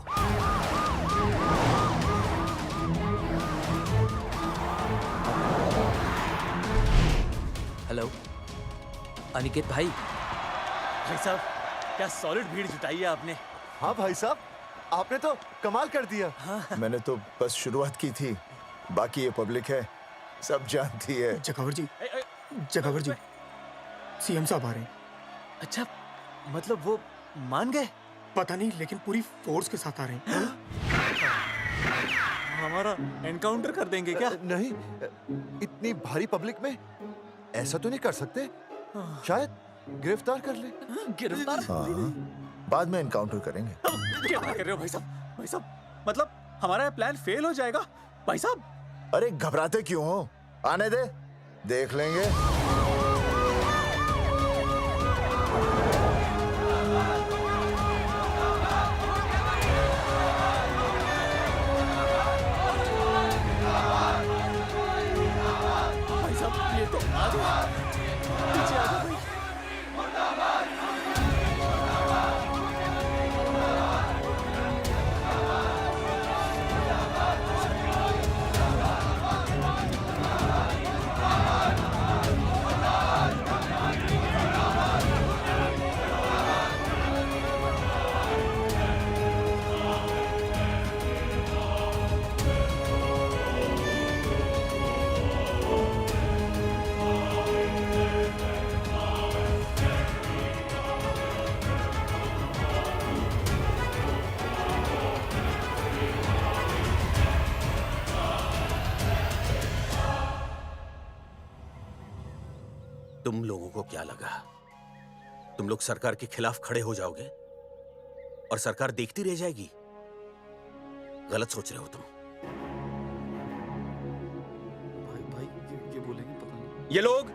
हेलो अनिकेत भाई। भाई साहब क्या सॉलिड भीड़ जुटाई है आपने। हाँ भाई साहब, आपने तो कमाल कर दिया। मैंने तो बस शुरुआत की थी, बाकी ये पब्लिक है, सब जानती है। जगावर जी, जगावर जी, सीएम साहब आ रहे हैं। अच्छा, मतलब वो मान गए? पता नहीं, लेकिन पूरी फोर्स के साथ आ रहे हैं। हमारा एनकाउंटर कर देंगे क्या? नहीं, इतनी भारी पब्लिक में ऐसा तो नहीं कर सकते। शायद गिरफ्तार कर ले। गिरफ्तार? हाँ, बाद में एनकाउंटर करेंगे। क्या कर रहे हो भाई साहब? भाई साहब मतलब हमारा प्लान फेल हो जाएगा भाई साहब। अरे घबराते क्यों हो? आने दे, देख लेंगे। भाई साहब ये तो आ गया। पीछे आ जाओ भाई। तुम लोगों को क्या लगा तुम लोग सरकार के खिलाफ खड़े हो जाओगे और सरकार देखती रह जाएगी? गलत सोच रहे हो तुम। भाई ये बोलेंगे पता नहीं। ये लोग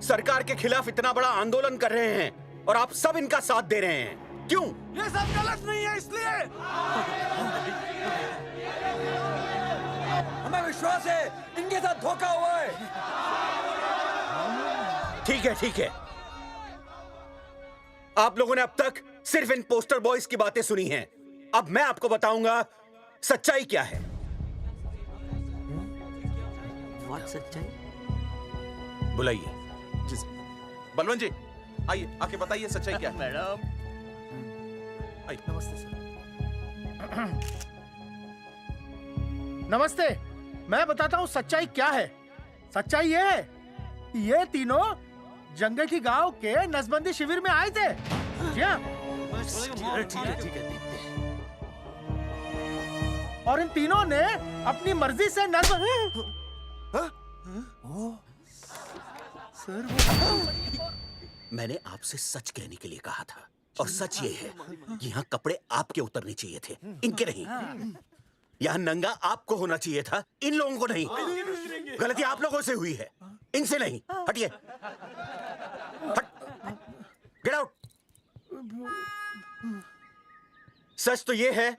सरकार के खिलाफ इतना बड़ा आंदोलन कर रहे हैं और आप सब इनका साथ दे रहे हैं। क्यों? ये सब गलत नहीं है इसलिए। हमें विश्वास है इनके साथ धोखा हुआ है। ठीक है, ठीक है। आप लोगों ने अब तक सिर्फ इन पोस्टर बॉयज की बातें सुनी हैं। अब मैं आपको बताऊंगा सच्चाई क्या है। सच्चाई? बुलाइए। बलवंत जी आइए, आके बताइए सच्चाई क्या है। मैडम आइए। नमस्ते सर। नमस्ते, मैं बताता हूँ सच्चाई क्या है। सच्चाई ये है, ये तीनों जंगेठी गांव के नसबंदी शिविर में आए थे। जी हाँ। ठीक है। और इन तीनों ने अपनी मर्जी से मैंने आपसे सच कहने के लिए कहा था और सच ये है कि यहाँ कपड़े आपके उतरने चाहिए थे, इनके नहीं। यहाँ नंगा आपको होना चाहिए था, इन लोगों को नहीं। गलती आप लोगों से हुई है, इनसे नहीं। हटिए, गेट आउट। सच तो ये है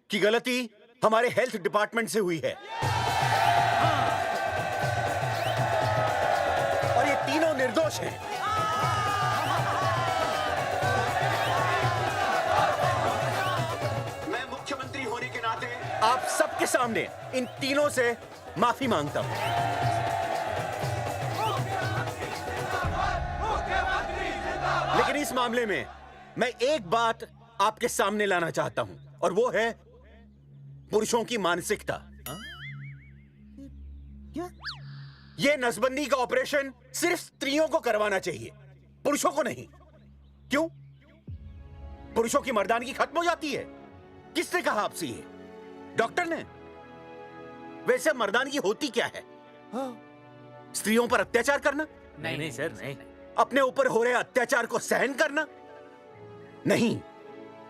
कि गलती हमारे हेल्थ डिपार्टमेंट से हुई है और ये तीनों निर्दोष हैं। मैं मुख्यमंत्री होने के नाते आप सबके सामने इन तीनों से माफी मांगता हूं। लेकिन इस मामले में मैं एक बात आपके सामने लाना चाहता हूं और वो है पुरुषों की मानसिकता। ये नसबंदी का ऑपरेशन सिर्फ स्त्रियों को करवाना चाहिए, पुरुषों को नहीं। क्यों? पुरुषों की मर्दानगी खत्म हो जाती है। किसने कहा आपसे ये? डॉक्टर ने? वैसे मर्दानगी होती क्या है? स्त्रियों पर अत्याचार करना? नहीं सर, नहीं। अपने ऊपर हो रहे अत्याचार को सहन करना? नहीं,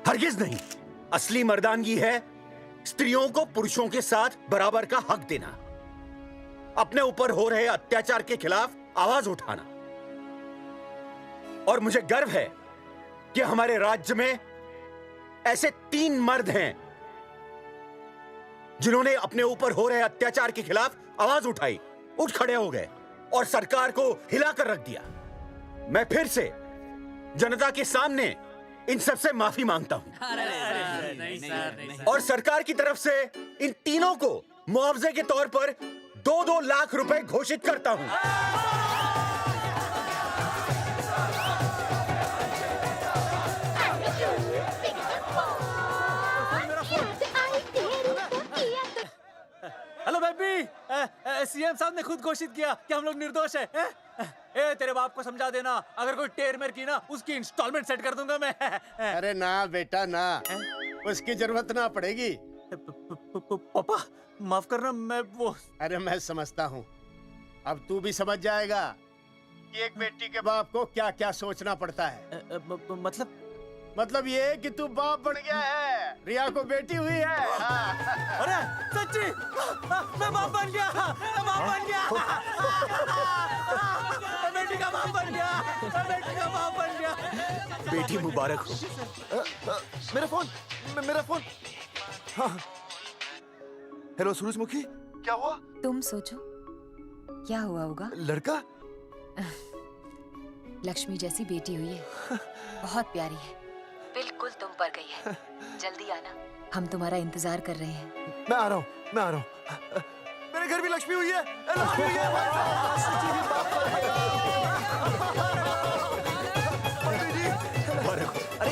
हरगिज नहीं। असली मर्दानगी है स्त्रियों को पुरुषों के साथ बराबर का हक देना। अपने ऊपर हो रहे अत्याचार के खिलाफ आवाज उठाना। और मुझे गर्व है कि हमारे राज्य में ऐसे 3 मर्द हैं जिन्होंने अपने ऊपर हो रहे अत्याचार के खिलाफ आवाज उठाई, उठ खड़े हो गए और सरकार को हिलाकर रख दिया। मैं फिर से जनता के सामने इन सबसे माफी मांगता हूं और सरकार की तरफ से इन तीनों को मुआवजे के तौर पर 2-2 लाख रुपए घोषित करता हूं। हेलो बेबी, सीएम साहब ने खुद घोषित किया कि हम लोग निर्दोष हैं। ए तेरे बाप को समझा देना, अगर कोई टेर मेर की ना उसकी इंस्टॉलमेंट सेट कर दूंगा मैं। अरे ना बेटा ना, उसकी जरूरत ना पड़ेगी। पापा माफ करना, मैं वो। अरे मैं समझता हूँ, अब तू भी समझ जाएगा कि एक बेटी के बाप को क्या क्या सोचना पड़ता है। मतलब ये कि तू बाप बन गया है, रिया को बेटी हुई है। अरे सच्ची, मैं बाप बन गया, मैं बाप बन गया, मैं बेटी का बाप बन गया, मैं बेटी का बाप बन गया। बेटी मुबारक हो। मेरा फोन। हाँ। हेलो सूरजमुखी, क्या हुआ? तुम सोचो क्या हुआ होगा। लड़का? लक्ष्मी जैसी बेटी हुई है, बहुत प्यारी है, बिल्कुल तुम पर गई है। जल्दी आना, हम तुम्हारा इंतजार कर रहे हैं। मैं आ रहा हूँ। मेरे घर भी लक्ष्मी हुई है। लक्ष्मी हुई है। अरे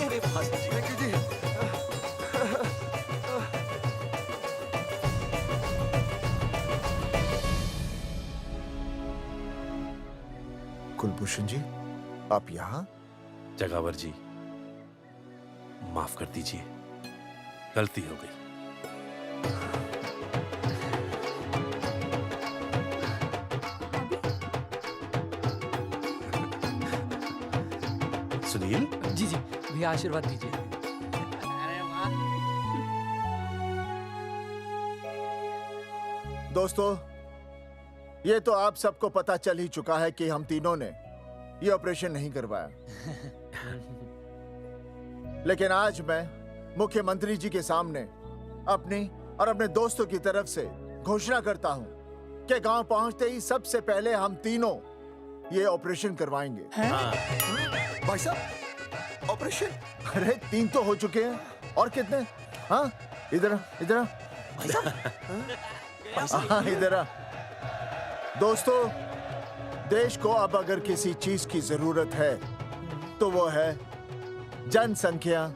कुलभूषण जी, आप यहाँ? जगावर जी, माफ कर दीजिए, गलती हो गई। सुनील जी भैया आशीर्वाद दीजिए। दोस्तों, ये तो आप सबको पता चल ही चुका है कि हम तीनों ने ये ऑपरेशन नहीं करवाया। लेकिन आज मैं मुख्यमंत्री जी के सामने अपनी और अपने दोस्तों की तरफ से घोषणा करता हूं कि गांव पहुंचते ही सबसे पहले हम तीनों ये ऑपरेशन करवाएंगे। भाई साहब, ऑपरेशन? अरे 3 तो हो चुके हैं, और कितने? हाँ, इधर हाँ, इधर आ। दोस्तों, देश को अब अगर किसी चीज की जरूरत है तो वो है जनसंख्या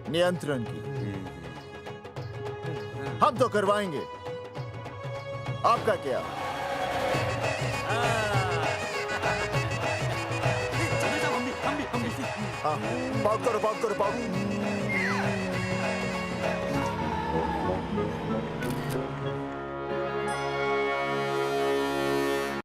नियंत्रण की। हम तो करवाएंगे, आपका क्या? बात करो।